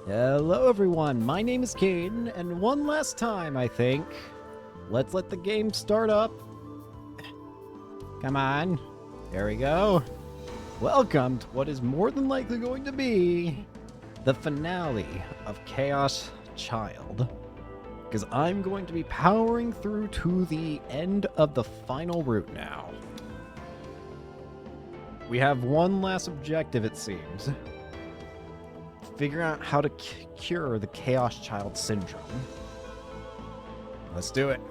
Hello everyone, my name is Caden, and one last time, I think. Let's let the game start up. Come on. There we go. Welcome to what is more than likely going to be the finale of Chaos Child. Because I'm going to be powering through to the end of the final route now. We have one last objective, it seems. Figure out how to cure the Chaos Child syndrome. Let's do it.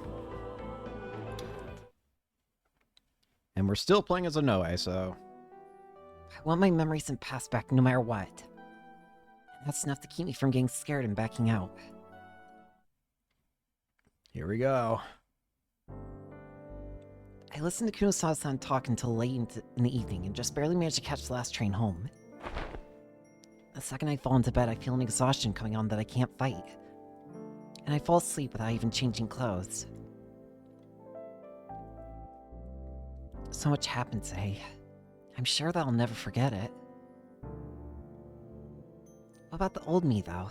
And we're still playing as Onoe, so... I want my memories and past back no matter what. And that's enough to keep me from getting scared and backing out. Here we go. I listened to Kunosawa-san talk until late in the evening and just barely managed to catch the last train home. The second I fall into bed, I feel an exhaustion coming on that I can't fight. And I fall asleep without even changing clothes. So much happened today. I'm sure that I'll never forget it. What about the old me, though?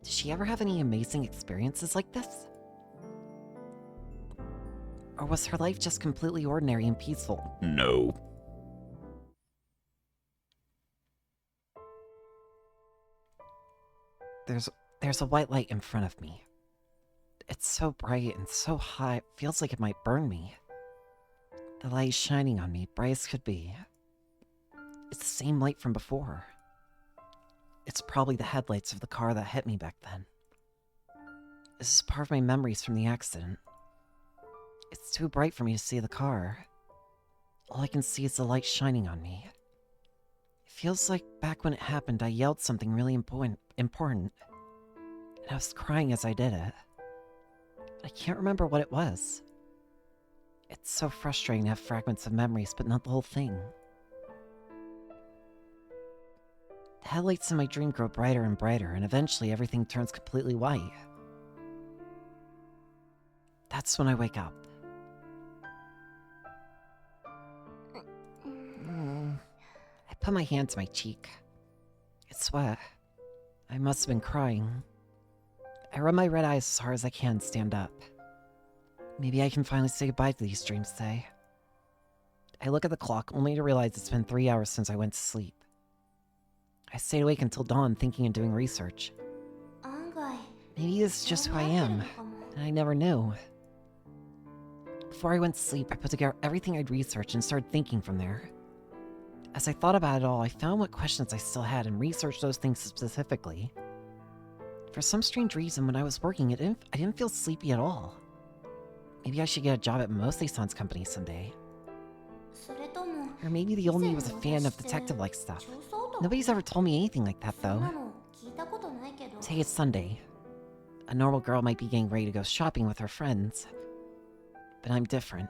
Did she ever have any amazing experiences like this? Or was her life just completely ordinary and peaceful? No. There's a white light in front of me. It's so bright and so high, it feels like it might burn me. The light is shining on me, bright as could be. It's the same light from before. It's probably the headlights of the car that hit me back then. This is part of my memories from the accident. It's too bright for me to see the car. All I can see is the light shining on me. It feels like back when it happened, I yelled something really important, and I was crying as I did it. I can't remember what it was. It's so frustrating to have fragments of memories, but not the whole thing. The headlights in my dream grow brighter and brighter, and eventually everything turns completely white. That's when I wake up. I put my hand to my cheek. It's wet. I must have been crying. I rub my red eyes as hard as I can and stand up. Maybe I can finally say goodbye to these dreams today. I look at the clock, only to realize it's been 3 hours since I went to sleep. I stayed awake until dawn thinking and doing research. Maybe this is just who I am, and I never knew. Before I went to sleep, I put together everything I'd researched and started thinking from there. As I thought about it all, I found what questions I still had and researched those things specifically. For some strange reason, when I was working, I didn't feel sleepy at all. Maybe I should get a job at Mosei-san's company someday. Or maybe the old me was a fan of detective-like stuff. Nobody's ever told me anything like that, though. Today is Sunday. A normal girl might be getting ready to go shopping with her friends. But I'm different.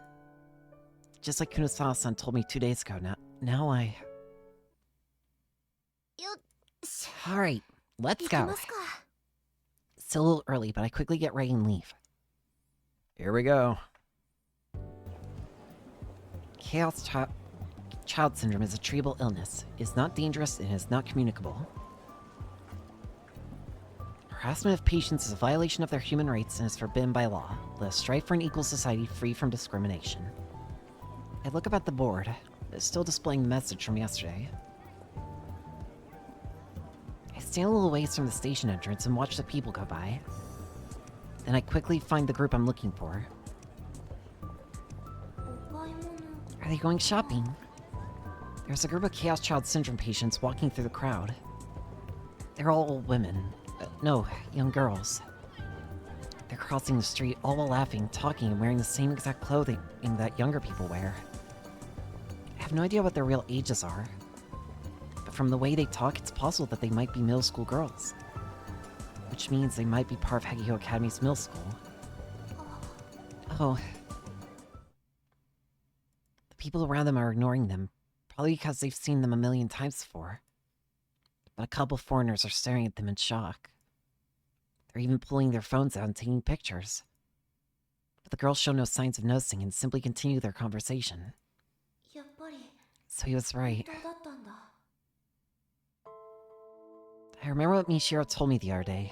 Just like Kunosawa-san told me 2 days ago, now I... Alright, let's go. Still a little early, but I quickly get ready and leave. Here we go. Chaos Child Syndrome is a treatable illness. It is not dangerous and is not communicable. Harassment of patients is a violation of their human rights and is forbidden by law. Let us strive for an equal society free from discrimination. I look up at the board. It's still displaying the message from yesterday. I stand a little ways from the station entrance and watch the people go by. Then I quickly find the group I'm looking for. Are they going shopping? There's a group of Chaos Child Syndrome patients walking through the crowd. They're all old women. No, young girls. They're crossing the street, all while laughing, talking, and wearing the same exact clothing that younger people wear. I have no idea what their real ages are. But from the way they talk, it's possible that they might be middle school girls. Which means they might be part of Hagio Academy's middle school. Oh. The people around them are ignoring them, probably because they've seen them a million times before. But a couple foreigners are staring at them in shock. They're even pulling their phones out and taking pictures. But the girls show no signs of noticing and simply continue their conversation. So he was right. I remember what Mishiro told me the other day.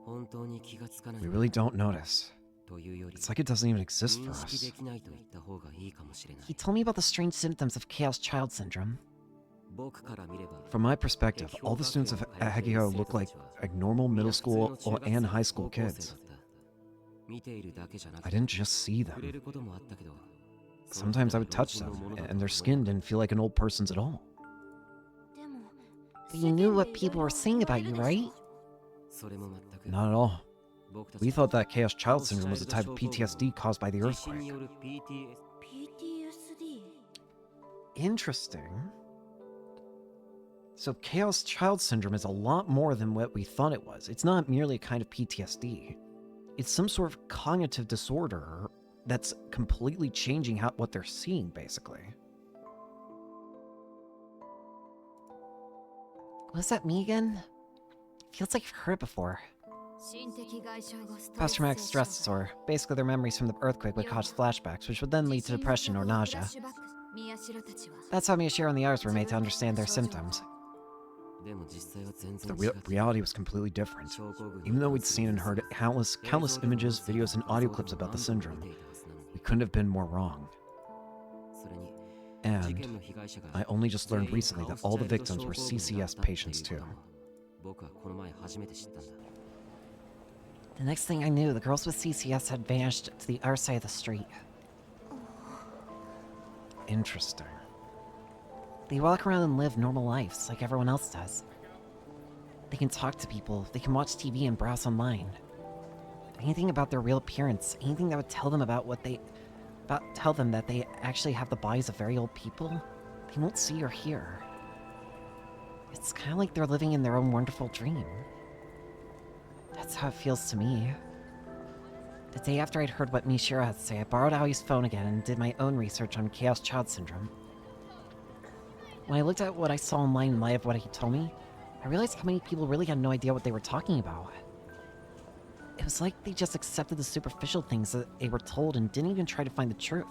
We really don't notice. It's like it doesn't even exist for us. He told me about the strange symptoms of Chaos Child Syndrome. From my perspective, all the students of Hagio look like normal middle school and high school kids. I didn't just see them. Sometimes I would touch them, and their skin didn't feel like an old person's at all. But you knew what people were saying about you, right? Not at all. We thought that Chaos Child Syndrome was a type of PTSD caused by the earthquake. Interesting. So Chaos Child Syndrome is a lot more than what we thought it was. It's not merely a kind of PTSD. It's some sort of cognitive disorder that's completely changing what they're seeing, basically. Was that me again? Feels like I've heard it before. Post-traumatic stress disorder. Basically, their memories from the earthquake would cause flashbacks, which would then lead to depression or nausea. That's how Miyashiro and the others were made to understand their symptoms. The reality was completely different. Even though we'd seen and heard countless images, videos, and audio clips about the syndrome, we couldn't have been more wrong. And I only just learned recently that all the victims were CCS patients too. The next thing I knew, the girls with CCS had vanished to the other side of the street. Interesting. They walk around and live normal lives like everyone else does. They can talk to people, they can watch TV and browse online. Anything about their real appearance, anything that would tell them tell them that they actually have the bodies of very old people, they won't see or hear. It's kind of like they're living in their own wonderful dream. That's how it feels to me. The day after I'd heard what Mishiro had to say, I borrowed Aoi's phone again and did my own research on Chaos Child Syndrome. When I looked at what I saw online in light of what he told me, I realized how many people really had no idea what they were talking about. It was like they just accepted the superficial things that they were told and didn't even try to find the truth.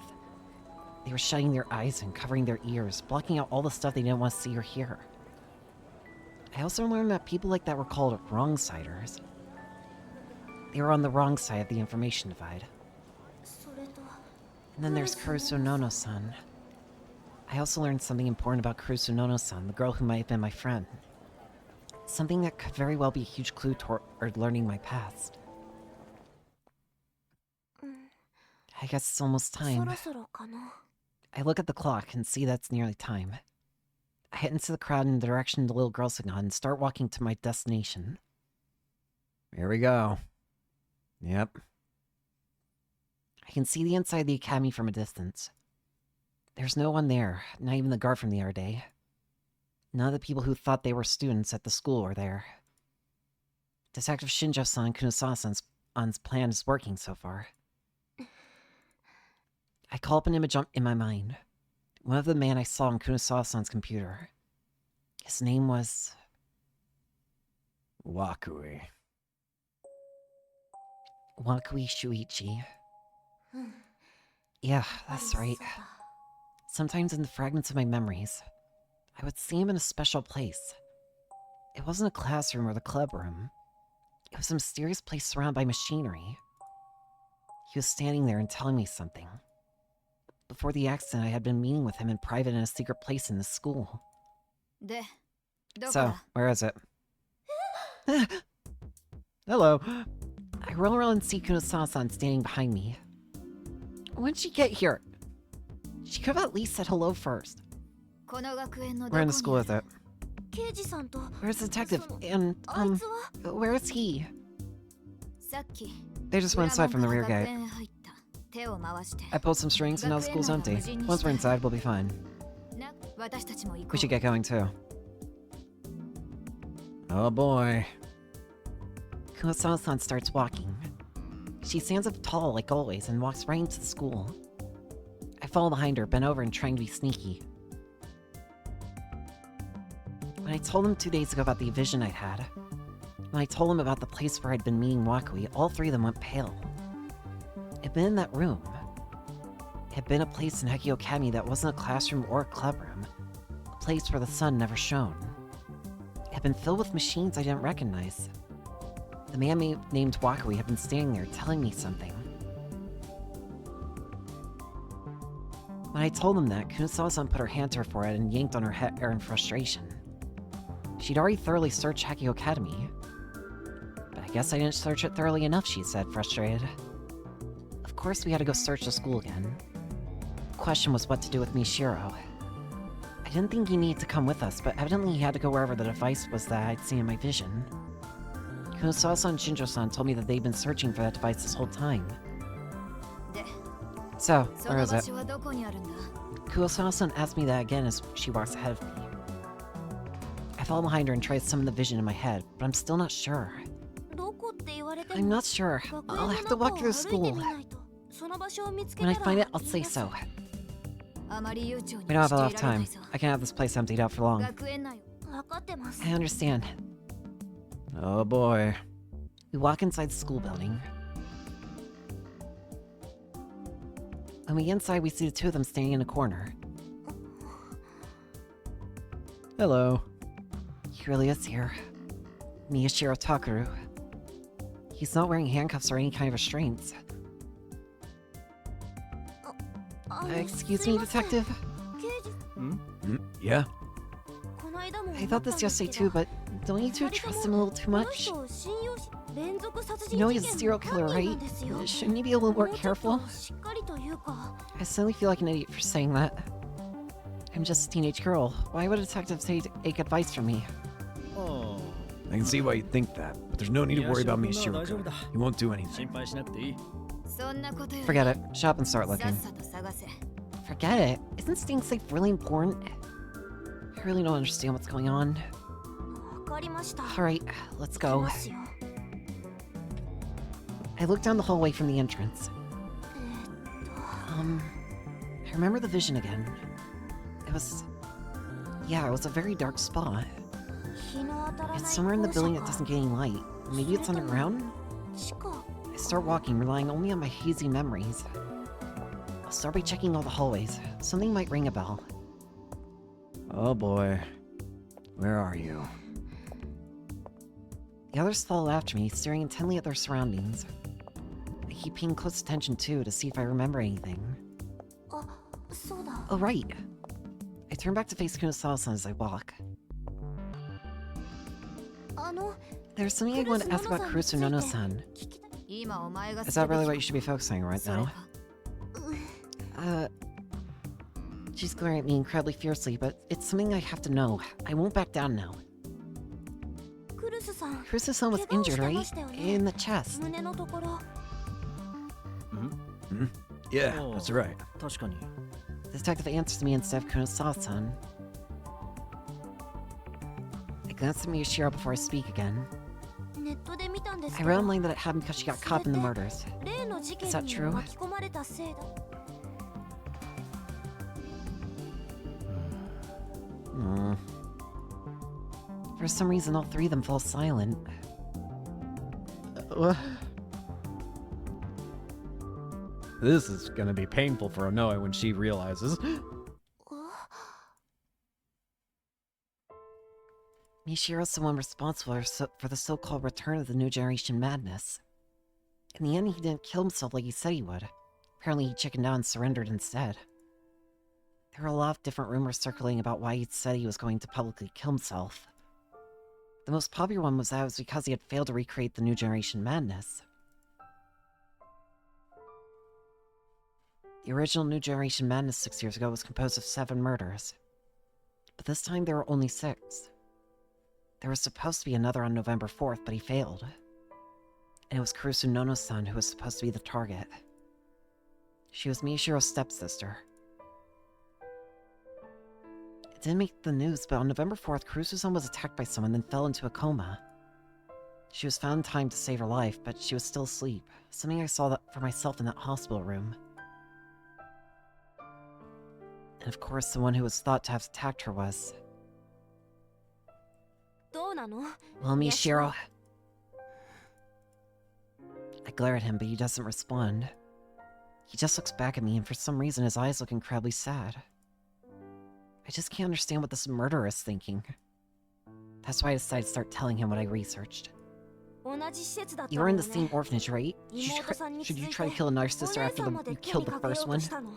They were shutting their eyes and covering their ears, blocking out all the stuff they didn't want to see or hear. I also learned that people like that were called wrong-siders. They were on the wrong side of the information divide. And then there's Kurusu Nono-san. I also learned something important about Kurusu Nono-san, the girl who might have been my friend. Something that could very well be a huge clue toward learning my past. I guess it's almost time. I look at the clock and see that's nearly time. I head into the crowd in the direction the little girl signaled and start walking to my destination. Here we go. Yep. I can see the inside of the academy from a distance. There's no one there, not even the guard from the other day. None of the people who thought they were students at the school were there. Detective Shinjo-san Kunosawa-san's plan is working so far. I call up an image in my mind. One of the men I saw on Kunosawa-san's computer. His name was... Wakui. Wakui Shuichi. Yeah, that's right. Sometimes in the fragments of my memories, I would see him in a special place. It wasn't a classroom or the club room. It was a mysterious place surrounded by machinery. He was standing there and telling me something. Before the accident, I had been meeting with him in private in a secret place in the school. So, where is it? Hello. I roll around and see Kunosawa-san standing behind me. When did she get here? She could have at least said hello first. Where in the school is it? Where's the detective? And, where is he? They just went inside from the rear gate. I pulled some strings and now the school's empty. Once we're inside, we'll be fine. We should get going too. Oh boy. Kunosawa-san starts walking. She stands up tall like always and walks right into the school. I follow behind her, bent over and trying to be sneaky. When I told him 2 days ago about the vision I'd had, when I told him about the place where I'd been meeting Wakui, all three of them went pale. It'd been in that room. It had been a place in Hekio Academy that wasn't a classroom or a club room. A place where the sun never shone. It had been filled with machines I didn't recognize. The man named Wakui had been standing there telling me something. When I told him that, Kunasawa-san put her hand to her forehead and yanked on her hair in frustration. She'd already thoroughly searched Hakio Academy. But I guess I didn't search it thoroughly enough, she said, frustrated. Of course we had to go search the school again. The question was what to do with Mishiro. I didn't think he needed to come with us, but evidently he had to go wherever the device was that I'd seen in my vision. Kunasawa-san and Shinjo-san told me that they'd been searching for that device this whole time. So, where is it? Kunasawa-san asked me that again as she walks ahead of me. I fall behind her and try to summon the vision in my head, but I'm still not sure. I'm not sure. I'll have to walk through the school. When I find it, I'll say so. We don't have a lot of time. I can't have this place emptied out for long. I understand. Oh boy. We walk inside the school building. When we get inside, we see the two of them standing in a corner. Hello. He really is here. Miyashiro Takeru. He's not wearing handcuffs or any kind of restraints. Excuse me, detective? Yeah? I thought this yesterday too, but don't you two trust him a little too much? You know he's a serial killer, right? Shouldn't he be a little more careful? I suddenly feel like an idiot for saying that. I'm just a teenage girl. Why would a detective take advice from me? Oh. I can see why you think that, but there's no need to worry about Mishiro. He won't do anything. Forget it. Shut up and start looking. Forget it? Isn't staying safe really important? I really don't understand what's going on. Alright, let's go. I looked down the hallway from the entrance. I remember the vision again. It was... yeah, it was a very dark spot. It's somewhere in the building that doesn't get any light. Maybe it's underground? I start walking, relying only on my hazy memories. I'll start by checking all the hallways. Something might ring a bell. Oh boy. Where are you? The others follow after me, staring intently at their surroundings. I keep paying close attention too, to see if I remember anything. Oh right. I turn back to face Kunasawa-san as I walk. There's something I want to ask about Kurusu Nono-san. Is that really what you should be focusing on right now? She's glaring at me incredibly fiercely, but it's something I have to know. I won't back down now. Kurusu-san was injured, right? In the chest. Yeah, that's right. The detective answers me instead of Kunasawa-san. I glance at Miyashiro before I speak again. I read online that it happened because she got caught in the murders. Is that true? For some reason, all three of them fall silent. This is gonna be painful for Onoe when she realizes. Mishiro's the one responsible for the so-called return of the New Generation Madness. In the end, he didn't kill himself like he said he would. Apparently, he chickened out and surrendered instead. There were a lot of different rumors circulating about why he'd said he was going to publicly kill himself. The most popular one was that it was because he had failed to recreate the New Generation Madness. The original New Generation Madness 6 years ago was composed of 7 murders. But this time there were only 6. There was supposed to be another on November 4th, but he failed. And it was Kurusu Nono-san who was supposed to be the target. She was Miyashiro's stepsister. It didn't make the news, but on November 4th, Kurusu-san was attacked by someone, then fell into a coma. She was found in time to save her life, but she was still asleep, something I saw for myself in that hospital room. And of course, the one who was thought to have attacked her was... well, Miyashiro... I glare at him, but he doesn't respond. He just looks back at me, and for some reason his eyes look incredibly sad. I just can't understand what this murderer is thinking. That's why I decided to start telling him what I researched. 同じ施設だった You の were よ in the same ね orphanage, right? 妹さんに Should 続 you いて try to kill another お sister 姉 after さんまで you 手 killed に the かけよ first う one? としたの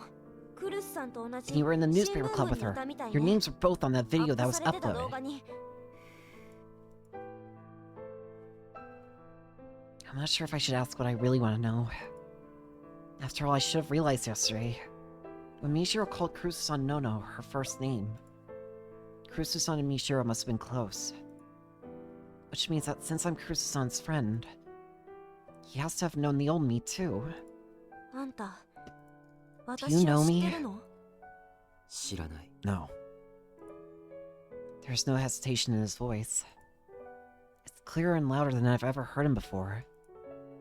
クルスさんと同じ And you were in the 新 newspaper 聞 club 部 with にい her. たみたい Your ね names were both on that ア video ッ that プ was されてた動 uploaded. 画に I'm not sure if I should ask what I really want to know. After all, I should have realized yesterday. When Mishiro called Kurusu-san Nono her first name, Kurusu-san and Mishiro must have been close. Which means that since I'm Kurusu-san's friend, he has to have known the old me too. あんた Do you 私 know を知っ me? てるの 知らない。 No. There's no hesitation in his voice. It's clearer and louder than I've ever heard him before.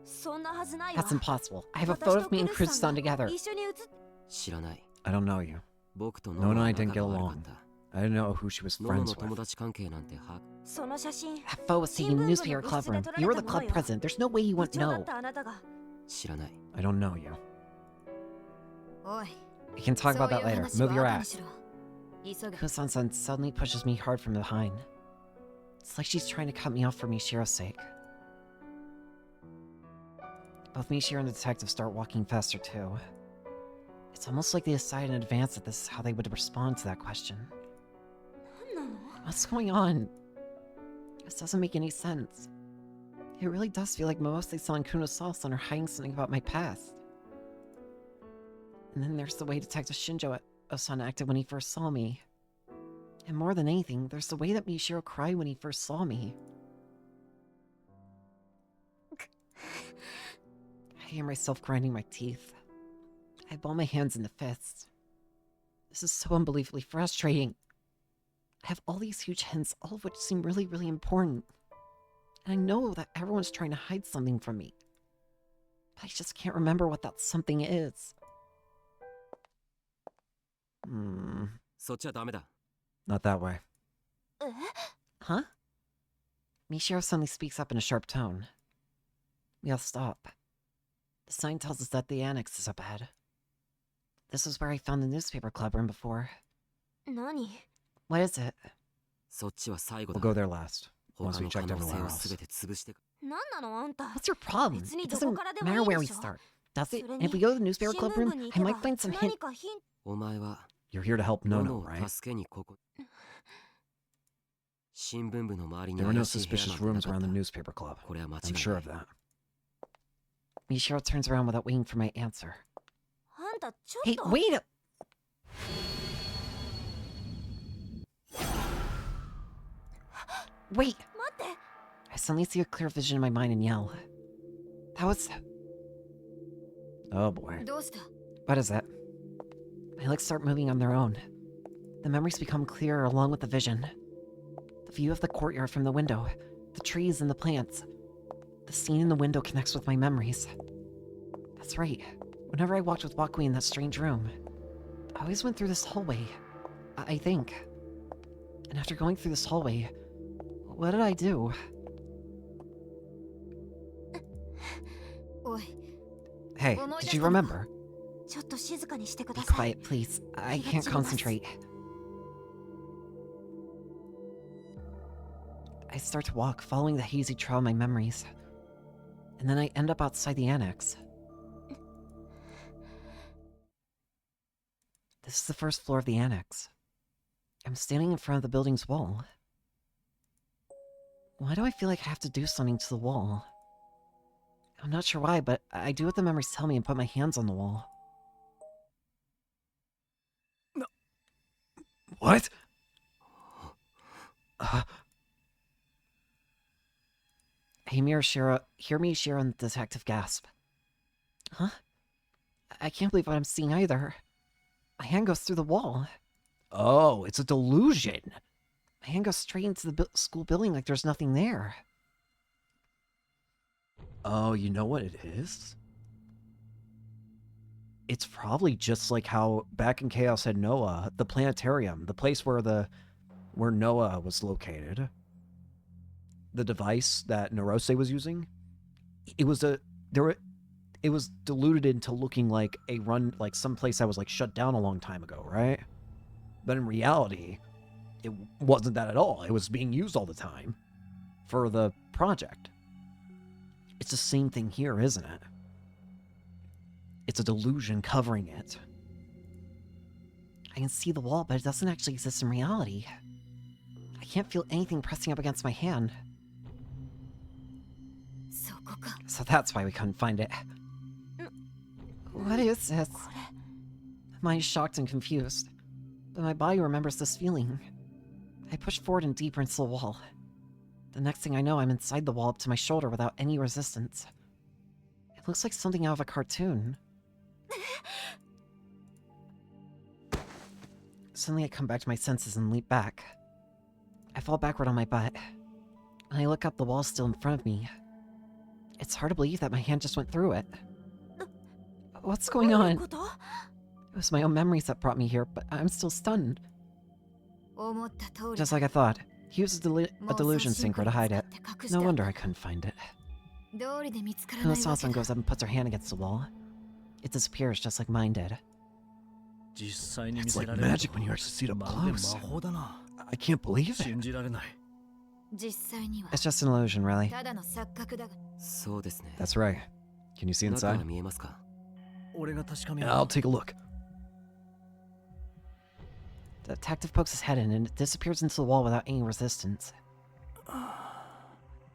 そんなはずないわ That's impossible. I have a photo 私 of と me ク and ルスさ Kurusu-san んが together. 一緒に写っ知らない。 I don't know you. 僕と No ノ and ノ I は didn't 仲 get が悪か along. った。 I didn't know who she was ノノの friends 友 with. 達関係なんて把握。その写真 That photo was taken in the newspaper club room. You were the club president. There's no way you 部 wouldn't 長だっ know. たあなたが 知らない。 I don't know you. おい We can talk about that later. そういう Move 話 your は後に ass. しろ急げ Kusan-san suddenly pushes me hard from behind. It's like she's trying to cut me off for Mishiro's sake. Both Michiro and the detective start walking faster too. It's almost like they decided in advance that this is how they would respond to that question. 何なの What's going on? This doesn't make any sense. It really does feel like Momose-san and Kuno-san are hiding something about my past. And then there's the way Detective Shinjo-san acted when he first saw me. And more than anything, there's the way that Mishiro cried when he first saw me. I hear myself grinding my teeth. I ball my hands into fists. This is so unbelievably frustrating. I have all these huge hints, all of which seem really, really important. And I know that everyone's trying to hide something from me. But I just can't remember what that something is. そっちはダメだ。 Not that way. え Huh? Mishiro suddenly speaks up in a sharp tone. We all stop. The sign tells us that the annex is up ahead. This is where I found the newspaper club room before. 何 What is it? そっちは最後 We'll だ。 go there last. 他 Once we の可 checked 能 everywhere 性を else. 全て潰してく。何なのあんた What's your problem? It 別にどこ doesn't からでもいい matter where で we しょ start, does it? それ And if に we go to the 新 newspaper 聞 club 部 room, に行 I けば might find some 何 hint. かヒントお前は You're here to help ノ Nono, ノを right? 助けにここ。新聞部の周りに There were no 怪しい部屋 suspicious なん rooms てな around か the っ newspaper club. た。これは間違 I'm い sure な of い。 that. Mishiro turns around without waiting for my answer. あんたちょっ Hey, と wait up! Wait! 待って I suddenly see a clear vision in my mind and yell. That was... Oh boy. どうした What is it? My legs start moving on their own. The memories become clearer along with the vision. The view of the courtyard from the window, the trees and the plants. The scene in the window connects with my memories. That's right. Whenever I walked with Wakui in that strange room, I always went through this hallway. I think. And after going through this hallway, what did I do? おい Hey, did you remember? ちょっと静かにしてく Be ださい quiet, please. I can't concentrate. I start to walk, following the hazy trail of my memories. And then I end up outside the annex. This is the first floor of the annex. I'm standing in front of the building's wall. Why do I feel like I have to do something to the wall? I'm not sure why, but I do what the memories tell me and put my hands on the wall. What? Hear me, Shira, and the detective gasp. Huh? I can't believe what I'm seeing either. My hand goes through the wall. Oh, it's a delusion. My hand goes straight into the school building like there's nothing there. Oh, you know what it is? It's probably just like how back in Chaos had Noah, the planetarium, the place where Noah was located. The device that Narose was using. It was it was diluted into looking like some place that was like shut down a long time ago, right? But in reality, it wasn't that at all. It was being used all the time for the project. It's the same thing here, isn't it? It's a delusion covering it. I can see the wall, but it doesn't actually exist in reality. I can't feel anything pressing up against my hand. そこか。 So that's why we couldn't find it. What is this? My mind's shocked and confused, but my body remembers this feeling. I push forward and deeper into the wall. The next thing I know, I'm inside the wall up to my shoulder without any resistance. It looks like something out of a cartoon. Suddenly I come back to my senses and leap back. I fall backward on my butt. When I look up, the wall's still in front of me. It's hard to believe that my hand just went through it. What's going on? こと？ It was my own memories that brought me here, but I'm still stunned. 思った通り。 Just like I thought, he used a delusion sinker to hide it. No wonder I couldn't find it. 道理で見つからないわけ Kuno-san だ。 goes up and puts her hand against the wall. It disappears just like mine did. It's like magic when you actually see it up close. I can't believe it. 実際には It's just an illusion, really. ただの錯覚だが。そうですね。 That's right. Can you see 中から inside? 見えますか？ I'll take a look. The detective pokes his head in and it disappears into the wall without any resistance.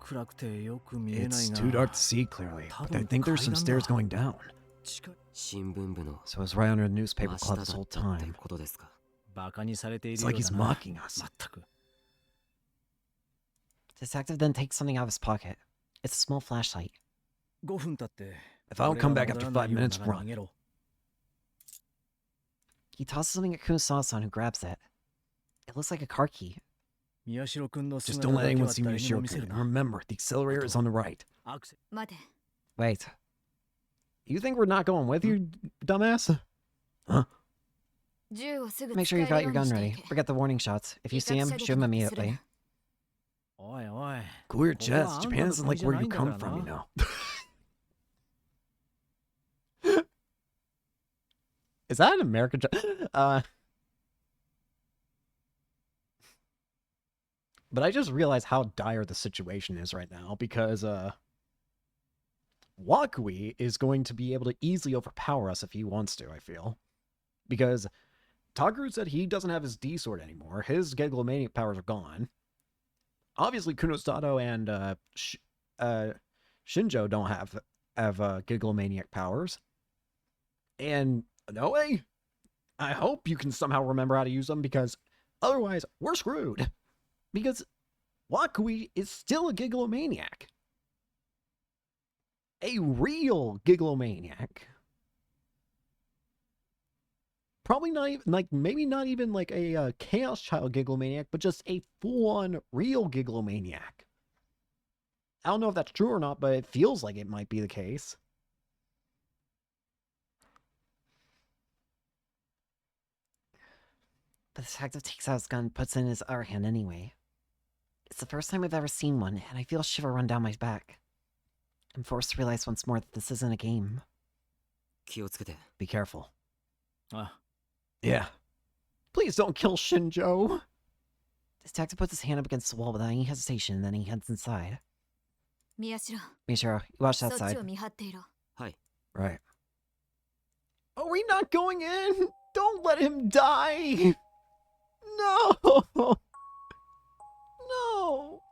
It's too dark to see clearly, but I think there's some stairs going down. 新聞部の So it was right under the newspaper 真 club 下 this だ whole ったって time. ことですか？ It's like he's mocking us. Detective then takes something out of his pocket. It's a small flashlight. If I don't come back after 5 minutes, run. He tosses something at Kuno-san who grabs it. It looks like a car key. Just don't let anyone see Miyashiro-kun. And remember, the accelerator is on the right. 待て。 Wait, You think we're not going with you, dumbass? Huh? 銃をすぐ make 使 sure え you've る got よ your うに gun して ready. いけ。 Forget the warning shots. If you see him, shoot him immediately. Cool your jets. Japan isn't like where you come from, you know. Is that an American But I just realized how dire the situation is right now because Wakui is going to be able to easily overpower us if he wants to, I feel. Because Taguru said he doesn't have his D sword anymore. His Gigalomaniac powers are gone. Obviously, Kunosato and Shinjo don't have Gigalomaniac powers. And Noe, I hope you can somehow remember how to use them because otherwise we're screwed. Because Wakui is still a Gigalomaniac. A real Gigalomaniac. Probably not even, like, maybe not even like a Chaos Child Gigalomaniac, but just a full-on real Gigalomaniac. I don't know if that's true or not, but it feels like it might be the case. The detective takes out his gun and puts it in his other hand anyway. It's the first time I've ever seen one, and I feel a shiver run down my back. I'm forced to realize once more that this isn't a game. 気をつけて。 Be careful. Yeah. Please don't kill Shinjo. The detective puts his hand up against the wall without any hesitation, and then he heads inside. 宮代、 Mishiro, you watch そ that っち side. を見張っていろ。はい。 Right. Are we not going in? Don't let him die. No. No.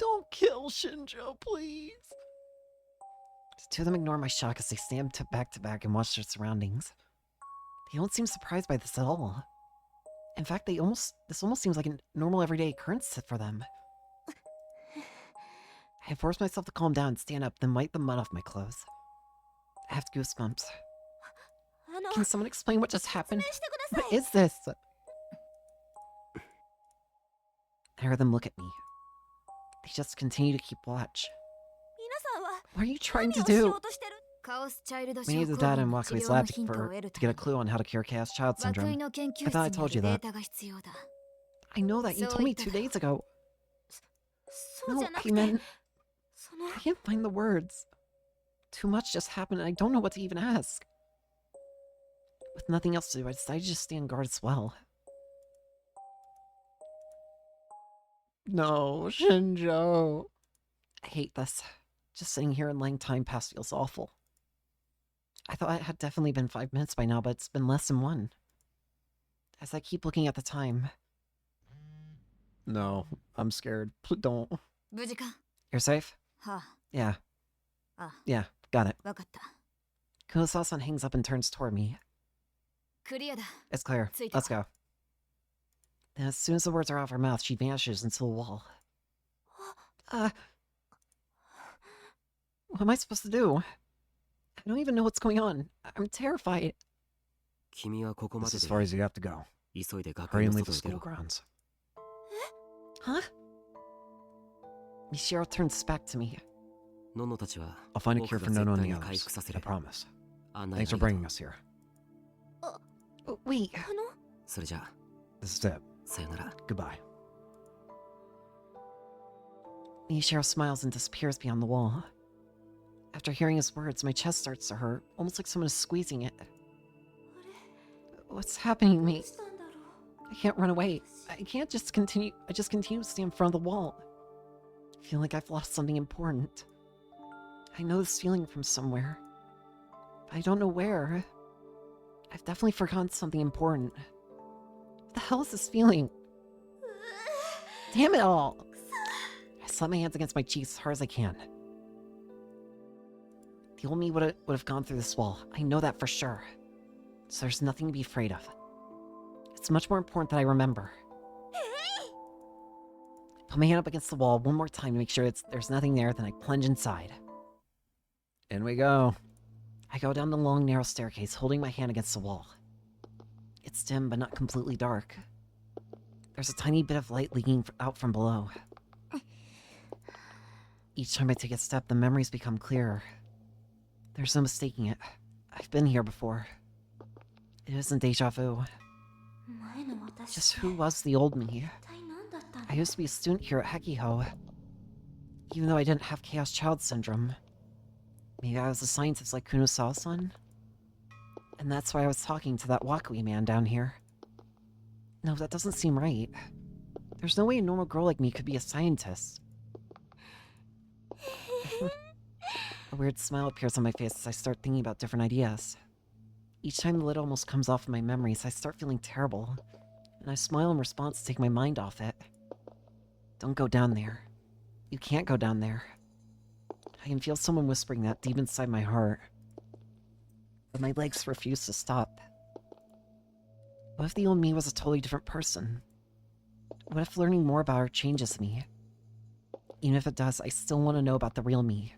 Don't kill Shinjo, please. The two of them ignore my shock as they stand back to back and watch their surroundings. They don't seem surprised by this at all. In fact, this almost seems like a normal everyday occurrence for them. I force myself to calm down and stand up, then wipe the mud off my clothes. I have goosebumps. あの、 Can someone explain what just happened? 説明してくだ What さい。 is this? I heard them look at me. They just continue to keep watch. 皆さんは What are you trying 何 to をしよ do? うとしてる？カオスチャイルド We need the 症候 data 群 in の治 Wakui's 療の lab ヒントを得る to た get め a clue on how to cure Chaos Child 涌井 Syndrome. の研究 I thought I 室 told に you あるデ that. ータが必要だ。 I know that. You So told me it- 2 days ago. そうじ No, ゃなく I meant... て、その I can't find the words. Too much just happened and I don't know what to even ask. With nothing else to do, I decided to just stand guard as well. No, Shinjo. I hate this. Just sitting here and letting time pass feels awful. I thought it had definitely been 5 minutes by now, but it's been less than 1. As I keep looking at the time. No, I'm scared. Don't. 無事か You're safe? は Yeah. あ、 Yeah, got it. わかった。 Kunosawa-san hangs up and turns toward me. クリアだ。 It's clear. Let's go. And as soon as the words are out of her mouth, she vanishes into the wall. What am I supposed to do? I don't even know what's going on. I'm terrified. 君はここま That's で as で far as you have to go. 急いで学 Hurry 園 and の leave the 外へ出 school ろ。 grounds. Huh? Michiro turns back to me. ノンノたちは I'll find a 僕 cure が for 絶 Nono 対 and に the 回 others. 復させ I る。 promise. 案内 Thanks が for いい bringing と us here. Wait. あのそれじゃあ This is it. さよなら。 Goodbye. Michiro smiles and disappears beyond the wall. After hearing his words, my chest starts to hurt, almost like someone is squeezing it. What's happening to me? どうしたんだろう I can't run away. I can't just continue. I just continue to stand in front of the wall. I feel like I've lost something important. I know this feeling from somewhere, but I don't know where. I've definitely forgotten something important. What the hell is this feeling? Damn it all! I slap my hands against my cheeks as hard as I can. The old me would have gone through this wall. I know that for sure. So there's nothing to be afraid of. It's much more important that I remember. Put my hand up against the wall one more time to make sure there's nothing there, then I plunge inside. In we go. I go down the long, narrow staircase, holding my hand against the wall. It's dim, but not completely dark. There's a tiny bit of light leaking out from below. Each time I take a step, the memories become clearer. There's no mistaking it. I've been here before. It isn't deja vu. 前の私 Just who was the old me? 一体何だったの I used to be a student here at Hekiho. Even though I didn't have Chaos Child Syndrome. Maybe I was a scientist like Kunosawa-san? And that's why I was talking to that Wakui man down here. No, that doesn't seem right. There's no way a normal girl like me could be a scientist. A weird smile appears on my face as I start thinking about different ideas. Each time the lid almost comes off of my memories, I start feeling terrible. And I smile in response to take my mind off it. Don't go down there. You can't go down there. I can feel someone whispering that deep inside my heart. But my legs refuse to stop. What if the old me was a totally different person? What if learning more about her changes me? Even if it does, I still want to know about the real me.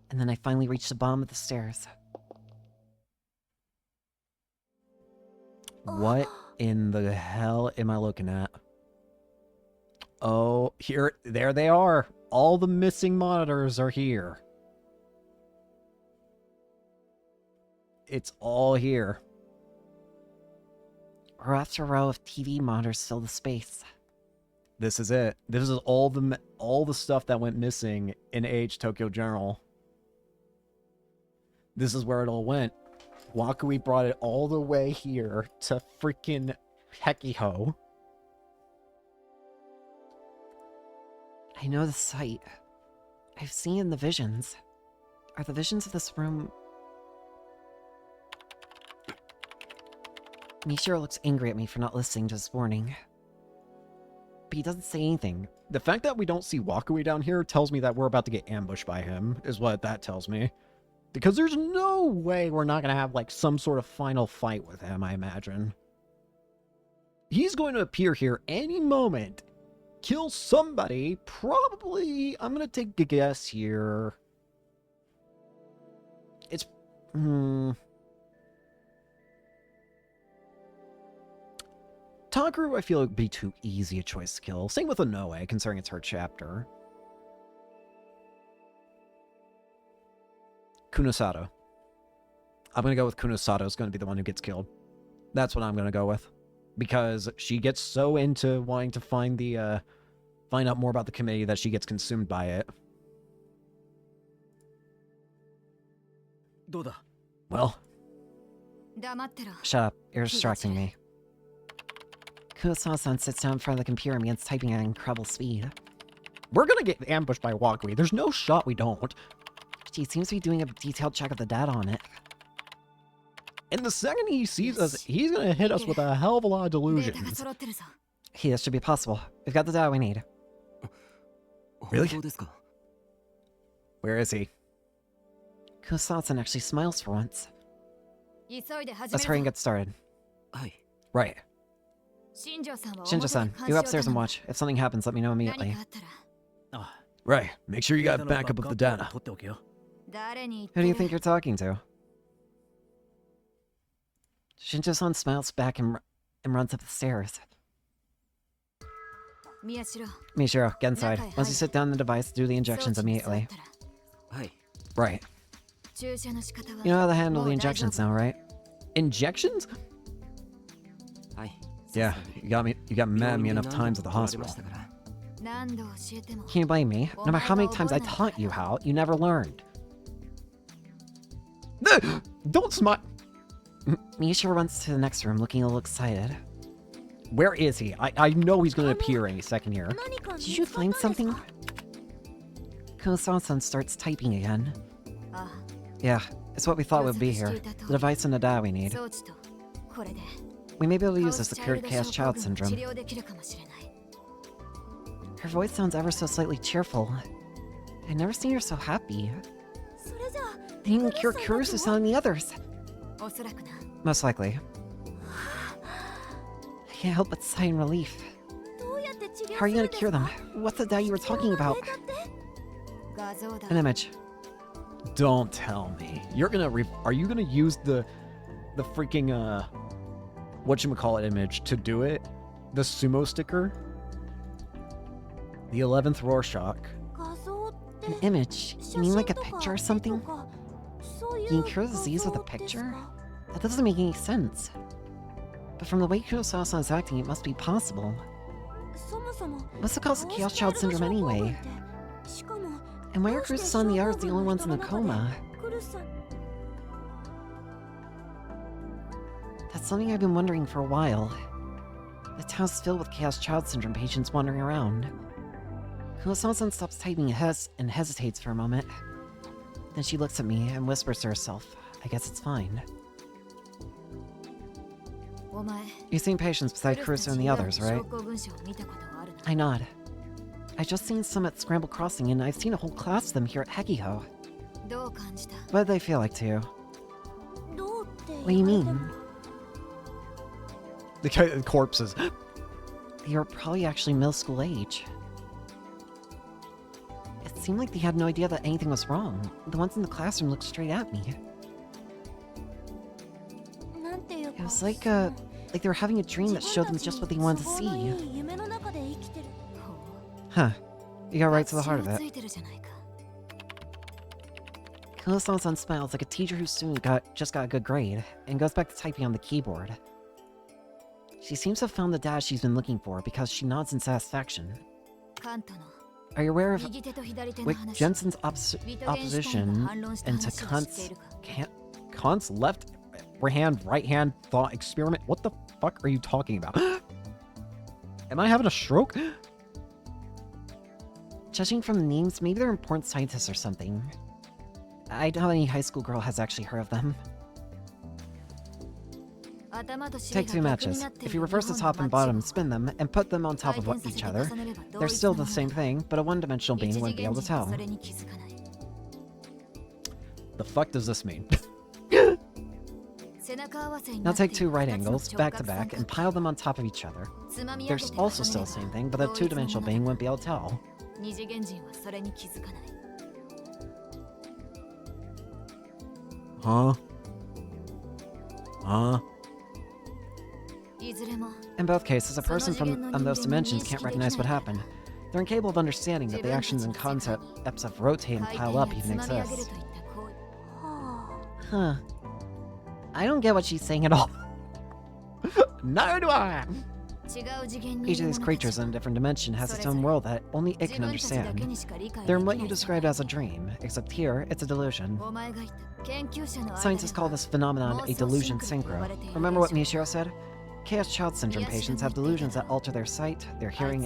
And then I finally reach the bottom of the stairs. What in the hell am I looking at? Oh, there they are. All the missing monitors are here. It's all here. Row after row of TV monitors fill the space. This is it. This is all the stuff that went missing in Age Tokyo Journal. This is where it all went. Wakui brought it all the way here to freaking Hekiho. I know the site. I've seen it in the visions. Are the visions of this room... Michiro looks angry at me for not listening to his warning. But he doesn't say anything. The fact that we don't see Wakui down here tells me that we're about to get ambushed by him, is what that tells me. Because there's no way we're not going to have, like, some sort of final fight with him, I imagine. He's going to appear here any moment. Kill somebody. Probably, I'm going to take a guess here. It's... Takaru, I feel would be too easy a choice to kill. Same with Inoue, considering it's her chapter. Kunosato. I'm going to go with Kunosato is going to be the one who gets killed. That's what I'm going to go with. Because she gets so into wanting to find out more about the committee that she gets consumed by it. Well, 黙ってろ Shut up. You're distracting me. Kurosawa-san sits down in front of the computer and begins typing at incredible speed. We're gonna get ambushed by Walkway. There's no shot we don't. She seems to be doing a detailed check of the data on it. And the second he sees us, he's gonna hit us with a hell of a lot of データが delusions. 揃ってるぞ。 Hey, this should be possible. We've got the data we need. Really? 本当ですか？ Where is he? Kurosawa-san actually smiles for once. 急いで始 Let's め hurry る and ぞ。 get started. はい Right. 新庄さんは表で Shinjo-san, 監 you 視 go を upstairs 頼 and む。 watch. If something happens, let me know 何 immediately. かあったら Right. Make sure you デー got タの backup of the バックアッ data. プを取っておけよ。誰に Who 言 do っ you て think る you're talking to? Shinjo-san smiles back and runs up the stairs. 宮代 Mishiro, get inside. Okay, Once you sit down the device, do the 装 injections 置に座っ immediately. たら はい Right. 注射の仕方は You know how to handle も the う大丈 injections 夫 now, right? Injections? はい Yeah, you got mad at me 病院で enough 何度 times も at the 来られま hospital. したから 何度教えても Can you blame me? No matter how many times I taught you how, you never learned. Don't smile. Mishiro runs to the next room looking a little excited. Where is he? I know he's gonna appear any second here. 何か見 Did you つか find ったんです something? か Kurosawa-san starts typing again. あ Yeah, it's what we thought would be here. The device and the data we need. 装置とこれで We may be able to カオ use ス this チ to ャイ cure ルド chaos 症候 child 群を治 syndrome. 療できるかもしれない Her voice sounds ever so slightly cheerful. I've never seen her so happy. それじゃあ And even cure Kurosawa and the others. おそらくな Most likely. I can't help but sigh in relief. どうやって治療 How す are you る gonna んです cure か them? What's the data you were talking about? 画像だ An image. Don't tell me. You're gonna are you gonna use the freaking whatchamacallit image to do it? The sumo sticker? The 11th Rorschach. 画像って An image? You mean like a picture or something? そういう You can cure disease with a 画像です picture? か That doesn't make any sense. But from the way Kurosawa-san is acting, it must be possible. そもそも What's the cause of chaos child syndrome anyway? しかも And why are Kurosawa and the others the only ones in the coma? クルさん That's something I've been wondering for a while. The town's filled with chaos child syndrome patients wandering around. Kurosawa-san stops typing and hesitates for a moment. Then she looks at me and whispers to herself, I guess it's fine. お前 You've seen patients beside クルス Kurosawa た and ち the が others, 証 right? 拠文書を見たことはあるな I nod. I've just seen some at Scramble Crossing, and I've seen a whole class of them here at Hekiho. どう感じた What do they feel like to you? どうって What do you 言われても mean? The corpses. They were probably actually middle school age. It seemed like they had no idea that anything was wrong. The ones in the classroom looked straight at me. なんていうか It was like they were having a dream that showed them just what they wanted to 自分たち see. に都合のいい夢の中で生きてる Huh. You got right to the heart of つ it. いてるじゃないか Kurosawa-san smiles like a teacher whose student just got a good grade, and goes back to typing on the keyboard. She seems to have found the data she's been looking for because she nods in satisfaction. カントの Are you aware of 右手と左手の Wick 話 Jensen's ウィトゲンシュタインが opposition 反論した into 話を知っているか Kant's left hand, right hand thought experiment? What the fuck are you talking about? Am I having a stroke? Judging from the names, maybe they're important scientists or something. I doubt any high school girl has actually heard of them. 頭と尻 Take が two 逆に matches. なってい If る you reverse the 日本 top の and マッチ bottom, を spin them, and put them on top 回 of 転させて each other, 重ねれば同 they're 一 still の the もの same thing, but a one-dimensional 一 being 次 wouldn't be 元 able to 人は tell. それに気づかない The fuck does this mean? 背中合わせにな Now ってい take る two right 二つの angles, 直 back 角 to 三 back, 角 and pile them on top of each other. つまみ上げ There's て also still 重ねれ the ば same thing, but a 同一のも two-dimensional の being だ wouldn't be able to tell. 二次元人はそれに気づかない Huh? Huh? いずれも In both cases, a person from those dimensions can't recognize what happened. They're incapable of understanding that the actions and concepts of rotate and 回 pile 転 up や even つまみ上げる exist. といった行為は Huh. I don't get what she's saying at all. Neither do I! あ違う次元にい Each る of these 者た creatures ち in a different dimension has its own world that only it 自 can 分たちだけ understand. にしか理解でき They're な what い you described as a dream, except here, it's a delusion. お前が言った研究者の間で Scientists call this phenomenon a delusion synchro. Remember what Mishiro said? Chaos Child Syndrome patients have delusions that alter their sight, their hearing,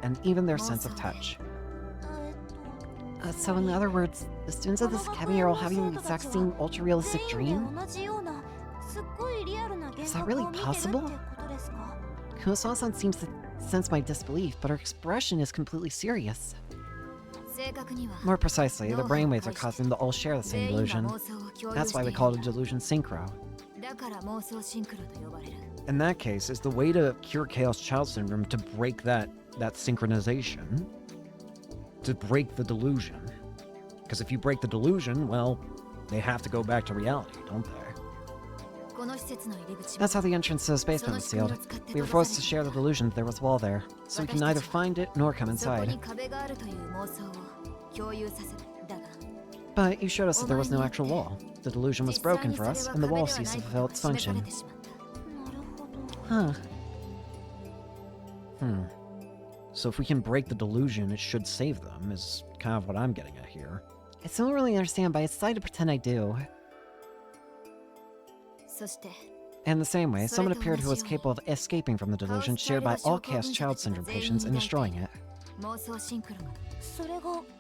and even their sense of touch. So in other words, the students of this academy are all having the exact same ultra-realistic dream? Is that really possible? Kunosawa-san seems to sense my disbelief, but her expression is completely serious. More precisely, the brainwaves are causing them to all share the same delusion. That's why we call it a delusion synchro. In that case, is the way to cure Chaos Child Syndrome to break that synchronization? To break the delusion? Because if you break the delusion, well, they have to go back to reality, don't they? That's how the entrance to this basement was sealed. We were forced to share the delusion that there was a wall there, so we can neither find it nor come inside. But you showed us that there was no actual wall. The delusion was broken for us, and the wall ceased to fulfill its function. Huh. So if we can break the delusion, it should save them, is kind of what I'm getting at here. I still don't really understand, but I decided to pretend I do. In the same way, someone appeared who was capable of escaping from the delusion shared by all Chaos Child Syndrome patients and destroying it.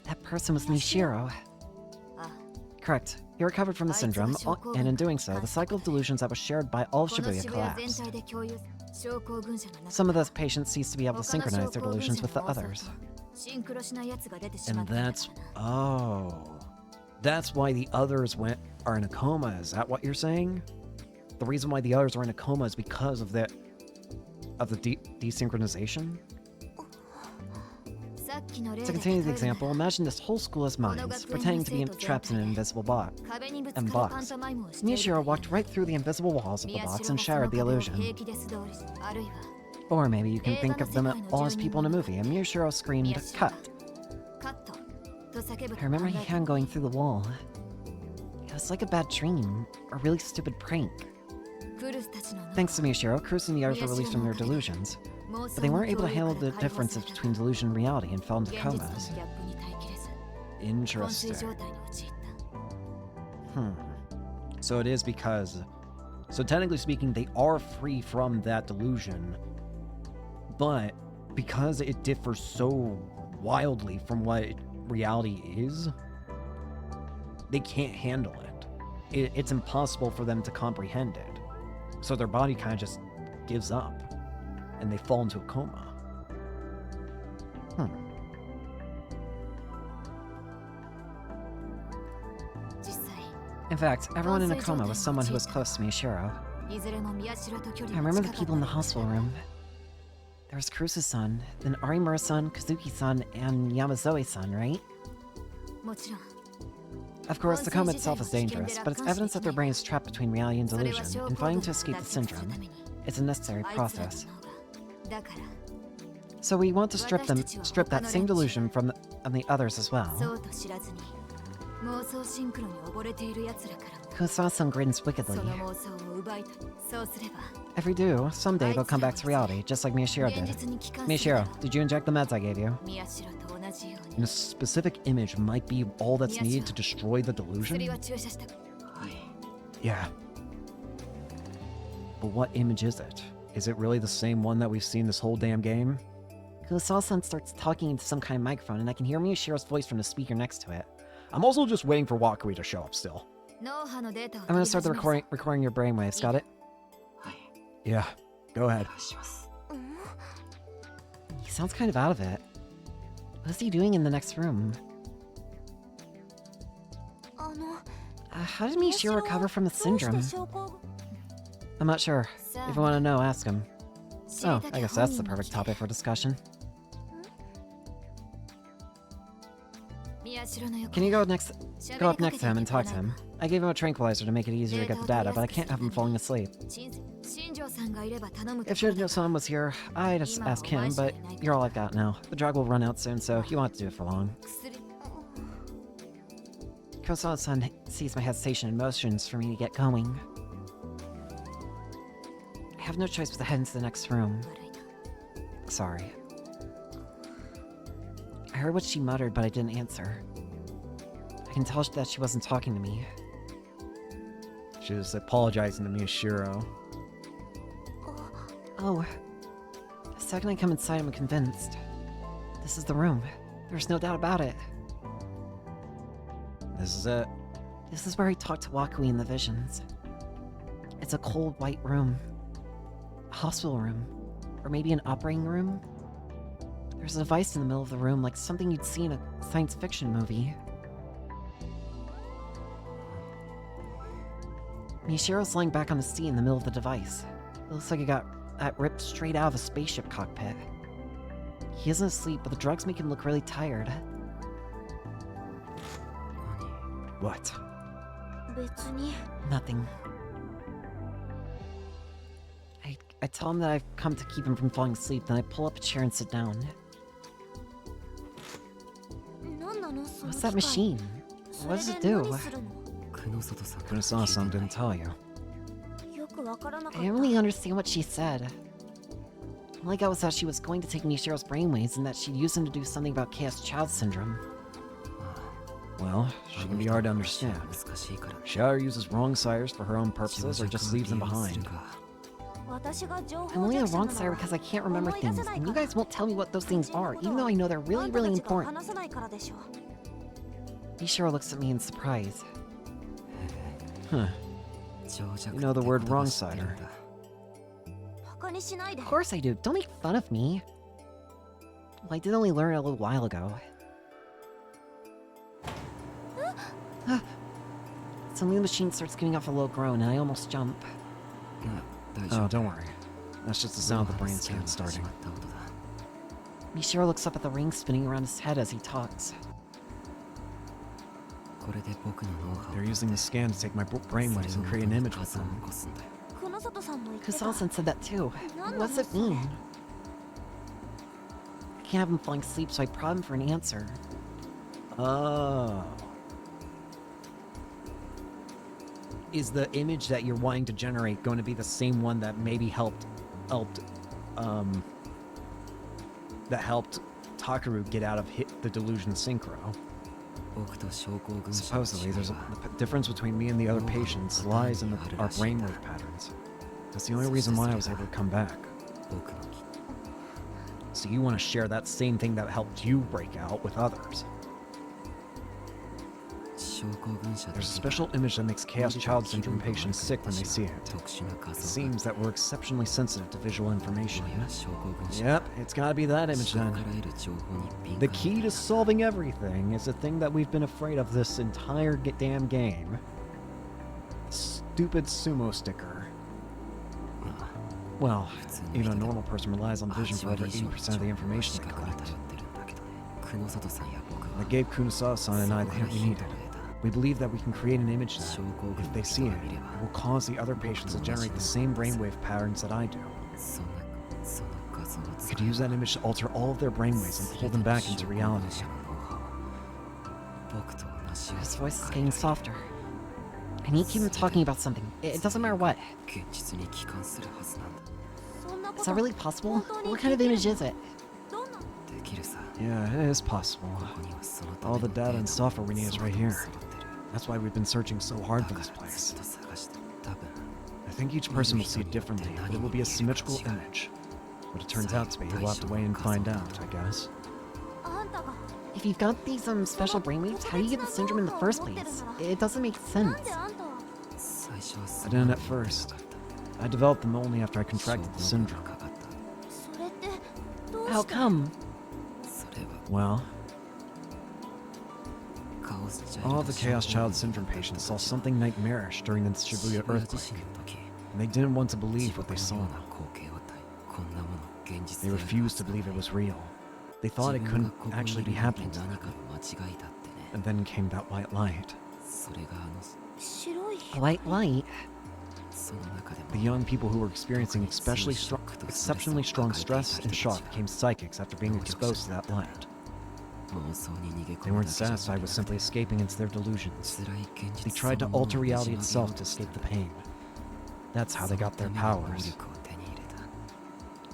That person was Mishiro. Correct. He recovered from the syndrome, and in doing so, the cycle of delusions that was shared by all of Shibuya collapsed. Some of those patients ceased to be able to synchronize their delusions with the others. And that's... oh... that's why the others are in a coma, is that what you're saying? The reason why the others are in a coma is because of the desynchronization? To continue the example, imagine this whole school as minds, pretending to be trapped in an invisible box. Miyashiro walked right through the invisible walls of the box and shattered the illusion. Or maybe you can think of them all as people in a movie, and Miyashiro screamed, "Cut!" I remember he hand going through the wall. It was like a bad dream, a really stupid prank. Thanks to Miyashiro, Cruz and the others were released from their delusions, but they weren't able to handle the differences between delusion and reality and fell into comas. Interesting. So it is because... so technically speaking, they are free from that delusion, but because it differs so wildly from what reality is, they can't handle it. It's impossible for them to comprehend it. So their body kind of just gives up, and they fall into a coma. In fact, everyone in a coma was someone who was close to Miyashiro. I remember the people in the hospital room. There was Kurusu-san, then Arimura-san, Kazuki-san, and Yamazoe-san, right? Of course, the coma itself is dangerous, but it's evidence that their brain is trapped between reality and delusion, and fighting to escape the syndrome. It's a necessary process. So we want to strip that same delusion from the others as well. Kusawa-san grins wickedly. If we do, someday they'll come back to reality, just like Miyashiro did. Miyashiro, did you inject the meds I gave you? And a specific image might be all that's needed to destroy the delusion? Yeah. But what image is it? Is it really the same one that we've seen this whole damn game? Kusawa-san starts talking into some kind of microphone, and I can hear Miyashiro's voice from the speaker next to it. I'm also just waiting for Wakui to show up still. I'm gonna start the recording your brainwaves, got it? Yeah, go ahead. He sounds kind of out of it. What is he doing in the next room? How did Miyashiro recover from the syndrome? I'm not sure. If you want to know, ask him. Oh, I guess that's the perfect topic for discussion. Can you go up next to him and talk to him? I gave him a tranquilizer to make it easier to get the data, but I can't have him falling asleep. If Shinjo-san was here, I'd just ask him, but you're all I've got now. The drug will run out soon, so you won't have to do it for long. Kusawa-san sees my hesitation and motions for me to get going. I have no choice but to head into the next room. Sorry. I heard what she muttered, but I didn't answer. I can tell that she wasn't talking to me. She was apologizing to Miyashiro. Oh. The second I come inside, I'm convinced. This is the room. There's no doubt about it. This is it. This is where I talk to Wakui in the visions. It's a cold, white room. A hospital room. Or maybe an operating room? There's a device in the middle of the room, like something you'd see in a science fiction movie. Mishiro's lying back on the seat in the middle of the device. It looks like it got ripped straight out of a spaceship cockpit. He isn't asleep, but the drugs make him look really tired. What? 別に Nothing. I tell him that I've come to keep him from falling asleep, then I pull up a chair and sit down. 何なのその What's 機 that 械 machine? そ What れ does で it do? 何するの Kunasawa-san didn't tell you. よくわからなか I っ didn't really understand what she said. All I got was that she was going to take Mishiro's brainwaves and that she'd use them to do something about Chaos Child Syndrome. Well, she can be hard to understand. She either uses wrong sires for her own purposes or just leaves them behind. た私が情 I'm 報 only 弱 the 者 wrong な sire の because は I can't remember 思い出 things, せない and か you ら guys won't tell me what those things 大 are, 事な even こと though I know they're あ really, んたた really ちが important. 話さないからでしょ Mishiro looks at me in surprise. Huh. You know the word wrong sider. バカにしないで Of course I do. Don't make fun of me. Well, I did only learn it a little while ago. Suddenly the machine starts giving off a low groan, and I almost jump. Oh, don't worry. That's just the sound of the brain scan starting. Mishiro looks up at the ring spinning around his head as he talks. They're using the scan to take my brainwaves and create an image with them. 黒里さんも言ってた Kusal-san said that too. What does it mean? I can't have him falling asleep, so I prod him for an answer. Oh. Is the image that you're wanting to generate going to be the same one that maybe helped Takaru get out of the delusion synchro? Supposedly, the difference between me and the other patients lies in our brainwave patterns. That's the only reason why I was able to come back. So you want to share that same thing that helped you break out with others. There's a special image that makes Chaos Child Syndrome patients sick when they see it. It seems that we're exceptionally sensitive to visual information. Yep, it's gotta be that image then. The key to solving everything is a thing that we've been afraid of this entire damn game. Stupid sumo sticker. Well, even a normal person relies on vision for over 80% of the information they collect. That gave Kunasawa-san and I the hint we needed. We believe that we can create an image that, if they see it, it will cause the other patients to generate the same brainwave patterns that I do. We could use that image to alter all of their brainwaves and pull them back into reality. His voice is getting softer. I need to keep him talking about something. It doesn't matter what. そんなこ Is と that really possible? 本当に What kind of image is it? どんな Yeah, it is possible. All the data and software we need is right here. That's why we've been searching so hard for this place. I think each person will see it differently, but it will be a symmetrical image. What it turns out to be, we'll have to wait and find out, I guess. あんたが If you've got these special brainwaves, how do you get the syndrome in the first place? It doesn't make なん sense. であんたは I didn't at first. I developed them only after I contracted the syndrome. それってどう How して come? Well, all of the Chaos Child Syndrome patients saw something nightmarish during the Shibuya earthquake, and they didn't want to believe what they saw. They refused to believe it was real. They thought it couldn't actually be happening to them. And then came that white light. 白い A white light? The young people who were experiencing exceptionally strong stress and shock became psychics after being exposed to that light. They weren't satisfied with simply escaping into their delusions. They tried to alter reality itself to escape the pain. That's how they got their powers.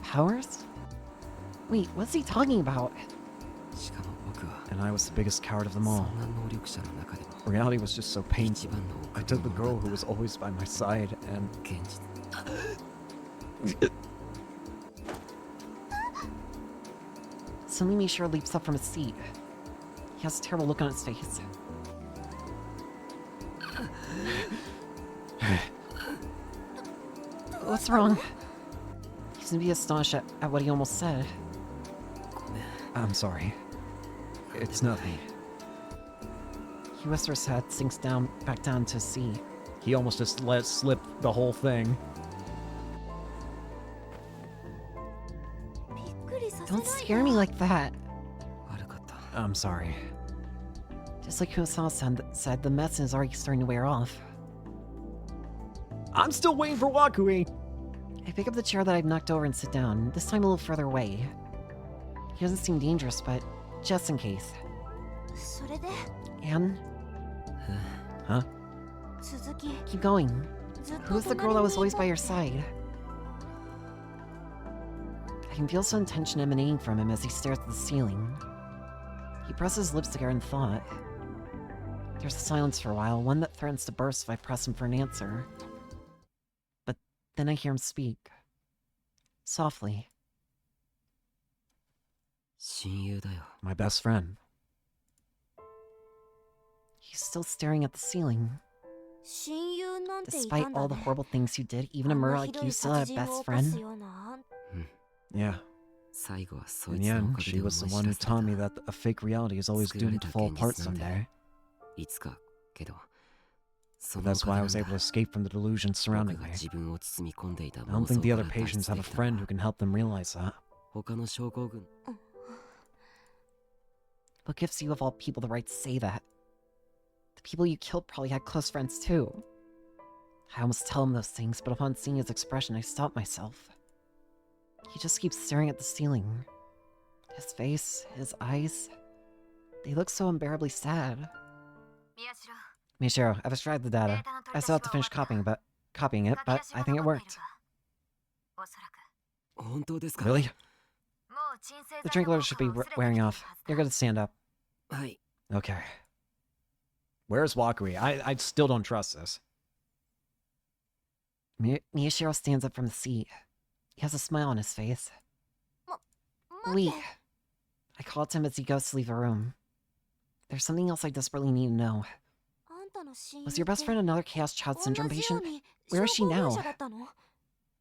Powers? Wait, what's he talking about? And I was the biggest coward of them all. Reality was just so painful. I took the girl who was always by my side and... Suddenly Mishiro leaps up from his seat. He has a terrible look on his face. What's wrong? He seems to be astonished at what he almost said. I'm sorry. It's nothing. He whispers his head, sinks back down to his seat. He almost just let slip the whole thing. Don't scare me like that. 悪かった I'm sorry. Just like Kunosama said, the medicine is already starting to wear off. I'm still waiting for Wakui! I pick up the chair that I've knocked over and sit down, this time a little further away. He doesn't seem dangerous, but just in case. それで And Huh? 続き keep going. ずっと Who's the girl that was always by your side? I can feel some tension emanating from him as he stares at the ceiling. He presses his lips together in thought. There's a silence for a while, one that threatens to burst if I press him for an answer. But then I hear him speak. Softly. 親友だよ My best friend. He's still staring at the ceiling. 親友なんていた Despite んだ all the ね horrible things you did, even a あんな murder ひ like ど you い still had 殺 a 人を best 犯す friend? ようなあん Yeah. 最後はそ In い the つのお end, かげ she で思い was 知 the ら one who さ taught れ me た that a fake reality is always doomed to fall apart someday. いつかけどそ But のお that's か why げ I なん was だ able to escape from the delusion 僕 surrounding が me. 自分を包み込んでいた I 妄 don't think 想 the か other ら脱 patients 出 have で a きた friend who can help them realize that. 他の症候群 What gives you of all people the right to say that? The people you killed probably had close friends too. I almost tell him those things, but upon seeing his expression, I stop myself. He just keeps staring at the ceiling. His face, his eyes, they look so unbearably sad. 宮代 Mishiro, I've extracted the data. I still have to finish copying it, but I think it worked. おそらく本当ですか Really? もう鎮静 The 剤 drink の loader 効 should 果 be は薄れてきて wearing いる off. はず You're だ good to stand up. はい Okay. Where's Wakui? I still don't trust this. Miyashiro stands up from the seat. He has a smile on his face. 待 Wait. って I call to him as he goes to leave the room. There's something else I desperately need to know. あんたの親友 Was your best friend another Chaos Child 同 Syndrome じよ patient? うに Where is she 症候群 now? 者だったの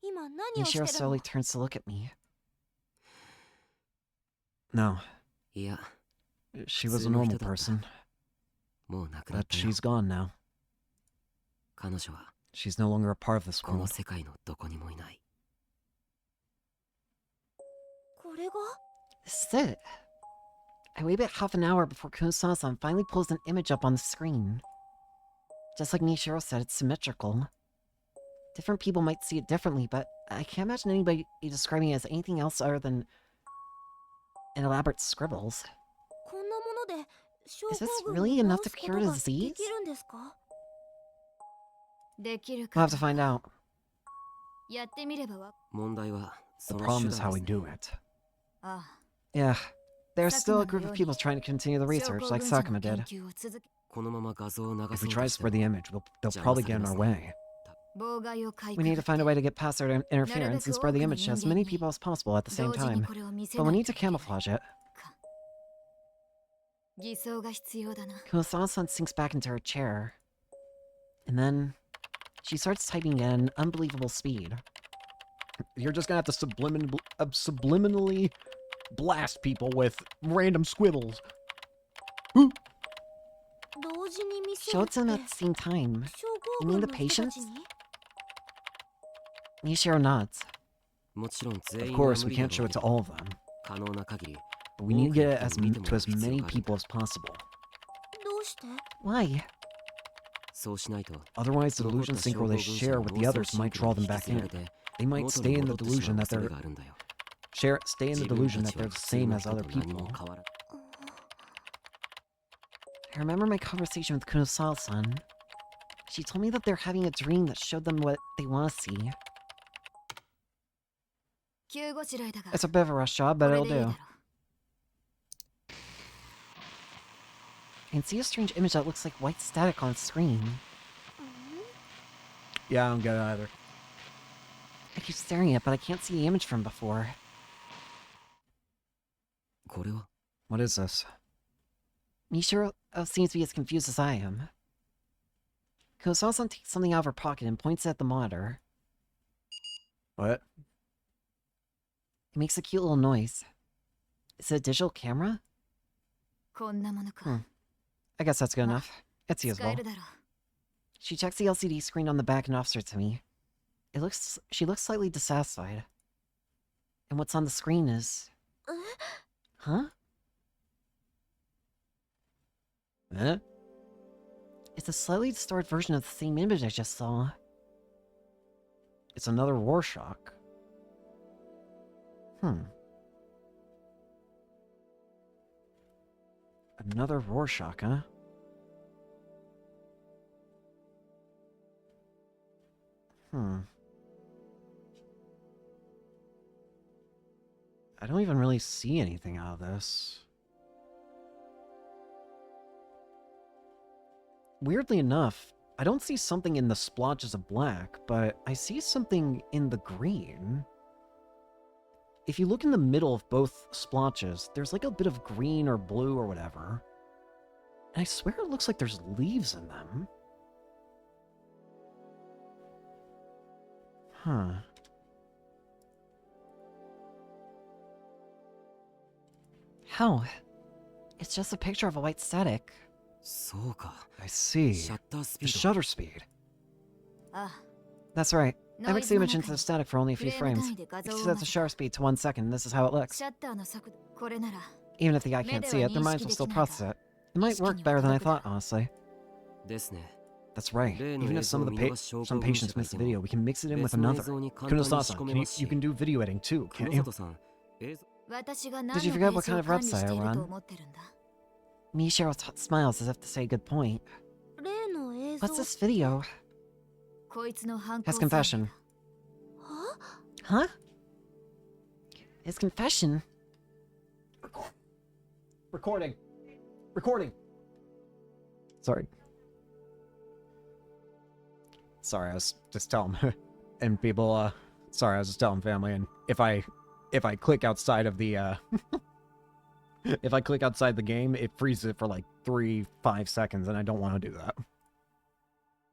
今何をして Miyashiro る slowly の turns to look at me. No. いや She was a normal person, もう亡くなっ but たよ she's gone now. 彼女は She's no longer a part of this この world. 世界のどこにもいないこれが This is it. I wait about half an hour before Kunosama-san finally pulls an image up on the screen. Just like Miyashiro said, it's symmetrical. Different people might see it differently, but I can't imagine anybody describing it as anything else other than an elaborate scribbles. こんなもので症 Is 候 this 群 really を enough 治 to すこ cure と a がで disease? きるんですかできる We'll か have to find out. やってみればわ問題は The その problem 手 is 段 how で we すね do it. あ Yeah. There's still a Sakuma group of no people trying to continue the あ research, 症候 like 群者の Sakuma 研 did. 究を続けこのまま画像を流 If そ we う try と to して spread も the image, they'll Jama probably get in our Sakuma-san. way. 妨害をかい We need to find a way to get past their なる interference べ and く spread the 多くの image to as 人間 many に people as possible at the same 同時に time. これを見せ But な we い need to といけない camouflage it. 偽装が必要だな Kunosama-san sinks back into her chair. And then she starts typing at an unbelievable speed. You're just gonna have to subliminally blast people with random squibbles. 同時に見せ Show る it って to them at the same time. 症 You 候 mean 群 the の人たち patients? に Miyashiro nods. もちろん全 Of 員は course, 無 we 理だ can't ろ show う it け to ど all of them, 可能な限り but we need to get it as 多くの人に見ても to as 必要 many がある people as possible. どうして Why? そうしないと Otherwise, the 残っ delusion た sync 症 where 候 they 群者 share の with 妄 the 想 others シン might ク draw に them 引き back ずら in. れて They might 元 stay に in the 戻ってしま delusion う that 恐れ they're があるんだよ stay in the 自分 delusion た that ち they're は the 普通 same の as 人 other と何 people. も変わら I remember my conversation with Kunosama-san. She told me that they're having a dream that showed them what they want to see. 急ごしらえだが It's a bit of a rush job, こ but れ it'll でいいだ do. ろ I can see a strange image that looks like white static on screen. Yeah, I don't get it either. I keep staring at it, but I can't see the image from before. これは What is this? Mishiro seems to be as confused as I am. Kurosawa-san takes something out of her pocket and points it at the monitor. What? It makes a cute little noise. Is it a digital camera? こんなものか。 I guess that's good enough. It's 使 usable. えるだろう。 She checks the LCD screen on the back and offers it to me. She looks slightly dissatisfied. And what's on the screen is... Huh? Eh? It's a slightly distorted version of the same image I just saw. It's another Rorschach. Another Rorschach, huh? I don't even really see anything out of this. Weirdly enough, I don't see something in the splotches of black, but I see something in the green. If you look in the middle of both splotches, there's like a bit of green or blue or whatever. And I swear it looks like there's leaves in them. Huh. How? It's just a picture of a white static. そうか I see. シャッタースピ The ード shutter speed. あ That's right. あ、 I ノイ mixed ズ the の image 中 into the に static for only a フ few レーム frames. 単位で画 It 像を sets 混 the ぜ shutter speed to 1 second, and this is how it looks. シャッターの速度これなら Even if the eye can't see it, their minds will still process it. It might work better than I thought, honestly. ですね That's right. 例の Even 映 if 像 some を of 見 the 逃し証拠 some を見 patients せ miss the て video, も we can mix it in with 別の映 another. 像に簡単に仕 Kunosawa-san, 込め can ます you し can do video editing too, 黒 can't you? 里さん映像私が Did 何 you の forget ペ what ー kind ジを of 管 red 理して side い I ると run? 思ってるんだ Mishiro smiles as if to say a good point. 例の映像 What's this video? こいつの犯行 His confession. は Huh? His confession? Recording. Recording. Sorry. Sorry, I was just telling and people sorry, I was just telling family, and if I click outside of the if I click outside the game, it freezes it for like 3-5 seconds, and I don't want to do that.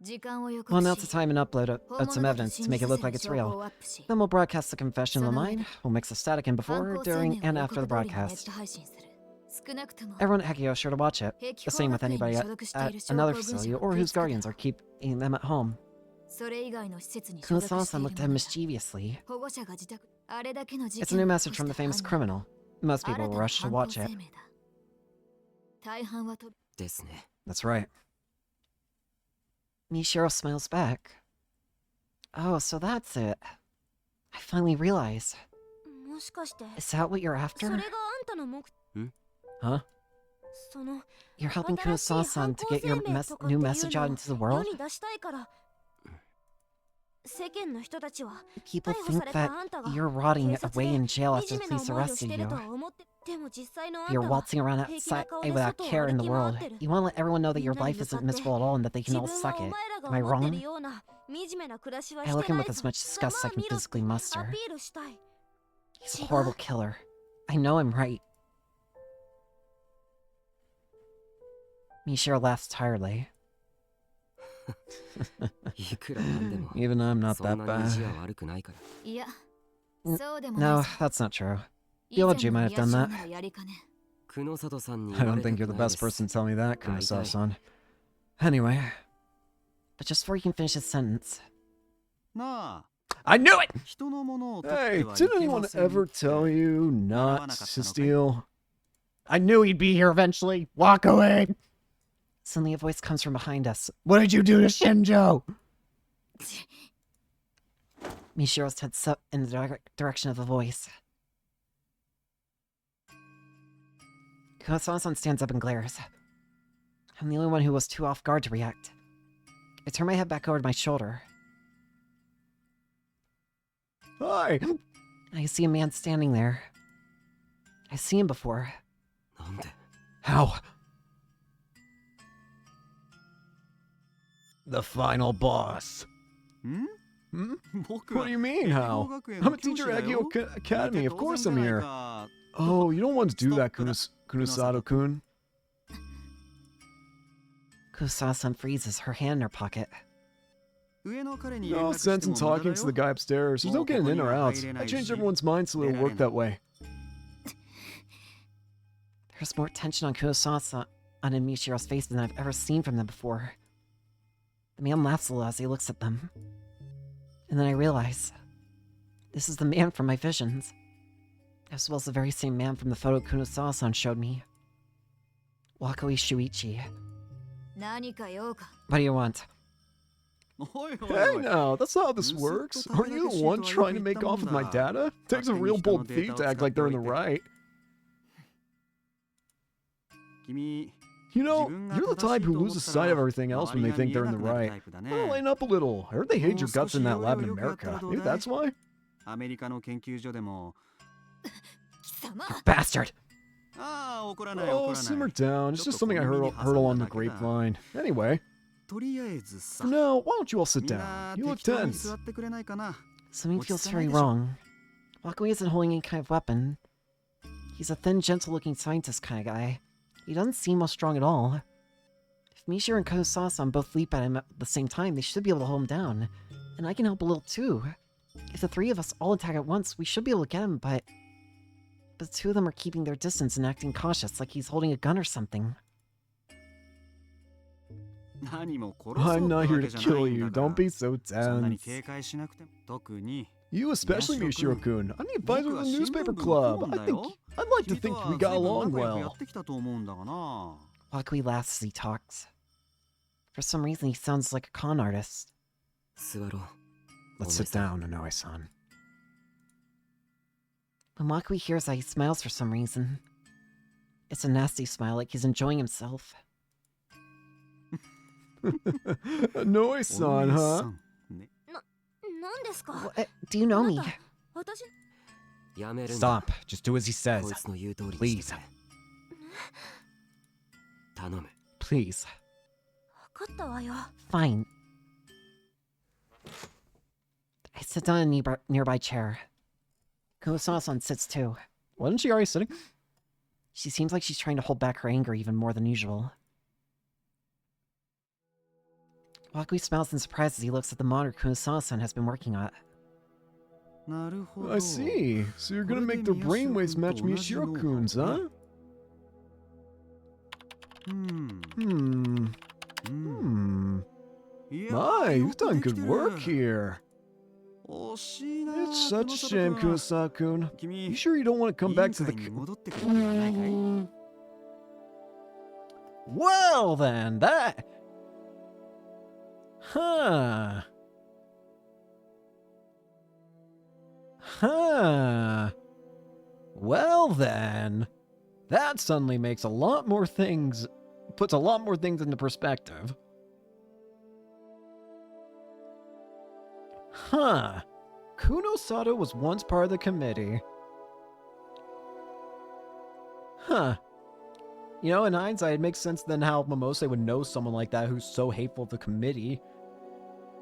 時間を予 Well, 告 now's the し time and upload 本 some 物だと evidence 信 to make じ it さ look せ like る it's 証拠 real. をアップし Then we'll broadcast the confession その上 online. で We'll mix the static in 犯 before, 行声 during, 明を and 予 after the 告通りにネッ broadcast. ト配信する少なくとも Everyone at Hekio is sure to watch it. 兵器 The same 工 with 学院 anybody に at, 所属してい at る証 another 拠文 facility 書 or が whose 食い guardians つく are keeping them at home. それ以外の施設に所属してい Kunosawa-san る looked at も him のだ mischievously. 保護者が自宅あれだけの事 It's a 件 new を起 message こ from し the た famous 犯人 criminal. Most 新 people た will な rush to 犯行 watch 声 it. 明だ大半はとですね That's right. Mishiro smiles back. Oh, so that's it. I finally realize. もしかして Is that what you're それ after? があんたの目 Huh? その You're helping 新しい犯 Kunosawa-san 行 to get 声 your 明とかってい new う message の out を into the 世 world? に出したいから世間の人たちは People 逮捕さ think れた that あんたが you're rotting 警察 away で in jail 惨 after め the な police 思いを arrested してる you. とは思ってでも実際のあん You're たは waltzing around 平気な outside 顔で without 外を care in 歩 the き回 world. ってる You want to let everyone know that み your んなに life 向か isn't って miserable at all and that they 自 can all 分 suck はお it. 前らが Am I 思ってる wrong? ような惨めな暮らしは I し look て him な with い as ぞ much ざ disgust ま as I あ can 見ろ physically ア muster. ピールしたい He's a 違う horrible killer. I know I'm right. Mishiro laughs tiredly. いくらなんでも Even I'm not そ that んなに意地 bad. は悪くないからいや N- そうでもない No, ぞ that's not true. 以前の Theology might have 宮 done 代 that. ならやりかね久野里さんに I 言わ don't れた think く you're the ない best です person to tell me that, Right, Kunosawa-san. Anyway, But just before he can finish his sentence, なあ I knew it! 人のものを取っ Hey, てはい did け anyone ません ever って tell you 習わ not なかった to のかい？ steal? I knew he'd be here eventually. Walk away! suddenly a voice comes from behind us. What did you do to Shinjo? Mishiro's heads up in the direction of the voice. Kunosawa-san stands up and glares. I'm the only one who was too off guard to react. I turn my head back over to my shoulder. Hi! I see a man standing there. I've seen him before. なんで How? The final boss. ん Hmm? 僕 What は do you mean, 英語 how? 学園 I'm の a 教師 teacher だ at よ Hekio Academy. Of course I'm 見て当然じゃない here. か Oh, you don't want to do that, Kunosato-kun. Kusasan freezes, her hand in her pocket. No sense in talking to the guy upstairs. There's no getting in or out. I changed everyone's mind so it'll work that way. There's more tension on Kusasan on Mishiro's face than I've ever seen from them before. The man laughs a little as he looks at them. And then I realize, this is the man from my visions. As well as the very same man from the photo Kunosawa-san showed me. Wakoi Shuichi. 何か用か What do you want? Hey now, that's not how this works. Aren't you the one trying to make off with my data? Takes a real bold feat to act like they're in the right. You know, you're the type who loses sight of everything else when they think they're in the right. Well, line up a little. I heard they hate your guts in that lab in America. Maybe that's why? アメリカの研究所でも Bastard! ああ怒らない Oh, simmer down. It's just something I heard along the grapevine. Anyway, とりあえずさ for now, why don't you all sit みん down? な You look 適当に tense. 座ってくれないかな Something feels very wrong. Wakoi isn't holding any kind of weapon. He's a thin, gentle-looking scientist kind of guy. He doesn't seem all strong at all. If Mishiro and Kunosawa-san both leap at him at the same time, they should be able to hold him down. And I can help a little too. If the three of us all attack at once, we should be able to get him, but the two of them are keeping their distance and acting cautious, like he's holding a gun or something. 何も殺そう I'm って not わ here け to じゃな kill いん you. だから Don't be so そんなに tense. 警戒しなくても特に You especially, Mishiro-kun. I'm the advisor of the newspaper club. I'd like to think we got along や well. ってきたと思うんだがな Wakoi laughs as he talks. For some reason, he sounds like a con artist. 座ろう Let's sit down, Inoue-san. When Wakoi hears that, he smiles for some reason. It's a nasty smile, like he's enjoying himself. Inoue-san, huh? ね何ですか What? Do you know me? 私やめるんだ Stop. Just do as he こ says. いつの言う通りにしてくれ頼む Please. 分かったわよ Fine. I sit down in a nearby chair. Kunosawa-san sits too. Wasn't she already sitting? She seems like she's trying to hold back her anger even more than usual. Wakoi smiles in surprise as he looks at the monitor Kunosawa-san has been working on. なるほど I see. So you're gonna make their brainwaves match Mishiro-kun's, huh? うん Hmm. うん Hmm. いや My, よ you've く done でき good てる work here. 惜しいな It's such a shame, 君 Kunosawa-kun. 君 You sure you don't want to come back to 委 the... 員会に戻ってくるんじゃないかい Well then, that... Huh. Huh. Well then, that suddenly makes a lot more things... puts a lot more things into perspective. Huh. Kunosato was once part of the committee. Huh. You know, in hindsight, it makes sense then how Momose would know someone like that who's so hateful of the committee.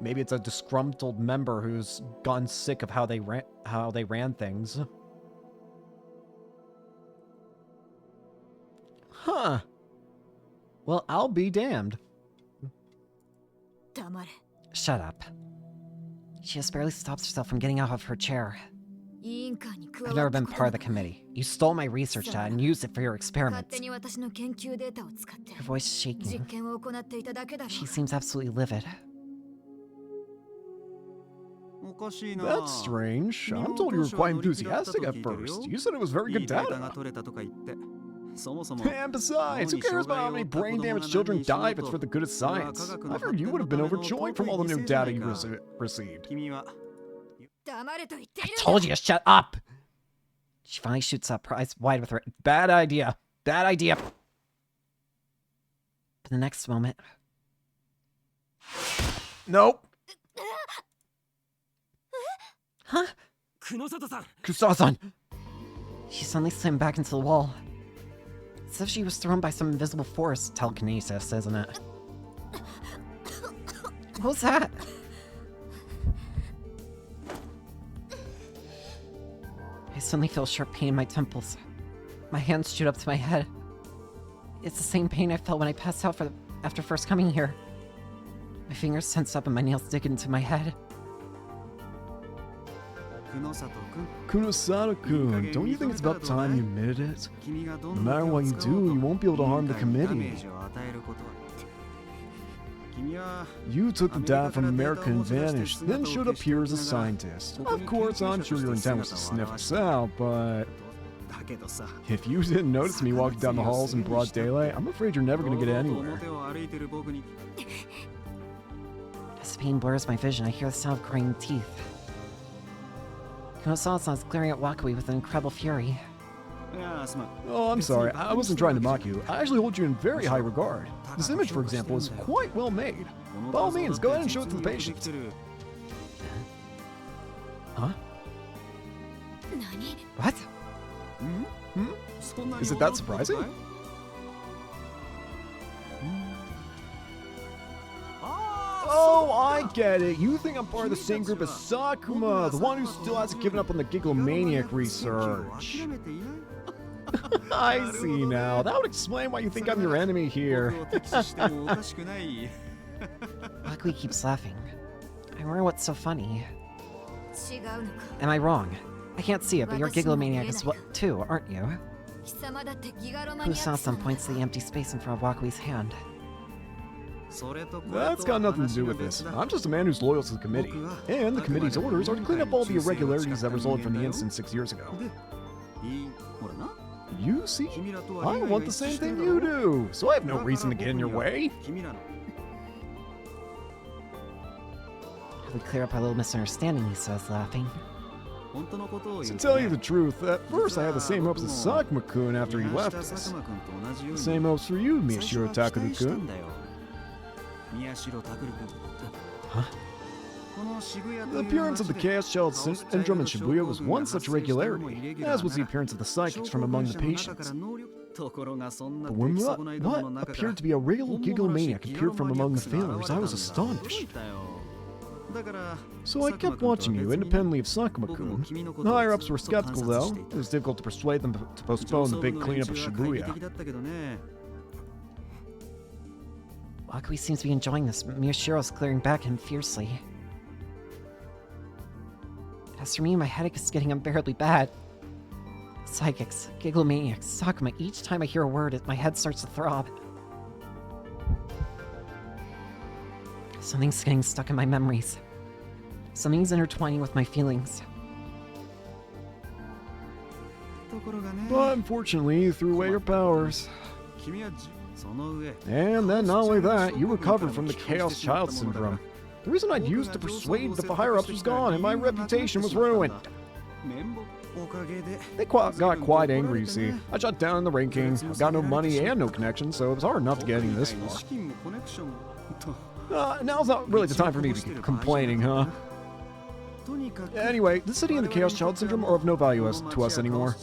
Maybe it's a disgruntled member who's gotten sick of how they ran things. Huh. Well, I'll be damned. 黙れ Shut up. She just barely stops herself from getting out of her chair. 委員会に加わ I've った never been こと part of the だ committee. You stole my research data and used it for your 勝 experiments. 手に私の研究データを使って Her voice is 実 shaking. 験を行っていただけだろ She seems absolutely livid. おかしいな That's strange. I'm told you were quite enthusiastic at first. You said it was very いい good データ data. が取れたとか言ってそもそも And besides, who cares about how many brain damaged children die if it's for the good of science? I heard you would have been overjoyed from all the new data you received. 君は黙れと言ってい I るんだ told you to shut up! She finally shoots up, her eyes wide with her. Bad idea. Bad idea. But the next moment, Nope. huh? 久野里さん Kusawa-san. She suddenly slammed back into the wall. It's as if she was thrown by some invisible force. Telekinesis, isn't it? What was that? I suddenly feel a sharp pain in my temples. My hands shoot up to my head. It's the same pain I felt when I passed out after first coming here. My fingers tense up and my nails dig into my head. Kunosato-kun, don't you think it's about time you admitted it? No matter what you do, you won't be able to harm the committee. You took the data from America and vanished, then showed up here as a scientist. Of course, I'm sure your intent was to sniff us out, but... if you didn't notice me walking down the halls in broad daylight, I'm afraid you're never going to get anywhere. As pain blurs my vision, I hear the sound of grinding teeth. Kunosawa-san is glaring at Wakui with an incredible fury. Oh, I'm sorry. I wasn't trying to mock you. I actually hold you in very high regard. This image, for example, is quite well made. By all means, go ahead and show it to the patient. Huh? What? Is it that surprising? Oh, I get it. You think I'm part of the same group as Sakuma, the one who still hasn't given up on the Gigglomaniac research. I see now. That would explain why you think I'm your enemy here. Wakui keeps laughing. I wonder what's so funny. Am I wrong? I can't see it, but you're a Gigglomaniac as well, too, aren't you? Kunosawa-san points to the empty space in front of Wakui's hand. That's got nothing to do with this. I'm just a man who's loyal to the committee. And the committee's orders are to clean up all the irregularities that resulted from the incident 6 years ago. You see? I want the same thing you do, so I have no reason to get in your way. Have we cleared up our little misunderstanding, he says, laughing. To tell you the truth, at first I had the same hopes as Sakuma-kun after he left us. The same hopes for you, Miyashiro Takuru-kun. Huh? The appearance of the Chaos Child Syndrome in Shibuya was one such irregularity, as was the appearance of the psychics from among the patients. But when what appeared to be a real Gigglomaniac appeared from among the failures, I was astonished. So I kept watching you, independently of Sakuma-kun. The higher-ups were skeptical, though. It was difficult to persuade them to postpone the big cleanup of Shibuya. Wakui seems to be enjoying this. Miyashiro's glaring back at him fiercely. As for me, my headache is getting unbearably bad. Psychics, Gigglomaniacs, Sakuma, each time I hear a word, my head starts to throb. Something's getting stuck in my memories. Something's intertwining with my feelings. But unfortunately, you threw away your powers. And then not only that, you recovered from the Chaos Child Syndrome. The reason I'd used to persuade the higher-ups was gone, and my reputation was ruined. They got quite angry, you see. I shut down in the rankings, I got no money and no connections, so it was hard enough to get this far. Now's not really the time for me to be complaining, huh? Anyway, the city and the Chaos Child Syndrome are of no value to us anymore.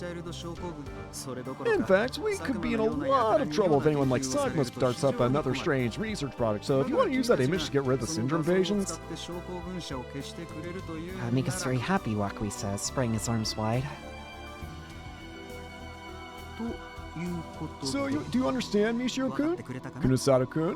In fact, we could be in a lot of trouble if anyone like Sakuma starts up another strange research project, so if you want to use that image to get rid of the syndrome patients... That'd make us very happy, Wakui says, spreading his arms wide. So, do you understand, Miyashiro-kun? Kunosato-kun?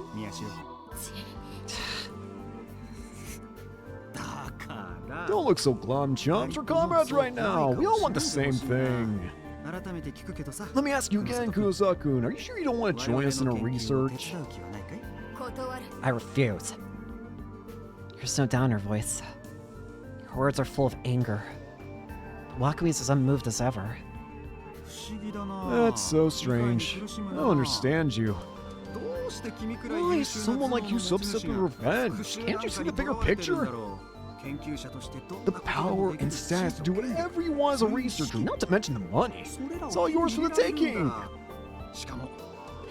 Don't look so glum, chums. We're comrades right now. We all want the same thing. Let me ask you again, Kunosawa-kun. Are you sure you don't want to join us in our research? I refuse. There's no doubt in her voice. Her words are full of anger. Wakui's as unmoved as ever. That's so strange. I don't understand you. Why is someone like you so obsessed with revenge? Can't you see the bigger picture? The power and status to do whatever you want as a researcher, not to mention the money. It's all yours for the taking.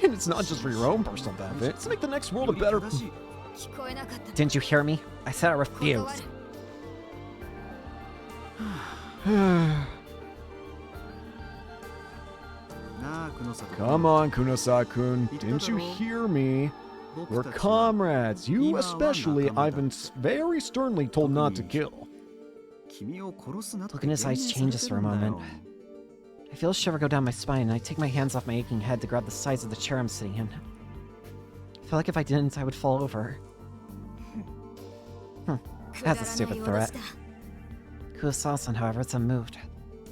And it's not just for your own personal benefit, it's to make the next world a better... Didn't you hear me? I said I refuse. Come on, Kunosawa-kun. Didn't you hear me? We're comrades. You especially, I've been very sternly told not to kill. Look in his eyes changes for a moment. I feel a shiver go down my spine, and I take my hands off my aching head to grab the sides of the chair I'm sitting in. I feel like if I didn't, I would fall over. That's a stupid threat. Kuo-san, however, is unmoved.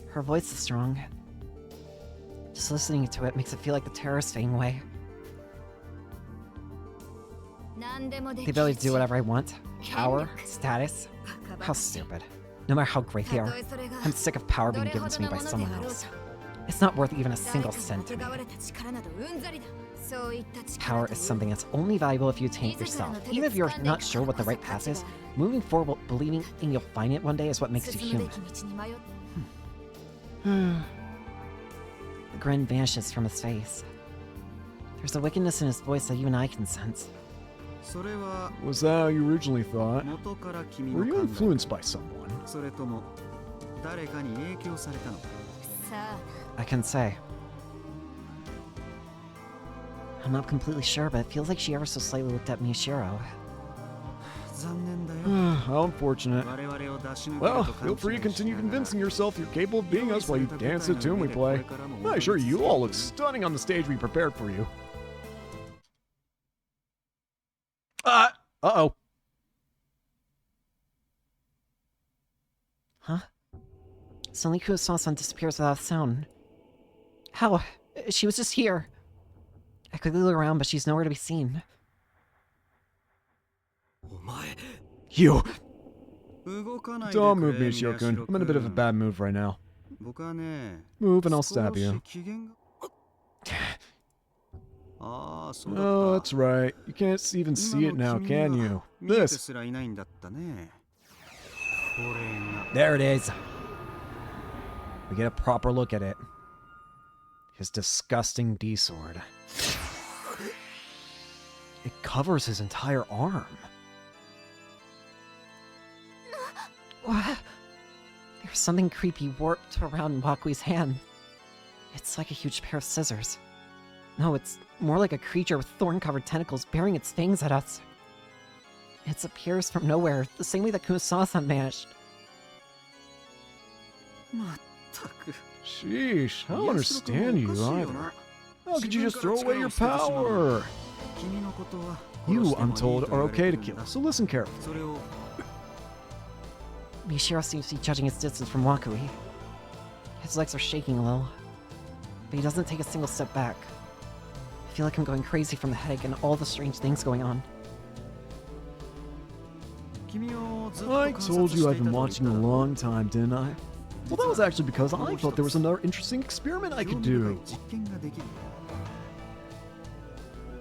Her voice is strong. Just listening to it makes it feel like the terror is fading away. The ability to do whatever I want. Power. Status. How stupid. No matter how great they are, I'm sick of power being given to me by someone else. It's not worth even a single cent to me. Power is something that's only valuable if you attain it yourself. Even if you're not sure what the right path is, moving forward believing you'll find it one day is what makes you human. The grin vanishes from his face. There's a wickedness in his voice that even I can sense. Was that how you originally thought? Were you influenced by someone? I can say. I'm not completely sure, but it feels like she ever so slightly looked at Miyashiro. How unfortunate. Well, feel free to continue convincing yourself you're capable of being us while you dance the tune we play. I assure you all look stunning on the stage we prepared for you. Uh-oh. Huh? Suddenly Kuo-san disappears without a sound. How? She was just here. I quickly look around, but she's nowhere to be seen. You! Don't move, Mishio-kun. I'm in a bit of a bad mood right now. Move and I'll stab you. Oh, that's right. You can't even see it now, can you? This! There it is. We get a proper look at it. His disgusting D-sword. It covers his entire arm. What? There's something creepy warped around Wakui's hand. It's like a huge pair of scissors. No, it's more like a creature with thorn-covered tentacles bearing its fangs at us. It appears from nowhere, the same way that Kuo-san vanished. Sheesh, I don't understand you either. How could you just throw away your power? You, I'm told, are okay to kill, so listen carefully. Mishiro seems to be judging his distance from Wakui. His legs are shaking a little, but he doesn't take a single step back. I feel like I'm going crazy from the headache and all the strange things going on. I told you I've been watching a long time, didn't I? Well, that was actually because I thought there was another interesting experiment I could do.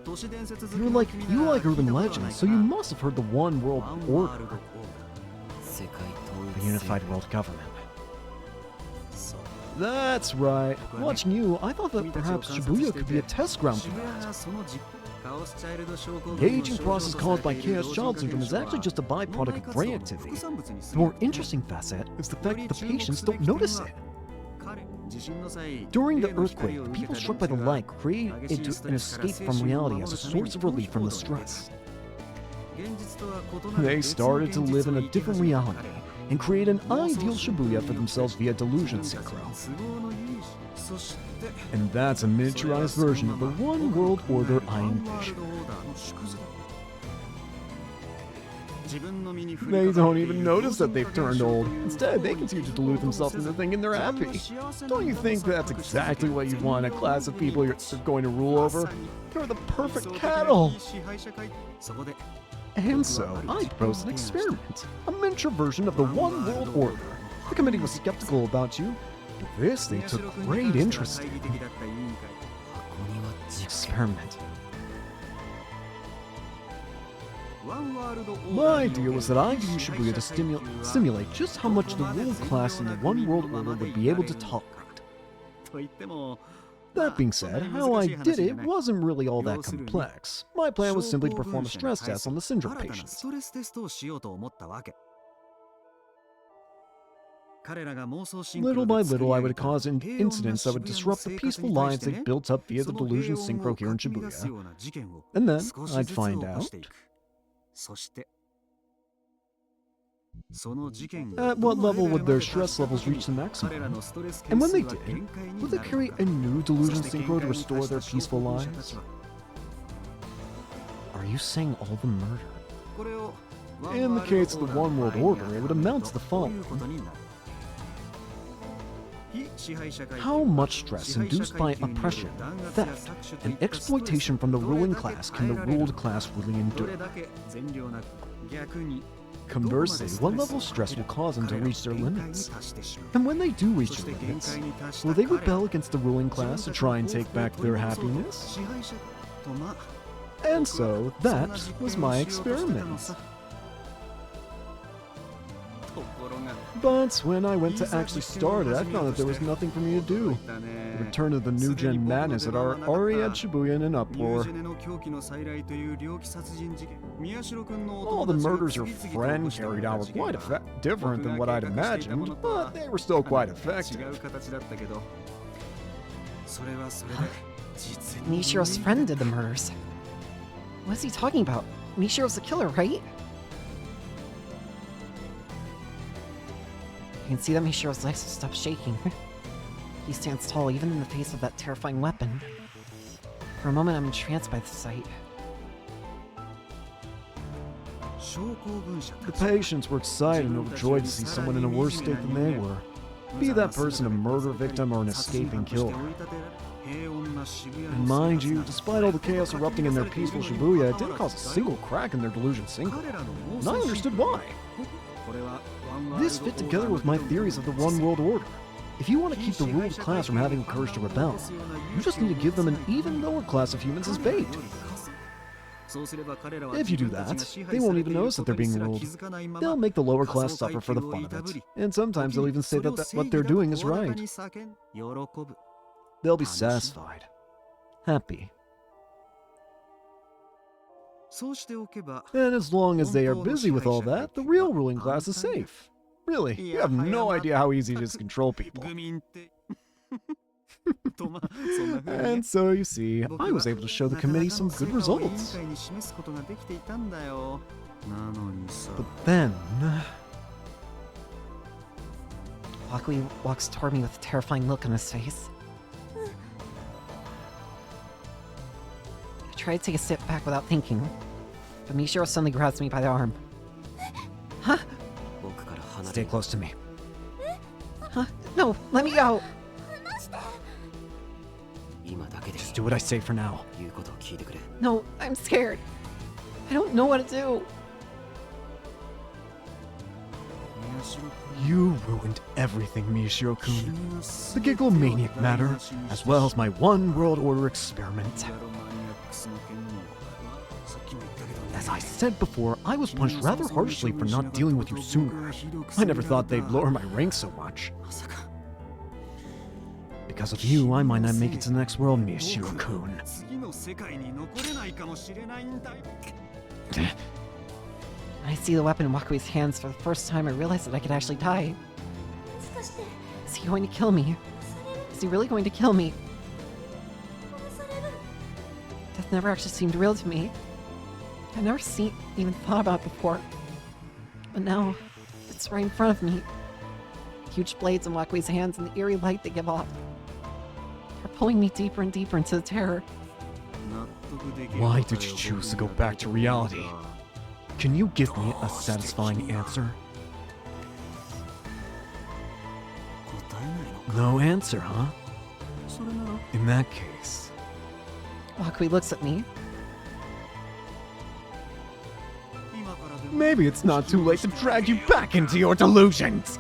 You like urban legends, so you must have heard the One World Order. A unified world government. That's right. Watching you, I thought that perhaps Shibuya could be a test ground for that. The aging process caused by Chaos Child Syndrome is actually just a byproduct of brain activity. The more interesting facet is the fact that the patients don't notice it. During the earthquake, the people struck by the light created an escape from reality as a source of relief from the stress. They started to live in a different reality and create an ideal Shibuya for themselves via delusion synchro. And that's a miniaturized version of the One World Order I envision. They don't even notice that they've turned old. Instead, they continue to delude themselves into thinking they're happy. Don't you think that's exactly what you want a class of people you're going to rule over? They're the perfect cattle! And so, I proposed an experiment, a miniature version of the One World Order. The committee was skeptical about you, but this they took great interest in. Experiment. My idea was that I'd use Shibuya to simulate just how much the ruled class in the One World Order would be able to tolerate. That being said, how I did it wasn't really all that complex. My plan was simply to perform a stress test on the syndrome patients. Little by little, I would cause incidents that would disrupt the peaceful lives they built up via the delusion synchro here in Shibuya. And then, I'd find out. At what level would their stress levels reach the maximum? And when they did, would they create a new delusion synchro to restore their peaceful lives? Are you saying all the murder? In the case of the One World Order, it would amount to the following. How much stress induced by oppression, theft, and exploitation from the ruling class can the ruled class really endure? Conversely, what level of stress will cause them to reach their limits? And when they do reach their limits, will they rebel against the ruling class to try and take back their happiness? And so, that was my experiment. But when I went to actually start it, I found that there was nothing for me to do. The return of the new-gen madness had already had Shibuya in an uproar. All the murders your friend carried out were quite different than what I'd imagined, but they were still quite effective. Mishiro's friend did the murders. What is he talking about? Mishiro's the killer, right? I can see that Mishiro's legs have stopped shaking. He stands tall even in the face of that terrifying weapon. For a moment, I'm entranced by the sight. The patients were excited and overjoyed to see someone in a worse state than they were. Be that person a murder victim or an escaping killer. And mind you, despite all the chaos erupting in their peaceful Shibuya, it didn't cause a single crack in their delusion synchro. And I understood why. This fit together with my theories of the One World Order. If you want to keep the ruled class from having the courage to rebel, you just need to give them an even lower class of humans as bait. If you do that, they won't even notice that they're being ruled. They'll make the lower class suffer for the fun of it, and sometimes they'll even say that what they're doing is right. They'll be satisfied. Happy. And as long as they are busy with all that, the real ruling class is safe. Really, you have no idea how easy it is to control people. And so, you see, I was able to show the committee some good results. But then... Wakui walks toward me with a terrifying look on his face. I try to take a step back without thinking, but Mishiro suddenly grabs me by the arm. Huh? Stay close to me. Huh? No, let me go! Just do what I say for now. No, I'm scared. I don't know what to do. You ruined everything, Miyashiro-kun. The Giggle-maniac matter, as well as my One World Order experiment. As I said before, I was punished rather harshly for not dealing with you sooner. I never thought they'd lower my rank so much. Because of you, I might not make it to the next world, Miyashiro-kun. When I see the weapon in Wakui's hands for the first time, I realize that I could actually die. Is he going to kill me? Is he really going to kill me? Death never actually seemed real to me. I've never even thought about it before. But now, it's right in front of me. Huge blades in Wakui's hands and the eerie light they give off. They're pulling me deeper and deeper into the terror. Why did you choose to go back to reality? Can you give me a satisfying answer? No answer, huh? In that case... Wakui looks at me. Maybe it's not too late to drag you back into your delusions!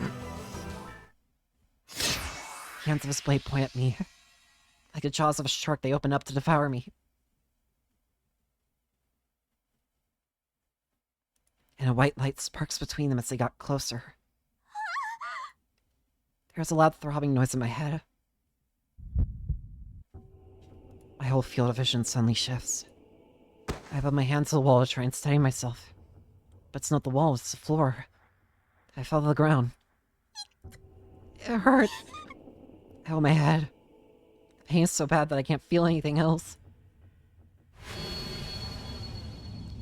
Hands of his blade point at me. Like the jaws of a shark, they open up to devour me. And a white light sparks between them as they got closer. There's a loud throbbing noise in my head. My whole field of vision suddenly shifts. I put my hands to the wall to try and steady myself. But it's not the wall, it's the floor. I fell to the ground. It hurt. I hold my head. The pain is so bad that I can't feel anything else.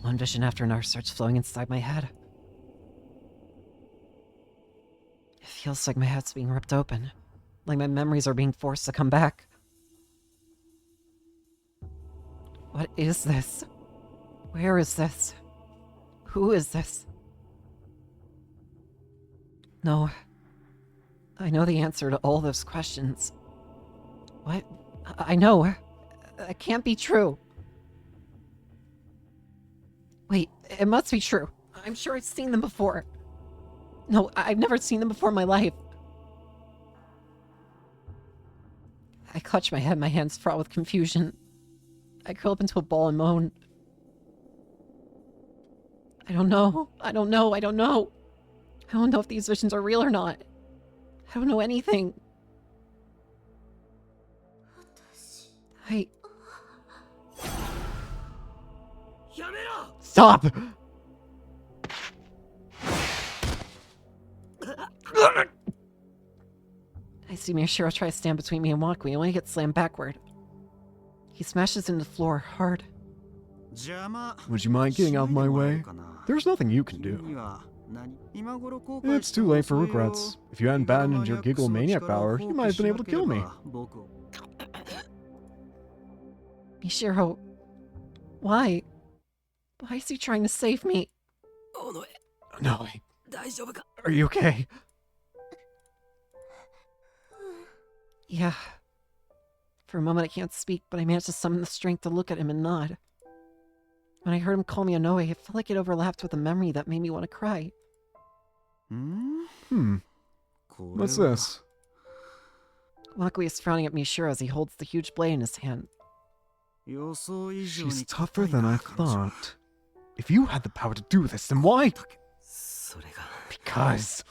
One vision after another starts flowing inside my head. feels like my head's being ripped open. Like my memories are being forced to come back. What is this? Where is this? Who is this? No. I know the answer to all those questions. What? I know. That can't be true. Wait, it must be true. I'm sure I've seen them before. No, I've never seen them before in my life. I clutch my head, my hands fraught with confusion. I curl up into a ball and moan. I don't know. I don't know. I don't know. I don't know if these visions are real or not. I don't know anything. I... Stop! I see Miyashiro try to stand between me and Wakui, only to get slammed backward. He smashes into the floor hard. Would you mind getting out of my way? There's nothing you can do. It's too late for regrets. If you hadn't abandoned your giggle maniac power, you might have been able to kill me. Miyashiro, why? Why is he trying to save me? No. Are you okay? Yeah. For a moment I can't speak, but I managed to summon the strength to look at him and nod. When I heard him call me Onoe, it felt like it overlapped with a memory that made me want to cry. What's this? Wakui is frowning at Miyashiro as he holds the huge blade in his hand. She's tougher than I thought. If you had the power to do this, then why? Because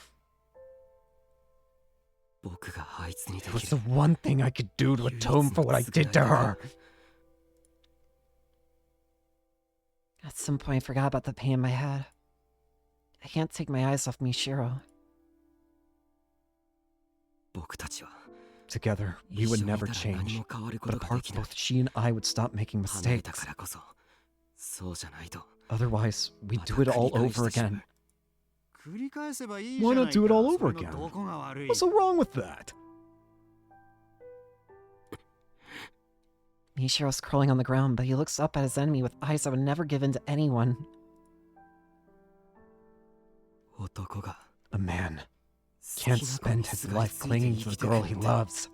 it was the one thing I could do to atone for what I did to her. At some point I forgot about the pain in my head. I can't take my eyes off Miyashiro. Together, we would never change. But apart, both she and I would stop making mistakes. Otherwise, we'd do it all over again. Why not do it all over again? What's so wrong with that? Miyashiro's crawling on the ground, but he looks up at his enemy with eyes that would never give in to anyone. A man can't spend his life clinging to the girl he loves.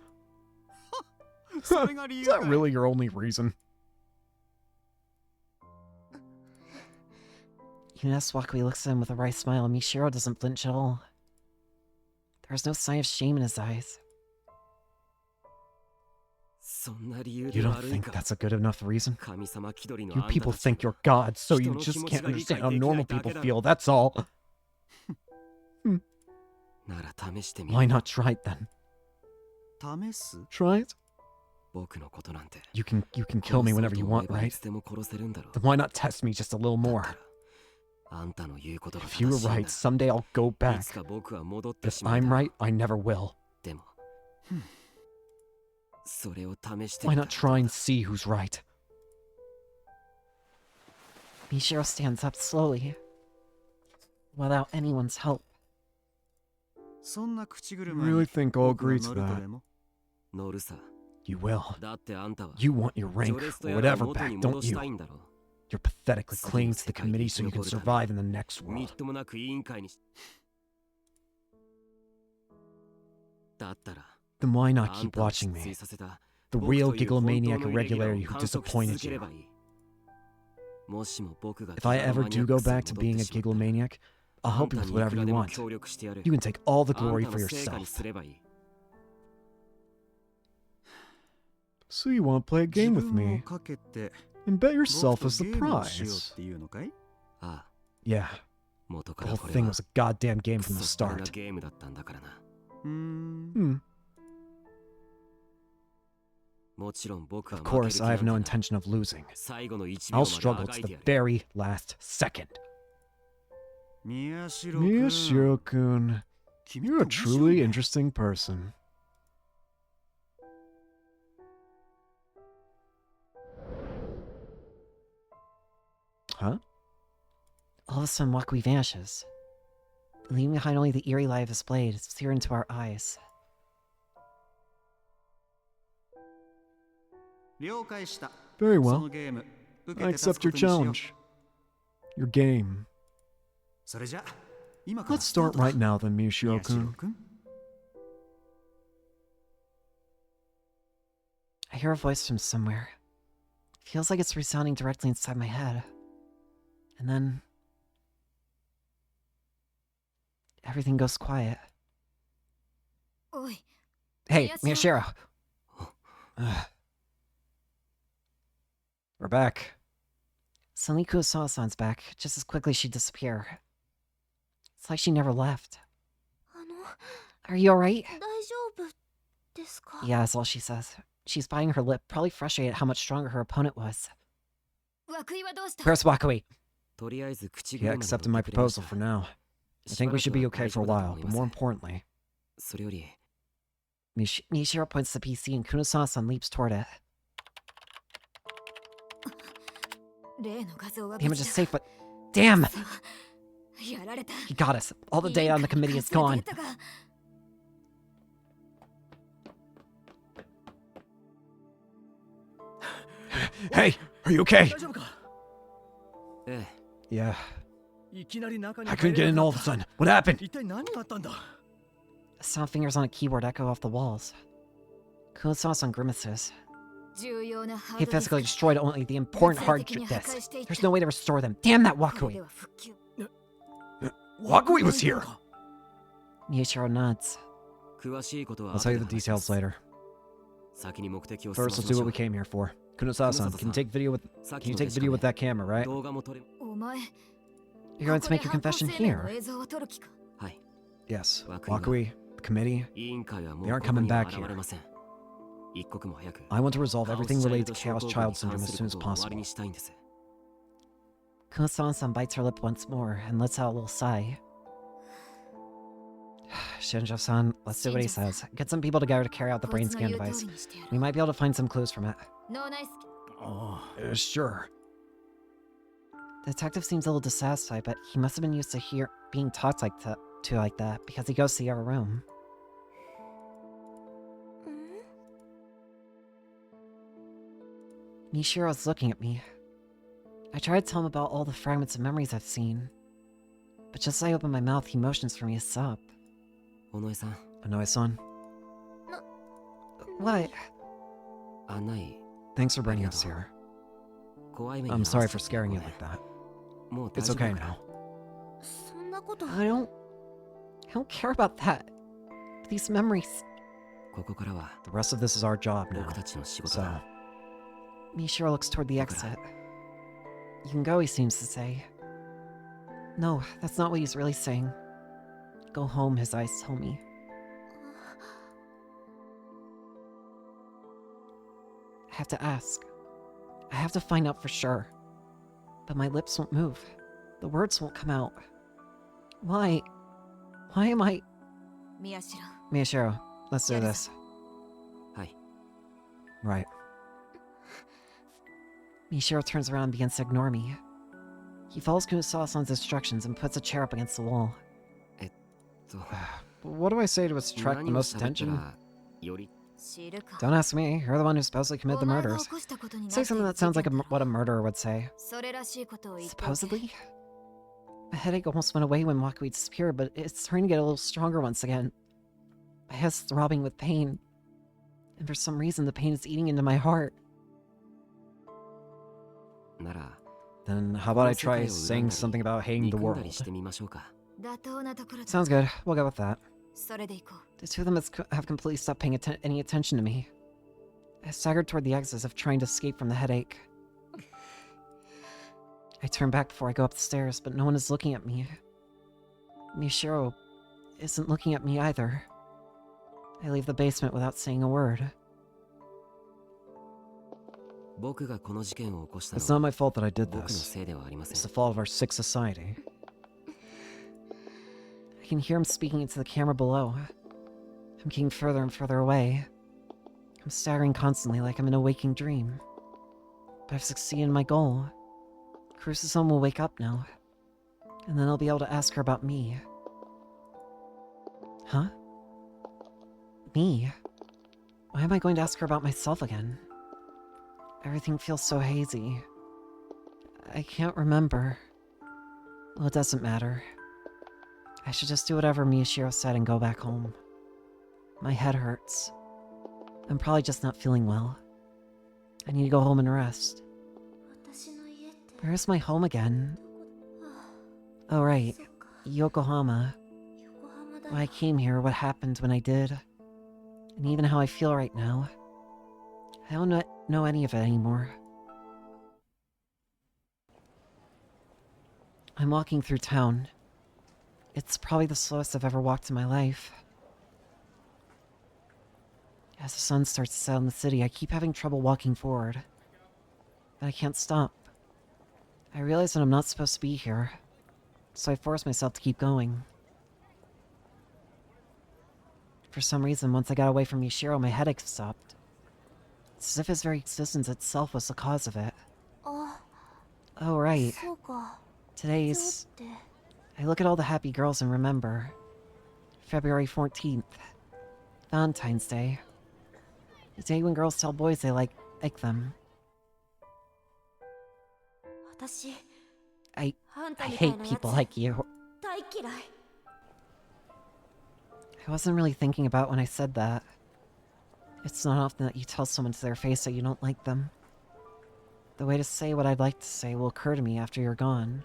Is that really your only reason? Even as Wakui looks at him with a wry smile, Miyashiro doesn't flinch at all. There's no sign of shame in his eyes. You don't think that's a good enough reason? You people think you're gods, so you just can't understand how normal people feel, that's all. Why not try it then? Try it? You can kill me whenever you want, right? Then why not test me just a little more? If you were right, someday I'll go back. If I'm right, I never will. Why not try and see who's right? Miyashiro stands up slowly, without anyone's help. You really think I'll agree to that? You will. You want your rank, or whatever, back, don't you? You're pathetically clinging to the committee so you can survive in the next world. Then why not keep watching me? The real gigglomaniac irregularity who disappointed you. If I ever do go back to being a gigglomaniac, I'll help you with whatever you want. You can take all the glory for yourself. So you want to play a game with me? And bet yourself as the prize. Yeah. The whole thing was a goddamn game from the start. Of course, I have no intention of losing. I'll struggle to the very last second. Miyashiro-kun, you're a truly interesting person. Huh? All of a sudden, Wakui vanishes. leaving behind only the eerie light of his blade sear into our eyes. 了解した。 Very そ well. のゲーム受 I けて立つ accept こ your とにしよう。 challenge. Your game. それじゃ今から Let's スター start トだ right now then, 宮 Mishiro-kun. 代君 I hear a voice from somewhere. Feels like it's resounding directly inside my head. And then... everything goes quiet. おい Hey, Miyashiro. Miyashiro! We're back. Suddenly Kurosawa-san's back, just as quickly as she'd disappear. It's like she never left. あの Are you alright? 大丈夫ですか？ Yeah, that's all she says. She's biting her lip, probably frustrated at how much stronger her opponent was. 涌井はどうした Where's Wakui? とりあえず口 He 車まで accepted 乗 my ってくれまし proposal た for now. I think we should be okay for a while, but more importantly, それより Miyashiro points to the PC and Kurosawa-san leaps toward it. 例の画像は The 無 image 事 is だ safe, but... Damn! やられた He got us. All the data on the committee is gone. データが Hey, are you okay? 大丈夫か？え Yeah, いきなり中に I 入 couldn't れ get in な all か of っ a た。 sudden. What happened? 一体何があったんだ？ Sound fingers on a keyboard echo off the walls. Kurosawa-san grimaces. 重要なハー He ドディスク physically destroyed only the important hard disks. There's no way to restore them. Damn that これ Wakui! では復旧 Wakui was here. Miyashiro nods. 詳しいことは I'll tell you 後 the で話しま details す later. 先に目的を済 First, ませ let's ま do しょ what う we came here for. Kunosawa-san, can you take video with さっ can き you の take デジカ video メ with that camera, right? 動画も撮れお前 You're going to make your confession ここで犯行声明 here? の映像を撮る気か はい Yes. Wakui. Wakui, the committee. 委員会はも They う aren't ここ coming には back 現 here. れません一刻も早く I want to resolve カオス everything チャイル related ド to 症 Chaos 候群 Child に関 Syndrome す as soon る as ことを終わり possible. にしたいんです Kurosawa-san bites her lip once more and lets out a little sigh. Shinjo-san, let's do what he says. Get some people together to carry out the こい brain つの scan 言う device. 通りにしてやる We might be able to find some clues from it. 脳内スキ Sure. The detective seems a little dissatisfied, but he must have been used to being talked to like that because he goes to the other room. ん Mishiro's looking at me. I try to tell him about all the fragments of memories I've seen. But just as I open my mouth, he motions for me to stop. 尾上さん Anoe-san, What? 案内 thanks for bringing us here. 怖い目に I'm 遭 sorry わせ for て scaring ご you めん like that. もう大 It's 丈夫 okay だから now. そんなこと I don't care about that. These memories. ここからは The rest of this is our job now. 僕たちの仕事 So, だ Mishiro looks toward the exit. You can go, he seems to say. No, that's not what he's really saying. Go home, his eyes tell me. I have to ask. I have to find out for sure. But my lips won't move. The words won't come out. Why? Why am I... 宮代 Miyashiro, let's do Yes. this. はい right. Mishiro turns around and begins to ignore me. He follows Kurosawa-san's instructions and puts a chair up against the wall. と What do I say to attract the 何を most 喋った attention? らより知るか Don't ask me. You're the one who supposedly committed the お前が murders. 起こしたことになって Say い something る that sounds 事 like 件だ what a murderer would say. それらしいことを言っておけ Supposedly? My headache almost went away when Wakui disappeared, but it's starting to get a little stronger once again. My head's throbbing with pain. And for some reason, the pain is eating into my heart. なら Then how about I try saying something about hating the 憎んだ world? りしてみましょうか妥当なところだ Sounds good. We'll go with that. それでいこう The two of them have completely stopped paying any attention to me. I staggered toward the exit as if trying to escape from the headache. I turn back before I go up the stairs, but no one is looking at me. Mishiro isn't looking at me either. I leave the basement without saying a word. 僕がこの事件を起こした It's の not は my fault that I did 僕の this. せいではありませ It's ん the fault of our sick society. I can hear him speaking into the camera below. I'm getting further and further away. I'm staggering constantly like I'm in a waking dream. But I've succeeded in my goal. Crucisan will wake up now. And then I'll be able to ask her about me. Huh? Me? Why am I going to ask her about myself again? Everything feels so hazy. I can't remember. Well, it doesn't matter. I should just do whatever Miyashiro said and go back home. My head hurts. I'm probably just not feeling well. I need to go home and rest. 私の家って Where's my home again? あ Oh, right. そっか Yokohama. 横浜だ Why I came here, what happened when I did, and even how I feel right now. I don't know any of it anymore. I'm walking through town. It's probably the slowest I've ever walked in my life. As the sun starts to set in the city, I keep having trouble walking forward. But I can't stop. I realize that I'm not supposed to be here, so I force myself to keep going. For some reason, once I got away from Miyashiro, my headache stopped. It's as if his very existence itself was the cause of it. あ Oh, right. そうか Today's... 今日って I look at all the happy girls and remember. February 14th. Valentine's Day. The day when girls tell boys they like them. 私 I あんた I みたい hate なやつ people like you. 大嫌い I wasn't really thinking about when I said that. It's not often that you tell someone to their face that you don't like them. The way to say what I'd like to say will occur to me after you're gone.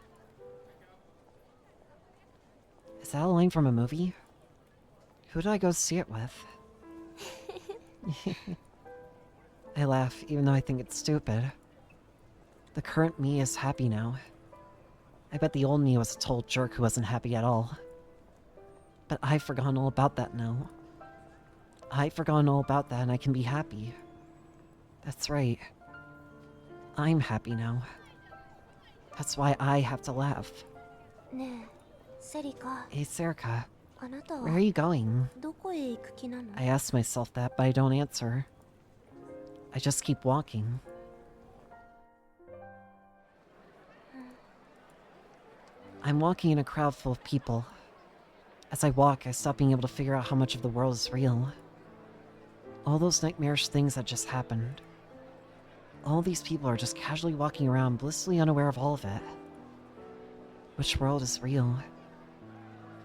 Is that a line from a movie? Who did I go see it with? I laugh, even though I think it's stupid. The current me is happy now. I bet the old me was a total jerk who wasn't happy at all. But I've forgotten all about that now. I've forgotten all about that and I can be happy. That's right. I'm happy now. That's why I have to laugh. ねえセリカ Hey, Serica, あなた where are は you going? どこへ行く気なの I ask myself that, but I don't answer. I just keep walking. I'm walking in a crowd full of people. As I walk, I stop being able to figure out how much of the world is real. All those nightmarish things that just happened. All these people are just casually walking around, blissfully unaware of all of it. Which world is real?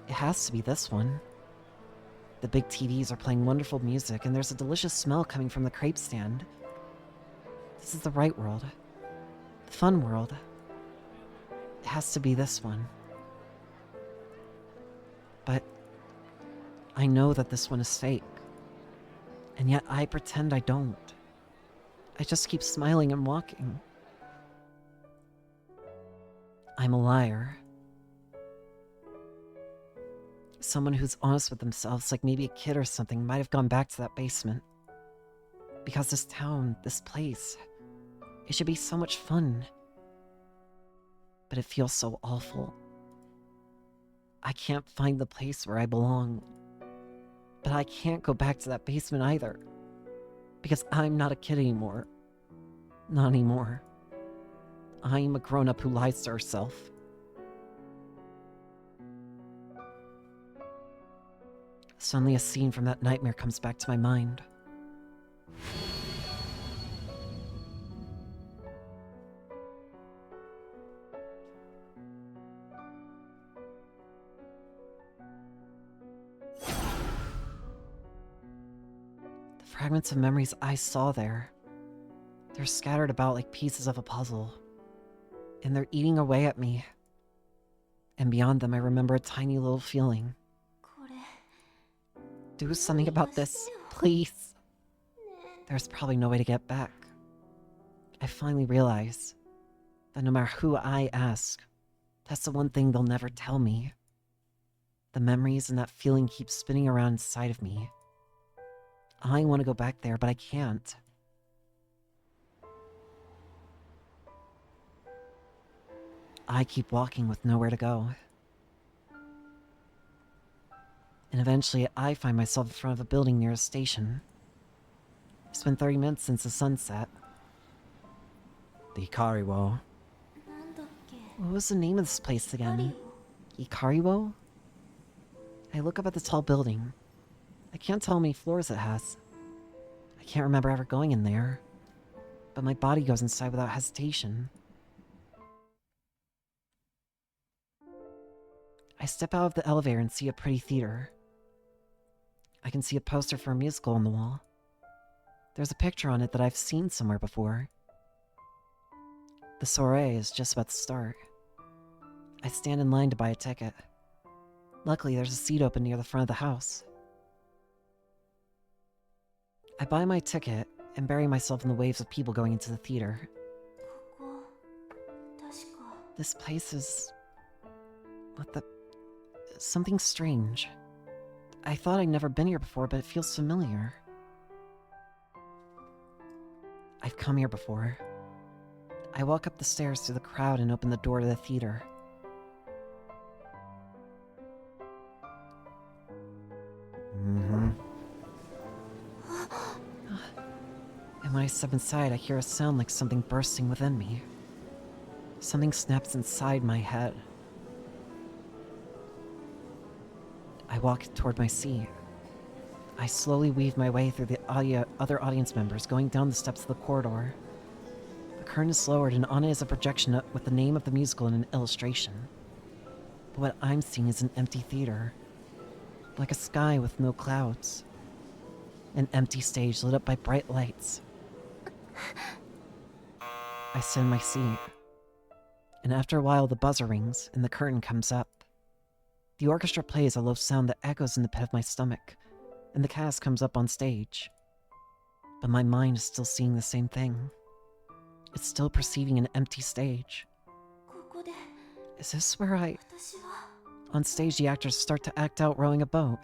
It has to be this one. The big TVs are playing wonderful music, and there's a delicious smell coming from the crepe stand. This is the right world. The fun world. It has to be this one. But I know that this one is fake. And yet I pretend I don't. I just keep smiling and walking. I'm a liar. Someone who's honest with themselves, like maybe a kid or something, might have gone back to that basement. Because this town, this place, it should be so much fun. But it feels so awful. I can't find the place where I belong. But I can't go back to that basement either. Because I'm not a kid anymore. Not anymore. I'm a grown-up who lies to herself. Suddenly a scene from that nightmare comes back to my mind. The fragments of memories I saw there. They're scattered about like pieces of a puzzle. And they're eating away at me. And beyond them I remember a tiny little feeling. これ Do something about this, please. There's probably no way to get back. I finally realize that no matter who I ask, that's the one thing they'll never tell me. The memories and that feeling keep spinning around inside of me. I want to go back there, but I can't. I keep walking with nowhere to go. And eventually I find myself in front of a building near a station. It's been 30 minutes since the sun set. The Ikariwo. なんだっけ What was the name of this place パリ again? を Ikariwo? I look up at the tall building. I can't tell how many floors it has. I can't remember ever going in there. But my body goes inside without hesitation. I step out of the elevator and see a pretty theater. I can see a poster for a musical on the wall. There's a picture on it that I've seen somewhere before. The soiree is just about to start. I stand in line to buy a ticket. Luckily, there's a seat open near the front of the house. I buy my ticket and bury myself in the waves of people going into the theater. ここ確か This place is... what the... something strange. I thought I'd never been here before, but it feels familiar. I've come here before. I walk up the stairs through the crowd and open the door to the theater. And when I step inside, I hear a sound like something bursting within me. Something snaps inside my head. I walk toward my seat. I slowly weave my way through the other audience members, going down the steps of the corridor. The curtain is lowered, and on it is a projection with the name of the musical and an illustration. But what I'm seeing is an empty theater. Like a sky with no clouds. An empty stage lit up by bright lights. I sit in my seat. And after a while, the buzzer rings, and the curtain comes up. The orchestra plays a low sound that echoes in the pit of my stomach, and the cast comes up on stage. But my mind is still seeing the same thing. It's still perceiving an empty stage. ここで Is this where I... 私は On stage, the actors start to act out rowing a boat.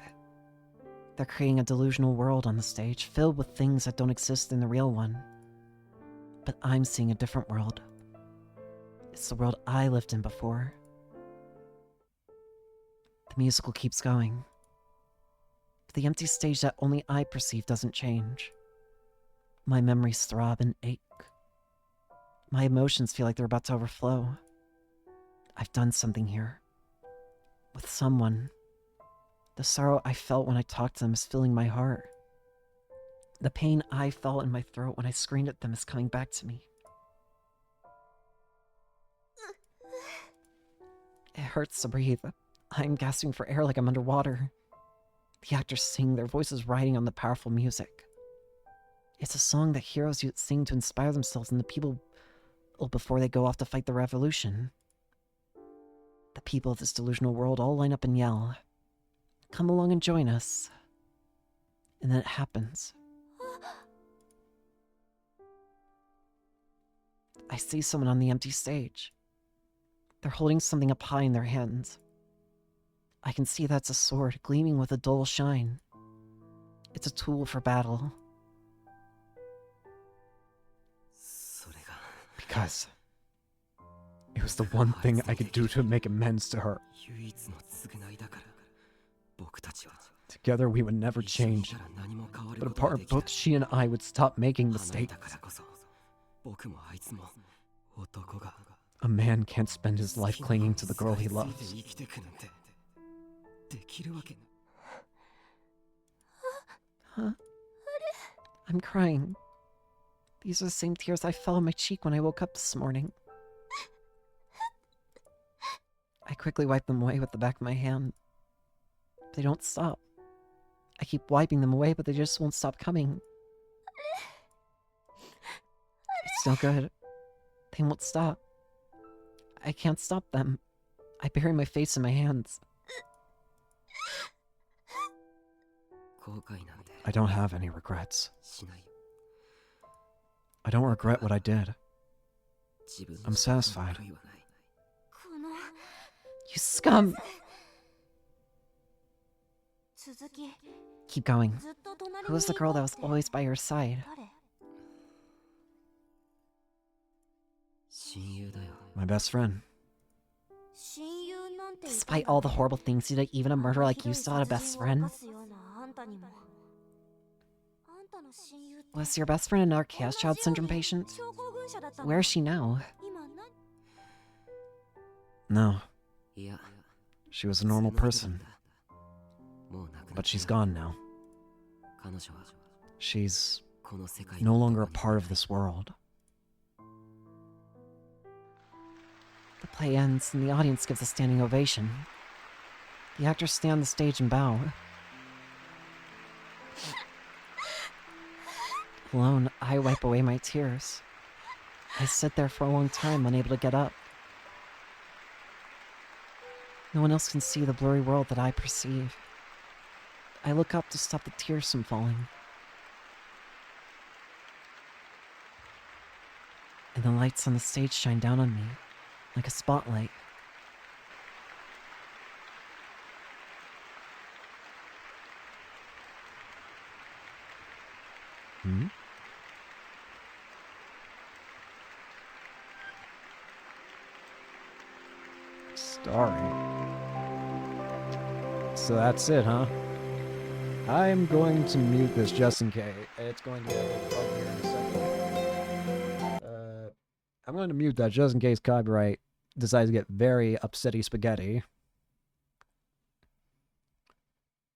They're creating a delusional world on the stage, filled with things that don't exist in the real one. But I'm seeing a different world. It's the world I lived in before. The musical keeps going. But the empty stage that only I perceive doesn't change. My memories throb and ache. My emotions feel like they're about to overflow. I've done something here. With someone. The sorrow I felt when I talked to them is filling my heart. The pain I felt in my throat when I screamed at them is coming back to me. It hurts to breathe. I'm gasping for air like I'm underwater. The actors sing, their voices riding on the powerful music. It's a song that heroes sing to inspire themselves and the people before they go off to fight the revolution. The people of this delusional world all line up and yell, "Come along and join us." And then it happens. I see someone on the empty stage. They're holding something up high in their hands. I can see that's a sword gleaming with a dull shine. It's a tool for battle. それが Because it was the one thing I could do to make amends to her. 唯一の償いだから僕たちは Together we would never 一緒にい change, たら何も変わる but ことが apart, できない both she and I would stop making 離れ mistakes. たからこそ僕もあいつも男が A man can't spend his life clinging to the girl he ついて loves. 生きてくなんてできるわけ Huh? I'm crying. These are the same tears I felt on my cheek when I woke up this morning. I quickly wipe them away with the back of my hand. They don't stop. I keep wiping them away, but they just won't stop coming. It's no good. They won't stop. I can't stop them. I bury my face in my hands. 後悔なんて I don't have any regrets. しない I don't regret what I did. 自分の I'm satisfied. 悪いはない この You scum! 続き Keep going. ずっと隣 Who に was the い girl た that っ was て always by your side? 誰 親友だよ My best friend. 親友なんていたんだ Despite all the horrible things you did, even a murderer like you still had a best friend? ひどい殺人を犯すようなあんたにもあんたの親友って Was your best friend an chaos child syndrome 同じ patient? ように症候群者だったの Where is she now? 今何 No, いや she was a normal 普通の人 person. なんだ But she's gone now. 彼女は She's この世界 no の longer a どこにも part い of ない this world. The play ends, and the audience gives a standing ovation. The actors stay on the stage and bow. Alone, I wipe away my tears. I sit there for a long time, unable to get up. No one else can see the blurry world that I perceive. I look up to stop the tears from falling. And the lights on the stage shine down on me, like a spotlight. Hmm? Starry. So that's it, huh? I'm going to mute this just in case. It's going to get a little bug here in a second. I'm going to mute that just in case copyright decides to get very upsetty spaghetti.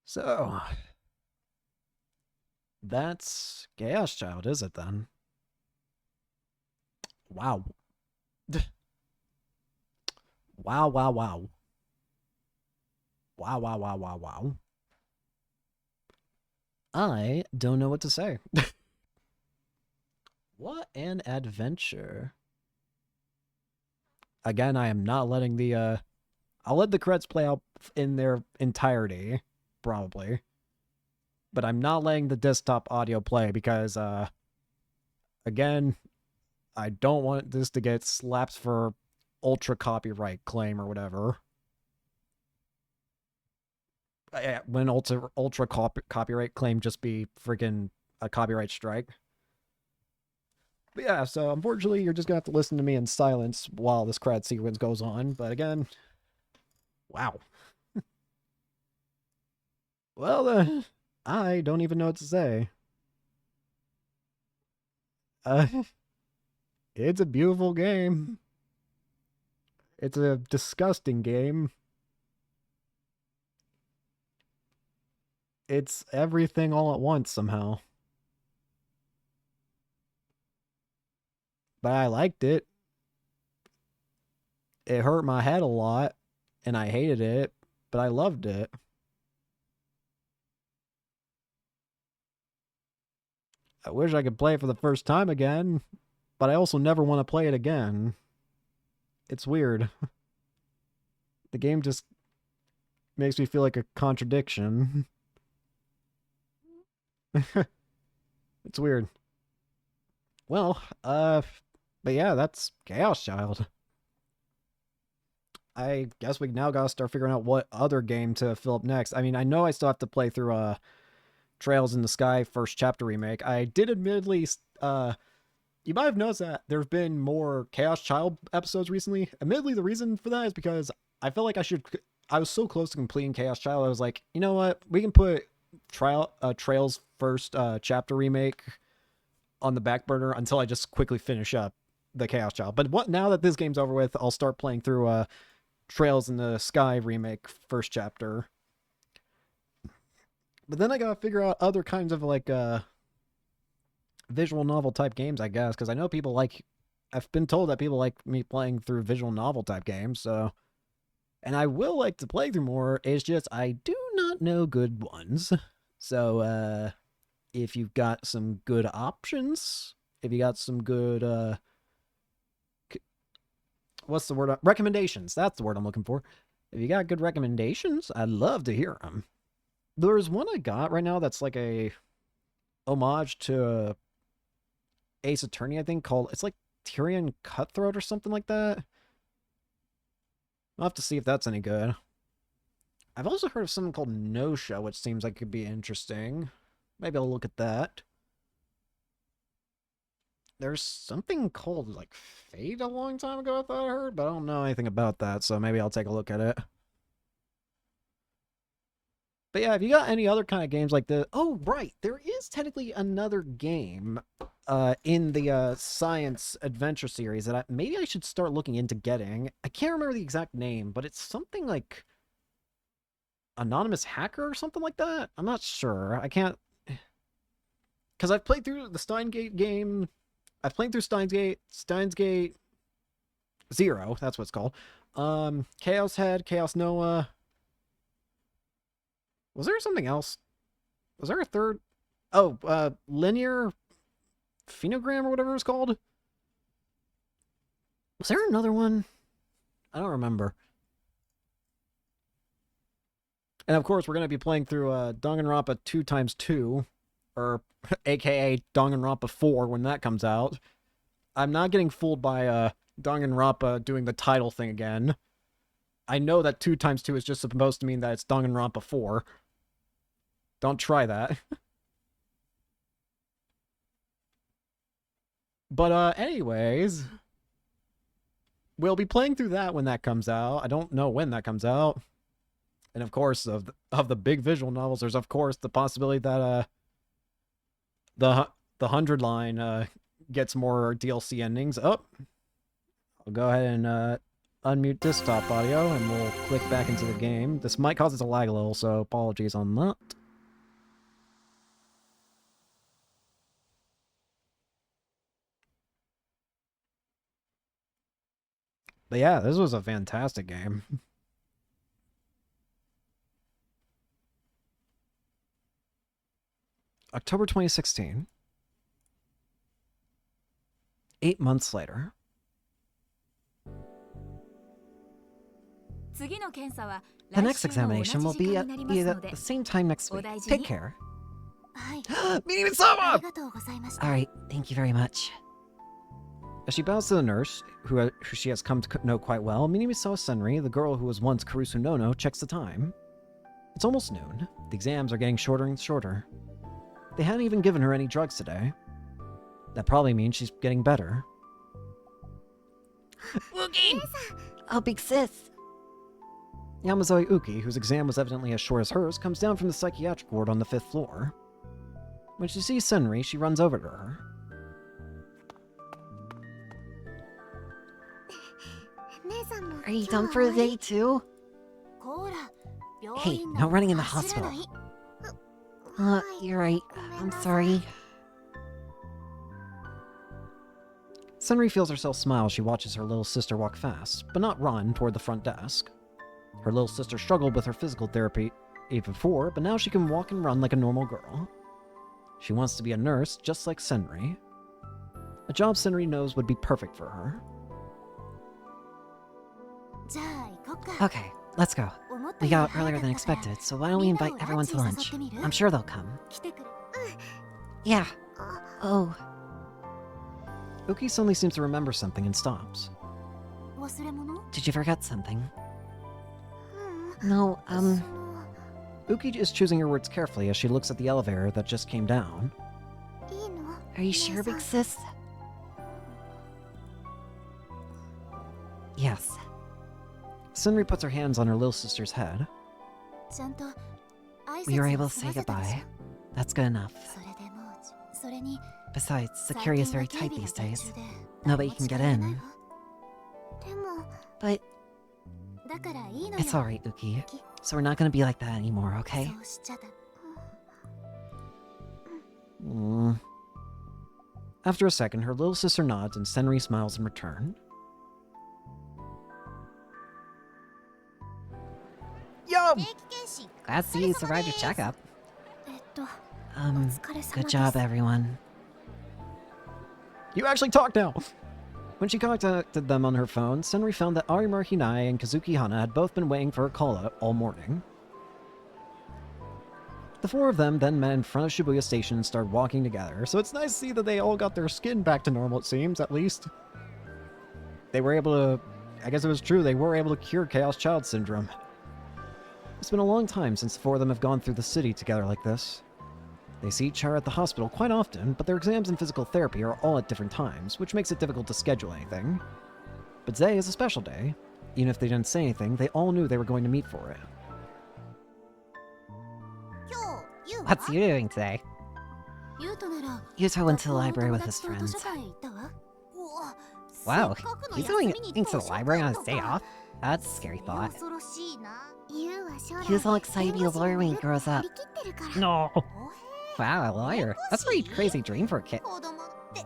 So, that's Chaos Child, is it then? Wow. Wow, wow, wow. Wow, wow, wow, wow, wow. I don't know what to say. What an adventure. Again, I am not letting the, I'll let the credits play out in their entirety, probably. But I'm not letting the desktop audio play because, again, I don't want this to get slapped for ultra copyright claim or whatever. When ultra copyright claim just be freaking a copyright strike. But yeah, so unfortunately you're just gonna have to listen to me in silence while this credit sequence goes on. But again, wow. Well, I don't even know what to say. It's a beautiful game. It's a disgusting game. It's everything all at once somehow. But I liked it. It hurt my head a lot, and I hated it, but I loved it. I wish I could play it for the first time again, but I also never want to play it again. It's weird. The game just makes me feel like a contradiction. It's weird. Well, but yeah, that's Chaos Child. I guess we now gotta start figuring out what other game to fill up next. I mean, I know I still have to play through, Trails in the Sky First Chapter Remake. I did admittedly, you might have noticed that there have been more Chaos Child episodes recently. Admittedly, the reason for that is because I felt like I was so close to completing Chaos Child, I was like, you know what, we can put Trails First Chapter Remake on the back burner until I just quickly finish up the Chaos Child. But now that this game's over with, I'll start playing through Trails in the Sky Remake First Chapter. But then I gotta figure out other kinds of like visual novel type games, I guess, because I know people like. I've been told that people like me playing through visual novel type games, so. And I will like to play through more. It's just I do not know good ones. So if you've got some good options, if you got some good what's the word? Recommendations. That's the word I'm looking for. If you got good recommendations, I'd love to hear them. There's one I got right now that's like a homage to Ace Attorney, I think, called, it's like Tyrion Cutthroat or something like that. I'll have to see if that's any good. I've also heard of something called No Show, which seems like it could be interesting. Maybe I'll look at that. There's something called, like, Fate a long time ago I thought I heard, but I don't know anything about that, so maybe I'll take a look at it. But yeah, if you got any other kind of games like this... Oh, right! There is technically another game in the Science Adventure series that maybe I should start looking into getting. I can't remember the exact name, but it's something like... anonymous hacker or something like that. I'm not sure. I can't... Because I've played through the Steingate game. I've played through Steins Gate 0, that's what it's called. Chaos Head, Chaos Noah. Was there something else? Was there a third? Oh, Linear Phenogram or whatever it's called? Was there another one? I don't remember. And of course, we're going to be playing through Danganronpa 2x2, or aka Danganronpa 4 when that comes out. I'm not getting fooled by Danganronpa doing the title thing again. I know that 2x2 is just supposed to mean that it's Danganronpa 4. Don't try that. But anyways, we'll be playing through that when that comes out. I don't know when that comes out. And of course, of the big visual novels, there's of course the possibility that the 100 line gets more DLC endings. Oh, I'll go ahead and unmute desktop audio, and we'll click back into the game. This might cause us a lag a little, so apologies on that. But yeah, this was a fantastic game. October 2016. 8 months later. The next examination will be at the same time next week. Take care. Minimi-sama! Alright, thank you very much. As she bows to the nurse, who she has come to know quite well, Minami-sawa Senri, the girl who was once Karusu Nono, checks the time. It's almost noon. The exams are getting shorter and shorter. They hadn't even given her any drugs today. That probably means she's getting better. Uki! Oh, big sis! Yamazoi Uki, whose exam was evidently as short as hers, comes down from the psychiatric ward on the 5th floor. When she sees Senri, she runs over to her. Are you done for the day too? Hey, no running in the hospital. You're right. I'm sorry. Senri feels herself smile as she watches her little sister walk fast, but not run, toward the front desk. Her little sister struggled with her physical therapy even before, but now she can walk and run like a normal girl. She wants to be a nurse, just like Senri. A job Senri knows would be perfect for her. Okay, let's go. We got up earlier than expected, so why don't we invite everyone to lunch? I'm sure they'll come. Yeah. Oh. Uki suddenly seems to remember something and stops. Did you forget something? No, Uki is choosing her words carefully as she looks at the elevator that just came down. Are you sure, big sis? Yes. Senri puts her hands on her little sister's head. We were able to say goodbye. That's good enough. Besides, security is very tight these days. Nobody can get in. But it's alright, Uki. So we're not gonna be like that anymore, okay? After a second, her little sister nods and Senri smiles in return. Yo! Glad to see you survived your checkup. Good job, everyone. You actually talk now! When she contacted them on her phone, Senri found that Arimura Hinai and Kazuki Hana had both been waiting for a call-out all morning. The four of them then met in front of Shibuya Station and started walking together, so it's nice to see that they all got their skin back to normal, it seems, at least. They were able to... I guess it was true, they were able to cure Chaos Child Syndrome. It's been a long time since the four of them have gone through the city together like this. They see each other at the hospital quite often, but their exams and physical therapy are all at different times, which makes it difficult to schedule anything. But today is a special day. Even if they didn't say anything, they all knew they were going to meet for it. What's you doing today? Yuto went to the library with his friends. Wow, he's going into the library on his day off? That's a scary thought. 恐ろしいな。ユウは将来 He was all excited to be a lawyer when he grows up. 張り切ってるから。 No. おへ Wow, a lawyer. That's a pretty crazy dream for a kid. 子供って。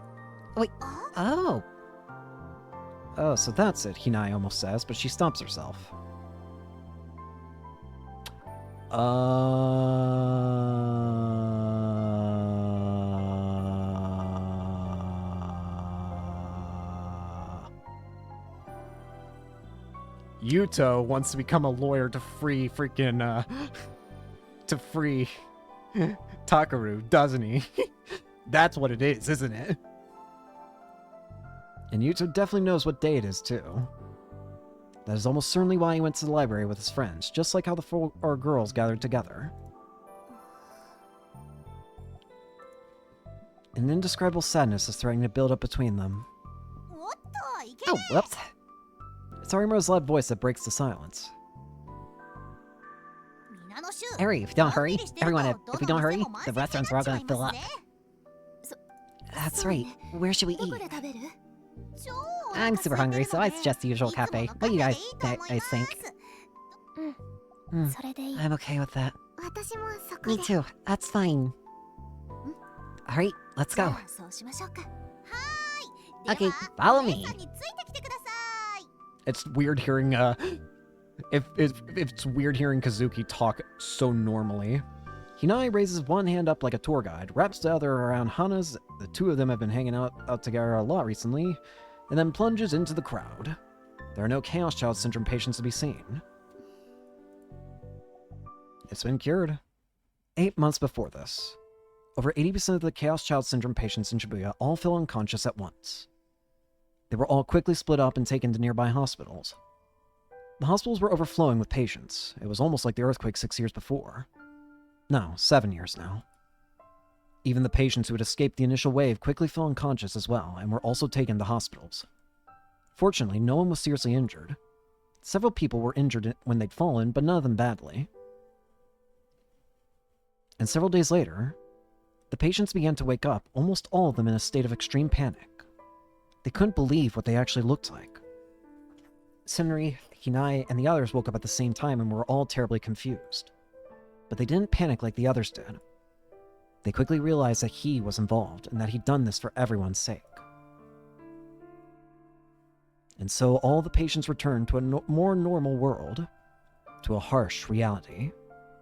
Wait. あ Oh. Oh, so that's it, Hinai almost says, but she stops herself. Yuto wants to become a lawyer to free freaking, to free Takaru, doesn't he? That's what it is, isn't it? And Yuto definitely knows what day it is, too. That is almost certainly why he went to the library with his friends, just like how the four girls gathered together. An indescribable sadness is threatening to build up between them. おっと、いけ Oh, ない。 whoops. It's Arima's loud voice that breaks the silence. 皆の衆 Harry, if you don't のん hurry, びりしてる everyone, と if we don't どの hurry, 店も満 the 席に restaurants な are っ all ちゃ gonna い fill ま up. すね。 That's そう right. ね。 Where should we どこ eat? で食べる？超お I'm 腹 super 空いて hungry, る so の I で suggest the usual いつも cafe. の What カ do フ you ェ guys でいいと思いま think? す。それでいい。 I'm okay with that. 私もそこ Me で。 too. That's fine. Alright, let's じゃ go. あそうしましょうか。はーい。 Okay, では follow お姉 me. さんについてきてください。 It's weird hearing, if it's weird hearing Kazuki talk so normally. Hinai raises one hand up like a tour guide, wraps the other around Hana's, the two of them have been hanging out together a lot recently, and then plunges into the crowd. There are no Chaos Child Syndrome patients to be seen. It's been cured. 8 months before this, over 80% of the Chaos Child Syndrome patients in Shibuya all fell unconscious at once. They were all quickly split up and taken to nearby hospitals. The hospitals were overflowing with patients. It was almost like the earthquake 6 years before. No, 7 years now. Even the patients who had escaped the initial wave quickly fell unconscious as well, and were also taken to hospitals. Fortunately, no one was seriously injured. Several people were injured when they'd fallen, but none of them badly. And several days later, the patients began to wake up, almost all of them in a state of extreme panic. They couldn't believe what they actually looked like. Senri, Hinai, and the others woke up at the same time and were all terribly confused. But they didn't panic like the others did. They quickly realized that he was involved and that he'd done this for everyone's sake. And so all the patients returned to a more normal world, to a harsh reality.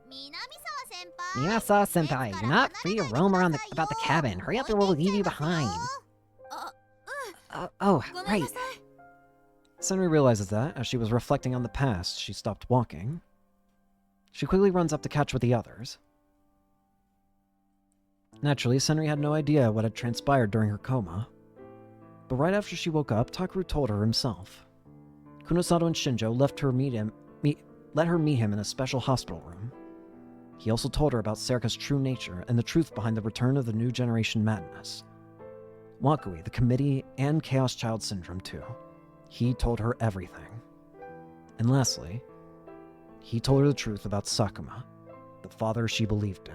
南沢先輩。 Minasawa senpai, you're not free to roam around about the cabin. Hurry up or we'll leave you behind. あ、 Oh, ごめん right. なさい。 Senri realizes that, as she was reflecting on the past, she stopped walking. She quickly runs up to catch with the others. Naturally, Senri had no idea what had transpired during her coma. But right after she woke up, Takaru told her himself. Kunosato and Shinjo let her meet him in a special hospital room. He also told her about Serika's true nature and the truth behind the return of the new generation madness. Wakui, the committee, and Chaos Child Syndrome too. He told her everything. And lastly, he told her the truth about Sakuma, the father she believed in.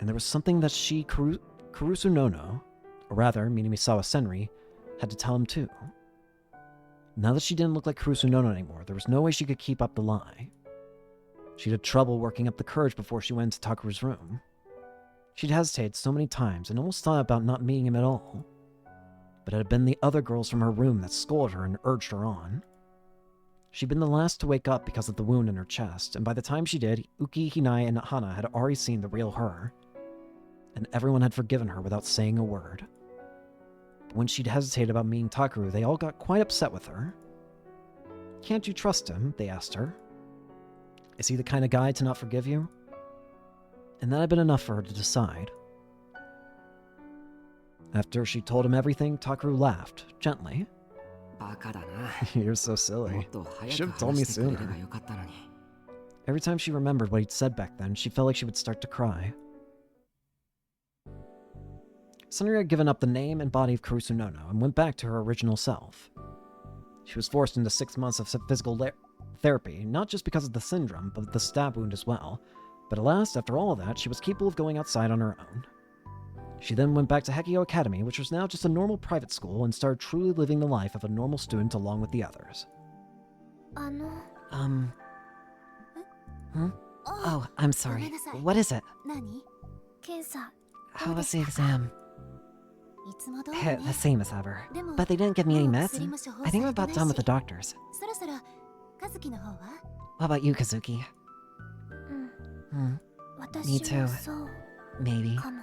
And there was something that she, Kurusu Nono, or rather, Minamisawa Senri, had to tell him too. Now that she didn't look like Kurusu Nono anymore, there was no way she could keep up the lie. She'd had trouble working up the courage before she went into Takaru's room. She'd hesitated so many times and almost thought about not meeting him at all. But it had been the other girls from her room that scolded her and urged her on. She'd been the last to wake up because of the wound in her chest, and by the time she did, Uki, Hinai, and Hana had already seen the real her. And everyone had forgiven her without saying a word. But when she'd hesitated about meeting Takaru, they all got quite upset with her. "Can't you trust him?" they asked her. "Is he the kind of guy to not forgive you?" And that had been enough for her to decide. After she told him everything, Takaru laughed, gently. バカだな。 You're so も silly. っと早 Should've く told me 話してくれれ sooner. ばよかったのに。 Every time she remembered what he'd said back then, she felt like she would start to cry. Sunri had given up the name and body of Kurusu Nono and went back to her original self. She was forced into 6 months of physical therapy, not just because of the syndrome, but the stab wound as well. But alas, after all of that, she was capable of going outside on her own. She then went back to Hekio Academy, which was now just a normal private school, and started truly living the life of a normal student along with the others. あの Hmm? あ Oh, I'm ご sorry. めんなさい。 What is it? 何検査 How was the exam? いつも通り The ね same as ever. でも But they didn't give me any もう meds. 薬も処方 I think I'm されて about ない done with し the doctors. そろそろ和樹の方は What about you, Kazuki? うん Hmm, 私 Me too. もそう maybe. かも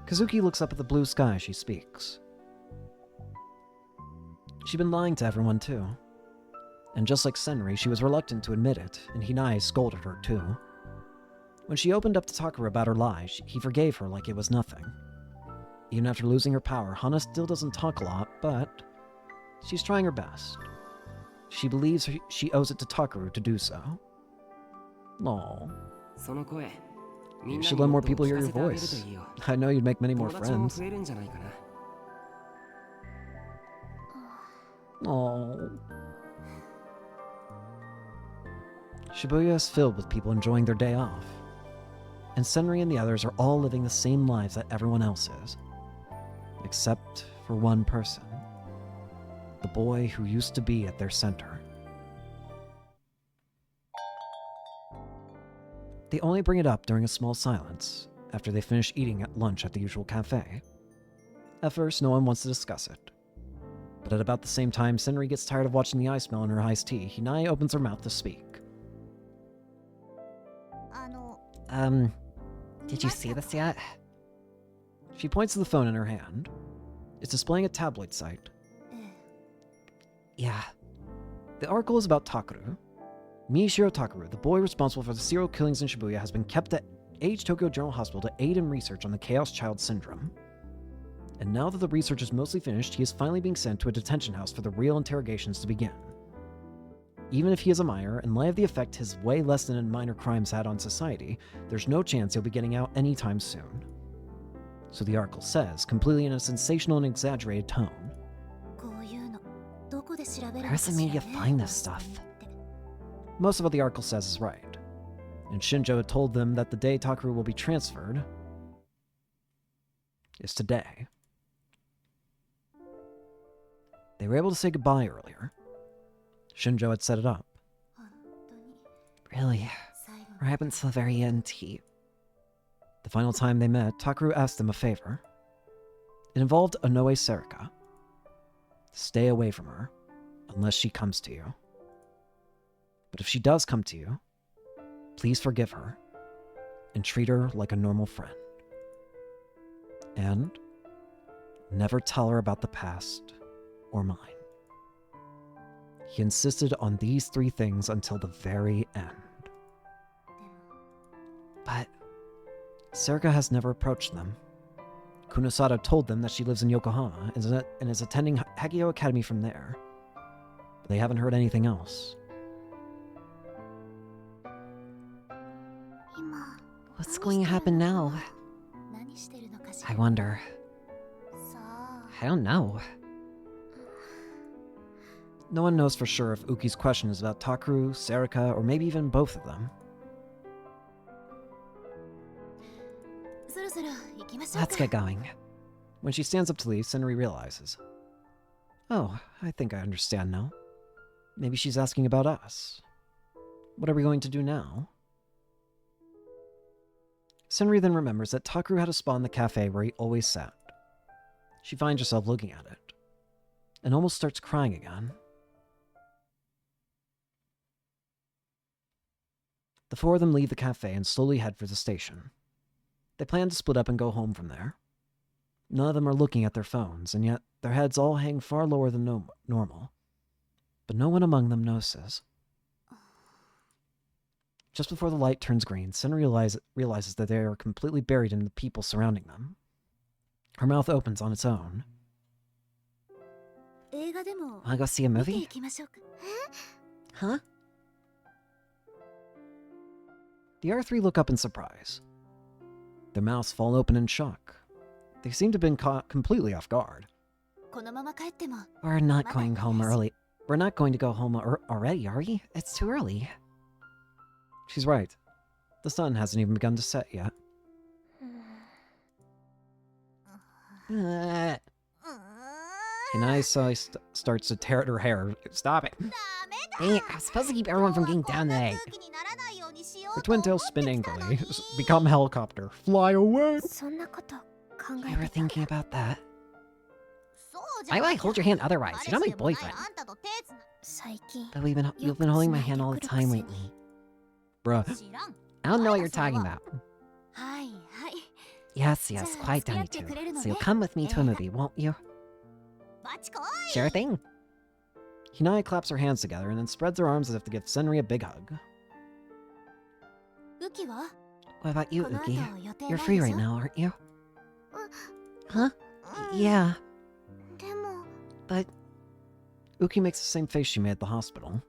Kazuki looks up at the blue sky as she speaks. She'd been lying to everyone too. And just like Senri, she was reluctant to admit it, and Hinai scolded her too. When she opened up to Takuru about her lie, he forgave her like it was nothing. Even after losing her power, Hana still doesn't talk a lot, but she's trying her best. She believes she owes it to Takuru to do so. Aww. その声、み You んな should に let も more っと people 聞 hear か your せてあげると voice. いいよ。 I know you'd make many more 友達も friends. 増えるんじゃないかな。 Aww. Shibuya is filled with people enjoying their day off. And Senri and the others are all living the same lives that everyone else is. Except for one person. The boy who used to be at their center. They only bring it up during a small silence, after they finish eating at lunch at the usual cafe. At first, no one wants to discuss it. But at about the same time Senri gets tired of watching the eye smell in her iced tea, Hinai opens her mouth to speak. あの Did you see this yet? She points to the phone in her hand. It's displaying a tabloid site. え Yeah. The article is about Takuru. Mishiro Takuru, the boy responsible for the serial killings in Shibuya, has been kept at Age Tokyo General Hospital to aid in research on the Chaos Child Syndrome. And now that the research is mostly finished, he is finally being sent to a detention house for the real interrogations to begin. Even if he is a minor, in light of the effect his way less than minor crimes had on society, there's no chance he'll be getting out anytime soon. So the article says, completely in a sensational and exaggerated tone. こういうのどこで調べるの Where か does the しら media ね find this stuff? Most of what the article says is right. And Shinjo had told them that the day Takuru will be transferred is today. They were able to say goodbye earlier. Shinjo had set it up. 本当に Really? 最後 Right up until the very end, The final time they met, Takuru asked them a favor. It involved Onoe Serika. Stay away from her, unless she comes to you. But if she does come to you, please forgive her, and treat her like a normal friend. And never tell her about the past or mine. He insisted on these 3 things until the very end. But Serika has never approached them. Kunosada told them that she lives in Yokohama and is attending Hagio Academy from there. But they haven't heard anything else. 今 what's going to happen now? 何してるのかしら I wonder. さあ I don't know. No one knows for sure if Uki's question is about Takuru, Serika, or maybe even both of them. そろそろ行きましょう Let's か get going. When she stands up to leave, Senri realizes. Oh, I think I understand now. Maybe she's asking about us. What are we going to do now? Senri then remembers that Takuru had a spot in the cafe where he always sat. She finds herself looking at it, and almost starts crying again. The 4 of them leave the cafe and slowly head for the station. They plan to split up and go home from there. None of them are looking at their phones, and yet their heads all hang far lower than normal. But no one among them notices. Just before the light turns green, Sen realizes that they are completely buried in the people surrounding them. Her mouth opens on its own. 映画でも Wanna go see a 見て movie? いきましょうか Huh? The R3 look up in surprise. Their mouths fall open in shock. They seem to have been caught completely off guard. このまま帰っても We're not going home early. We're not going to go home already, are we? It's too early. She's right. The sun hasn't even begun to set yet. Uh, Hinai starts to tear at her hair. Stop it. dang it, I was supposed to keep everyone from getting down today. Her twin tails spin angrily. Become helicopter. Fly away. そんなこと考 You え were てた thinking about that? そうじゃ Why な would I きゃ hold your hand otherwise? You're not my 彼氏でもない boyfriend. あんたと手つな最近 But you've been holding my hand all the time lately. Bruh. 知らん I don't know what you're talking about. はいはい Yes, yes, quiet down, you two. So you'll come with me to a movie, won't you? バチコ Sure thing. Hinai claps her hands together and then spreads her arms as if to give Senri a big hug. ウキは What about you, この後 Uki? 予定 You're ない free でし right ょ now, aren't you? うん Huh? Yeah, でも but Uki makes the same face she made at the hospital.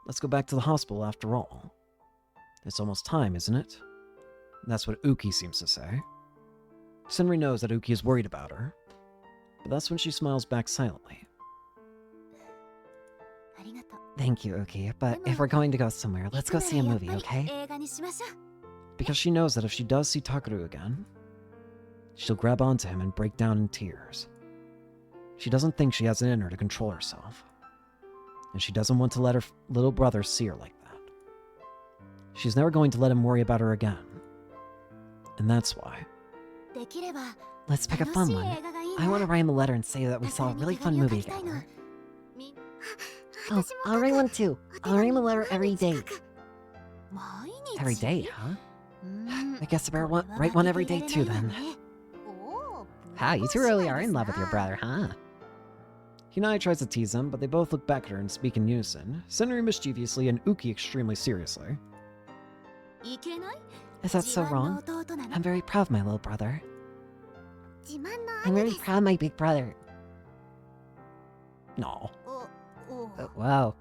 Let's go back to the hospital after all. It's almost time, isn't it? That's what Uki seems to say. Senri knows that Uki is worried about her, but that's when she smiles back silently. ありがとう thank you, Uki. But if we're going to go somewhere, let's go see a 行く movie, ならやっぱり okay? 映画にしましょう Because she knows that if she does see Takaru again, she'll grab onto him and break down in tears. She doesn't think she has it in her to control herself, and she doesn't want to let her little brother see her like that. She's never going to let him worry about her again. And that's why. できれば Let's pick a 楽 fun しい one. 映画がいい I want な to write him a letter and say that we だか saw ら a に really 手 fun 紙を書 movie きたいの together. み Oh, 私も I'll write one too. お手 I'll write 紙 him a letter 毎 every 日 day. 書く毎日 Every day, huh? うーん I guess I better これは write one 負 every け day てい too られない then. わねおー Wow, you two ブラボー really 姉 are 妹 in です love with your な brother, huh? Hinai tries to tease them, but they both look back at her and speak in unison, Senri mischievously and Uki extremely seriously. いけない Is that 自 so 慢の wrong? 弟なの I'm very proud of my little brother. 自慢の I'm 兄 very です proud of my big brother. No. お Wow.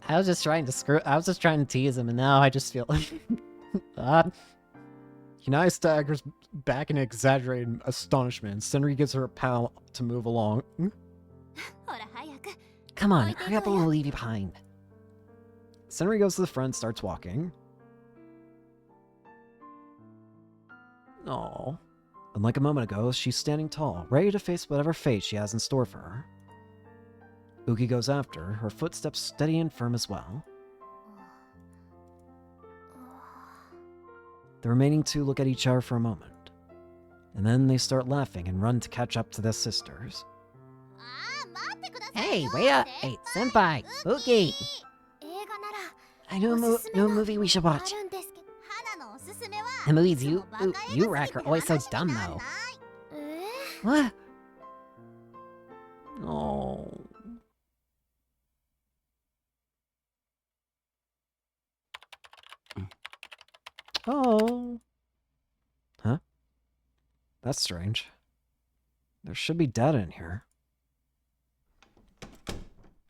I was just trying to tease him, and now I just feel Hinai staggers back in exaggerated astonishment, and Senri gives her a pat to move along. ほら早く Come on, Wait, hurry up or we'll leave you behind. Senri goes to the front and starts walking. Aww. Unlike a moment ago, she's standing tall, ready to face whatever fate she has in store for her. Uki goes after, her footsteps steady and firm as well. The remaining two look at each other for a moment, and then they start laughing and run to catch up to their sisters. あー待ってください Hey, よ wait up! Hey, senpai! Uki! 映画なら I know a おすすめ new が movie we should あ watch. るんですけど花のおすすめは The movies いつ you もバカ映画 you すぎ rack て are always so 話に dumb なん though. ない What? Oh. Oh. Huh? That's strange. There should be data in here.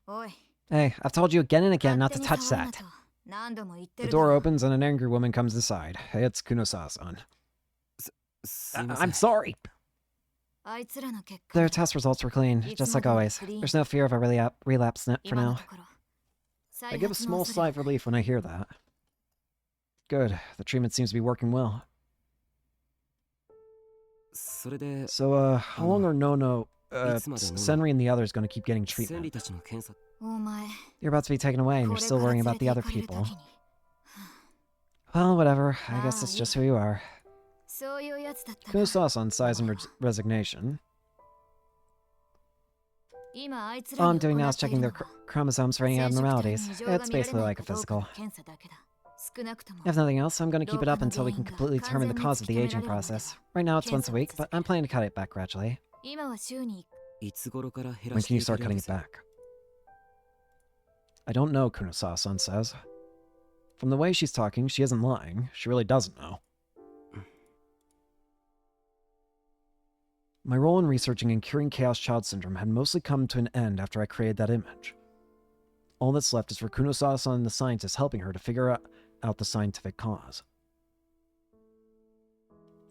おい Hey, I've told you again and again 勝 not 手 to に touch 触るな that. と何度も言って The るだ door ろ opens and an angry woman comes inside. Hey, it's Kunosawa-san. すいません I'm sorry. あいつらの結果 Their test results were clean, just like always. There's no fear of a relapse for 今の now. ところ I give a 再発の small 恐 sigh れ of relief when I hear that. Good. The treatment seems to be working well. それで So, how long are Nono, It's not a Nono. Senri and the others going to keep getting 千里 treatment? たちの検査 お前 You're about to be taken away and こ you're れ still から worrying 連れ about て the 行 other かれる people. 時に Well, whatever. I Ah, guess that's yeah. just who you are. そういうやつだったな Kunosawa-san sighs in resignation. 今あいつ All ら I'm に doing now 行 is ってい checking る their のは chromosomes for any 染色体 abnormalities. に異常が It's 見られ basically ない like a かどうかの physical. 検査だけだ少なくとも If nothing else, I'm going to keep it up どうかの until we 原因 can が completely determine the 完全に cause of the 突き止め aging られるまで process. は Right now it's 検 once 査 a を week, 続 but け I'm る planning to cut it back gradually. 今は週にいつ頃から減 When らし can て you いけ start るん cutting で it すか back? I don't know, Kunosawa-san says. From the way she's talking, she isn't lying. She really doesn't know. My role in researching and curing Chaos Child Syndrome had mostly come to an end after I created that image. All that's left is for Kunosawa-san and the scientists helping her to figure out the scientific cause.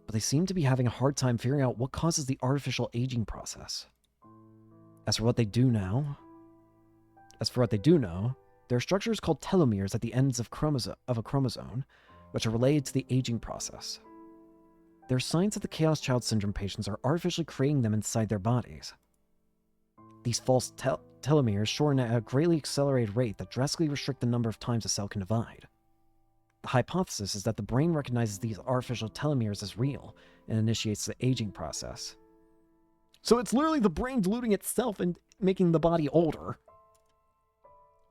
But they seem to be having a hard time figuring out what causes the artificial aging process. As for what they do know, there are structures called telomeres at the ends of a chromosome, which are related to the aging process. there are signs that the Chaos Child Syndrome patients are artificially creating them inside their bodies. These false telomeres shorten at a greatly accelerated rate that drastically restrict the number of times a cell can divide. The hypothesis is that the brain recognizes these artificial telomeres as real and initiates the aging process. So it's literally the brain diluting itself and making the body older.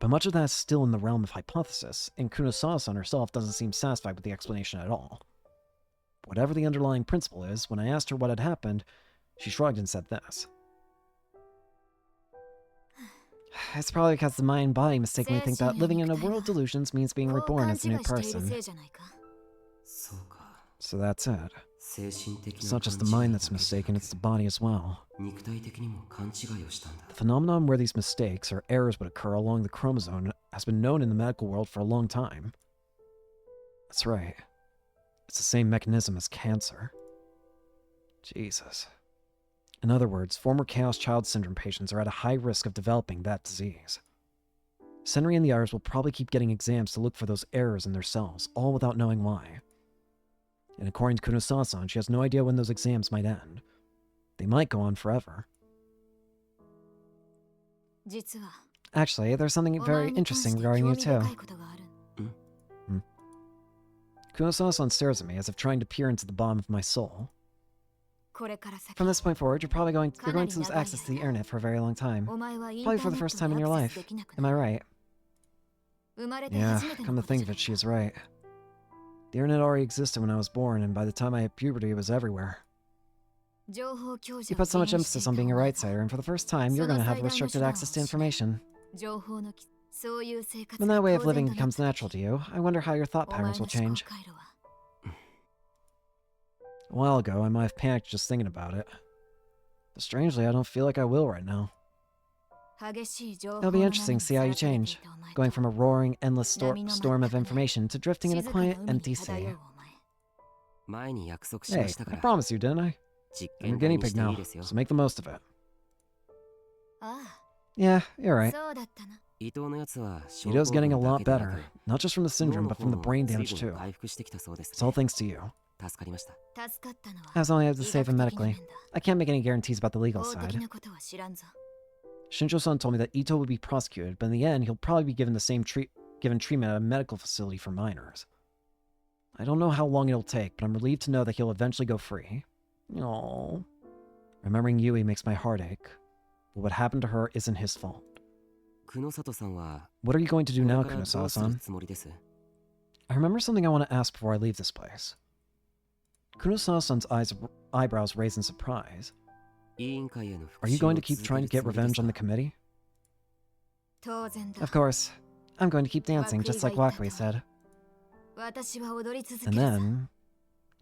But much of that is still in the realm of hypothesis, and Kunosawa-san herself doesn't seem satisfied with the explanation at all. Whatever the underlying principle is, when I asked her what had happened, she shrugged and said this. It's probably because the mind and body mistakenly think that living in a world of delusions means being reborn as a new person. そうか。 So that's it. 精神的 It's な not just 勘 the 違い mind だ that's けじゃな mistaken, く it's the body as well. 肉体的にも勘違いをしたんだ。 The phenomenon where these mistakes or errors would occur along the chromosome has been known in the medical world for a long time. That's right. It's the same mechanism as cancer. Jesus. In other words, former Chaos Child Syndrome patients are at a high risk of developing that disease. Senri and the others will probably keep getting exams to look for those errors in their cells, all without knowing why. And according to Kunosawa-san, she has no idea when those exams might end. They might go on forever. 実は Actually, there's something お very 前に関し interesting て regarding 興 you 味 too. 深いことがある。 Kunosawa-san stares at me as if trying to peer into the bottom of my soul. これから先 From this point forward, you're going to lose access to the internet for a very long time. お前はインタ Probably ー for ネ the ッ first ト time に in ア your クセス life. できなく Am な I る。 right? 生まれて Yeah, 初めての come こ to と think じ of ゃ it, ない she is right. The internet already existed when I was born, and by the time I hit puberty, it was everywhere. 情報享受 You を put so much 気にして emphasis いた on being a お前 right sider, and for the first time, you're その going to have 最大の restricted 手段を access to 失い information. 情報のそういう生活 When が that way 当 of living 然となっ becomes た natural to you, I wonder how your thought お前 patterns の will 思考 change. 回路は A while ago, I might have panicked just thinking about it. But strangely, I don't feel like I will right now. 激しい情報 It'll の be 波 interesting に to see how you さらされてい change, たお前 going と from a roaring, endless Nami no storm of mattakanai, information to drifting in a 静かな quiet, 海に empty 漂 sea. うお前前に約束し Hey, ましたか I ら promised you, didn't I? 実 I'm 験 a 台 guinea に pig していい now, ですよ。 so make the most of it. あ Yeah, you're あ right. そうだったな伊藤のやつは Ito's getting a 症候群だ lot けでなく better, not just from the 脳 syndrome, の but 方 from the も brain 随 damage 分 too. 回復してきたそうです It's all ね。 thanks to you. 助かりました。助かったのは I was only able to 医 save 学 him 的な medically. 面だ I can't make any guarantees about the legal 法的 side. なことは知らんぞ Shinjo-san told me that Ito would be prosecuted, but in the end, he'll probably be given the same given treatment at a medical facility for minors. I don't know how long it'll take, but I'm relieved to know that he'll eventually go free. Aww. Remembering Yui makes my heart ache. But what happened to her isn't his fault. 久野里さんは What are you going to こ do れ now, からどうする Kunosawa-san? つもりです。 I remember something I want to ask before I leave this place. Kunosawa-san's eyebrows raised in surprise. 委員会への Are 復 you 讐を going to 続 keep け trying る to get つもりです revenge on the か committee? 当然だ Of course. I'm going to keep dancing, just like Wakui said. 私は踊り続け And るさ then,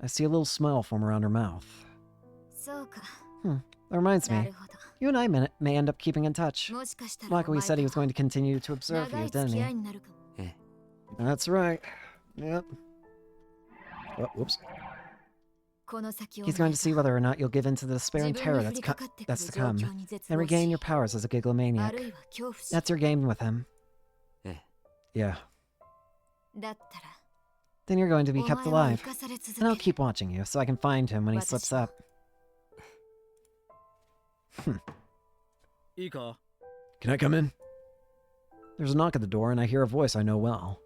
I see a little smile form around her mouth. そうか That reminds な me. るほど You and I may end up keeping in touch. もしかしたらお Wakui 前 said he was と going to continue to observe 長 you, い付 didn't き合 he? いになるかもえ That's right. Yep. Oh, whoops. この先お He's 前 going to see whether or not you'll give in to the despair 自 and 分 terror に降 that's りかかってくる that's to 状 come, 況に絶 and 望 regain し your powers as a あ gigalomaniac. るいは恐怖心 That's your game with him. え Yeah. だったら Then you're going to be お kept 前は alive. 生かされ続 And I'll ける keep watching you so I can find him when he slips up. いいか Can I come in? There's a knock at the door, and I hear a voice I know well.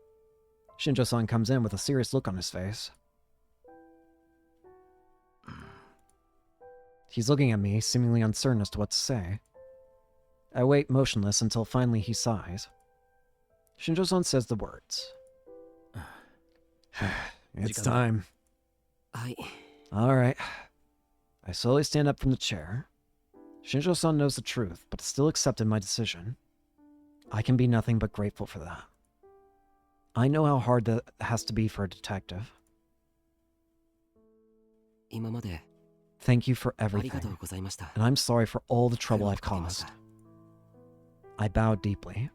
Shinjo-san comes in with a serious look on his face. He's looking at me, seemingly uncertain as to what to say. I wait motionless until finally he sighs. Shinjo-san says the words. It's time. はい All right. I slowly stand up from the chair. Shinjo-san knows the truth, but still accepted my decision. I can be nothing but grateful for that. I know how hard that has to be for a detective. 今まで Thank you for ありがと everything, うございました。 and I'm sorry for all the trouble 苦労 I've かけまし caused. た I bow deeply.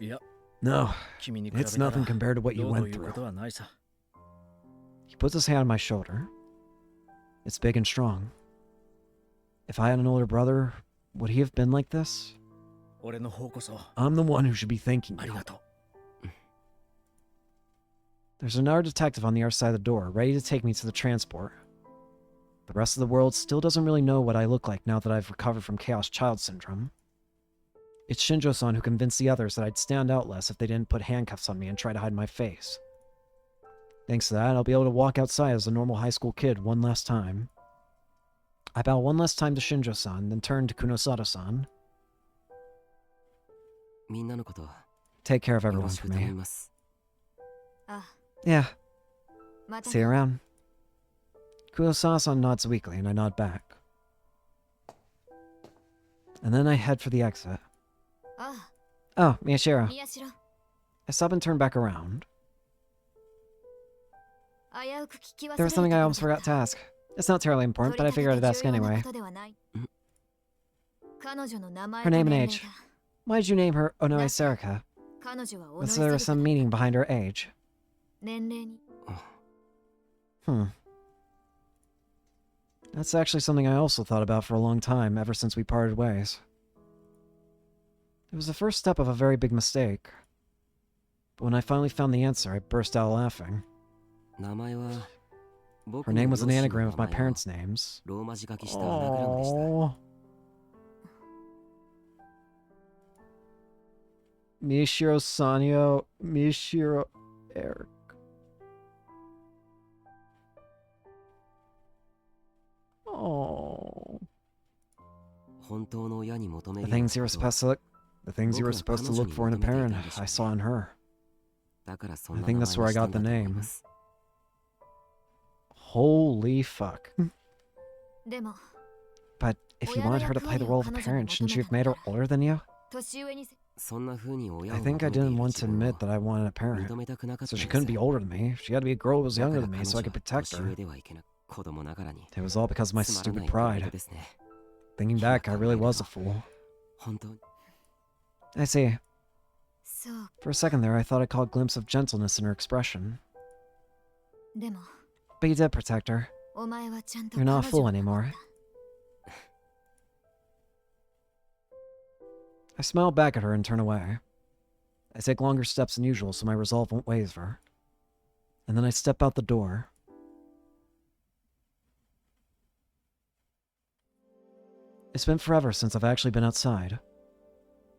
いや No, 君に比べた it's ら nothing compared to what you どうと went いうこ through. とはないさ He puts his hand on my shoulder. It's big and strong. If I had an older brother, would he have been like this? 俺の方こそ I'm the one who should be thanking あり you. がとう There's another detective on the other side of the door, ready to take me to the transport. The rest of the world still doesn't really know what I look like now that I've recovered from Chaos Child Syndrome. It's Shinjo-san who convinced the others that I'd stand out less if they didn't put handcuffs on me and try to hide my face. Thanks to that, I'll be able to walk outside as a normal high school kid one last time. I bow one last time to Shinjo-san, then turn to Kunosada-san. みんなのこと Take care of よ everyone ろし for く頼み me. ます あ、 Yeah, また see you around. Kunosada-san nods weakly, and I nod back. And then I head for the exit. あ、 Oh, Miyashiro. 宮代 I stop and turn back around. 危うく聞き忘れ There was る something I ところ almost だっ forgot た to ask. It's not terribly important, but I figured I'd ask 取り立て anyway. て重要なことではない彼女の名前 Her と name and 年齢 age. だ Why did you name her Onoe Serika? 彼女は Was 小野 there 井 some セリ meaning カ behind her age? 年齢に That's actually something I also thought about for a long time, ever since we parted ways. It was the first step of a very big mistake. But when I finally found the answer, I burst out laughing. 名前は Her name was an anagram of my parents' names. ローマ字書きしたアナグラムでした Oh. Mishiro Sanyo, Mishiro Eric. Oh. 本当の親に求め The るような things you were ことは supposed to look, the things you were supposed to look for in a parent, I saw in her. だからそん I な think 名 that's 前 where に I した got ん the だと思い name. ます Holy fuck. でも But if you wanted her to play the role of a parent, shouldn't you have made her older than you? 年上にせそんな風に親 I を think 求 I めている didn't want 自 to 分 admit を that I wanted a 認 parent, めたくなかった so ん she です couldn't be older than me. She had to be a girl who was だか younger ら than me 彼 so I 女 could は protect 年 her. 上ではいけな子供ながらに It was all because of my つまらな stupid いプライド pride. ですね Thinking back, I really was a fool. 本当に I see. そう For a second there, I thought I caught a glimpse of gentleness in her expression. でも But you did protect her. お前はちゃんと You're 彼 not a 女 fool を anymore. I smile back at her and turn away. I take longer steps than usual so my resolve won't waver. And then I step out the door. It's been forever since I've actually been outside.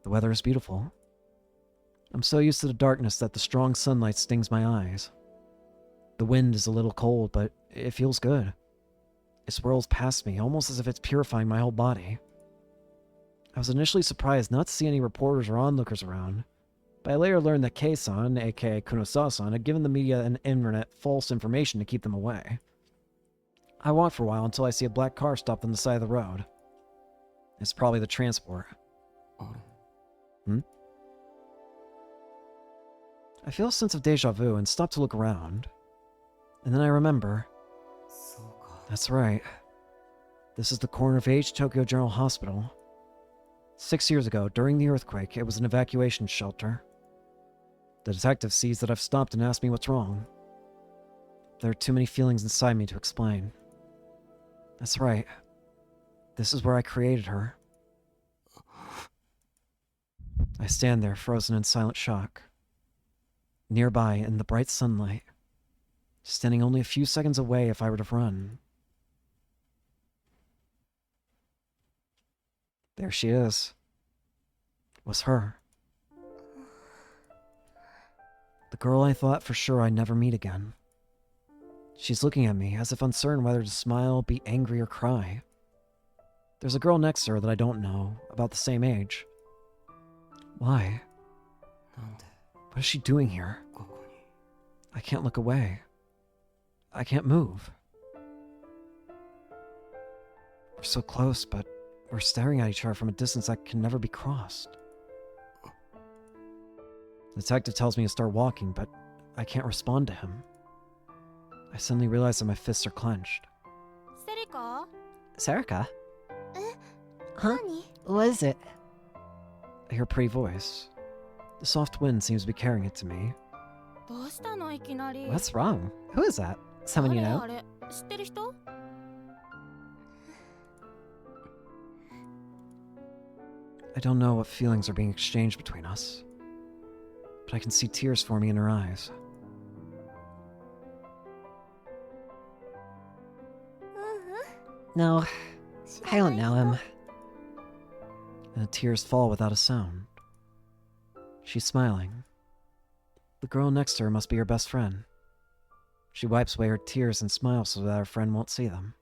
The weather is beautiful. I'm so used to the darkness that the strong sunlight stings my eyes. The wind is a little cold, but it feels good. It swirls past me, almost as if it's purifying my whole body. I was initially surprised not to see any reporters or onlookers around, but I later learned that Kei-san, aka Kunosada-san, had given the media and internet false information to keep them away. I walk for a while until I see a black car stopped on the side of the road. It's probably the transport. あれ I feel a sense of deja vu and stop to look around. And then I remember. そうか That's right. This is the corner of H Tokyo General Hospital. 6 years ago, during the earthquake, it was an evacuation shelter. The detective sees that I've stopped and asks me what's wrong. There are too many feelings inside me to explain. That's right. This is where I created her. I stand there, frozen in silent shock. Nearby, in the bright sunlight, standing only a few seconds away if I were to run. There she is. It was her. The girl I thought for sure I'd never meet again. She's looking at me as if uncertain whether to smile, be angry, or cry. There's a girl next to her that I don't know, about the same age. Why? なんで What is she doing here? ここに I can't look away. I can't move. We're so close, but we're staring at each other from a distance that can never be crossed. The detective tells me to start walking, but I can't respond to him. I suddenly realize that my fists are clenched. セリカ Sarika? 何 What is it? I hear a pretty voice. The soft wind seems to be carrying it to me. どうしたのいきなり What's wrong? Who is that? Someone you 誰 know? あれ知ってる人 I don't know what feelings are being exchanged between us, but I can see tears forming in her eyes. うんうん No, I don't know him. And the tears fall without a sound. She's smiling. The girl next to her must be her best friend. She wipes away her tears and smiles so that her friend won't see them.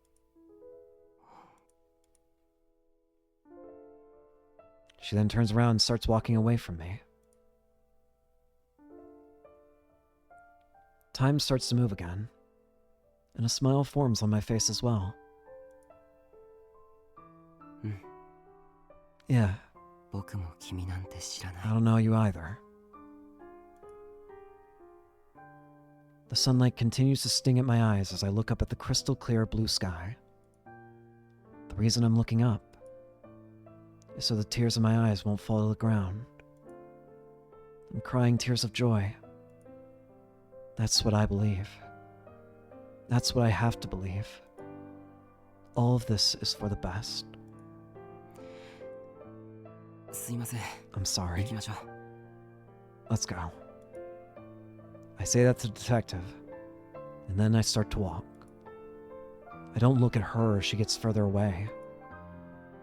She then turns around and starts walking away from me. Time starts to move again, and a smile forms on my face as well. Yeah, 僕も君なんて知らない I don't know you either. The sunlight continues to sting at my eyes as I look up at the crystal clear blue sky. The reason I'm looking up is so the tears in my eyes won't fall to the ground. I'm crying tears of joy. That's what I believe. That's what I have to believe. All of this is for the best. すいません I'm 行 sorry. きましょう Let's go. I say that to the detective, and then I start to walk. I don't look at her as she gets further away.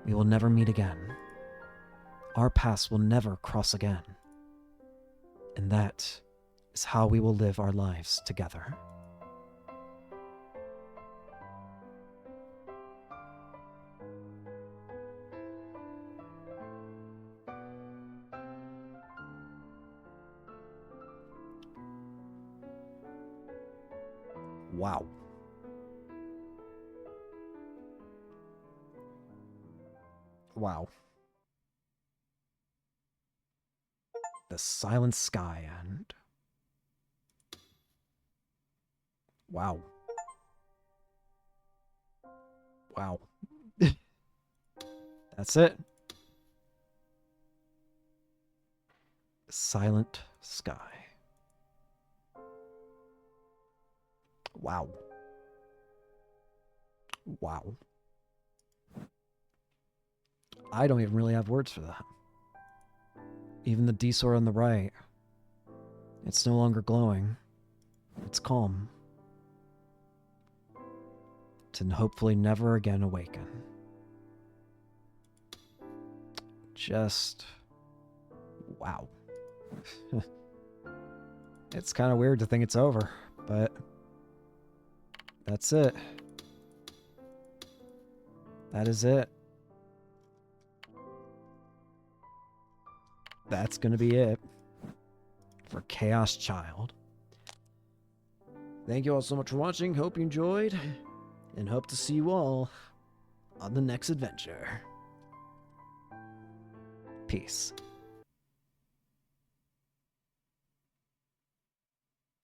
We will never meet again. Our paths will never cross again. And that is how we will live our lives together. Wow. Wow. The Silent Sky and... Wow. Wow. That's it. Silent Sky. Wow. Wow. I don't even really have words for that. Even the D-sword on the right. It's no longer glowing. It's calm. To hopefully never again awaken. Just... wow. It's kind of weird to think it's over, but... that's it. That is it. That's gonna be it for Chaos Child. Thank you all so much for watching. Hope you enjoyed, and hope to see you all on the next adventure. Peace.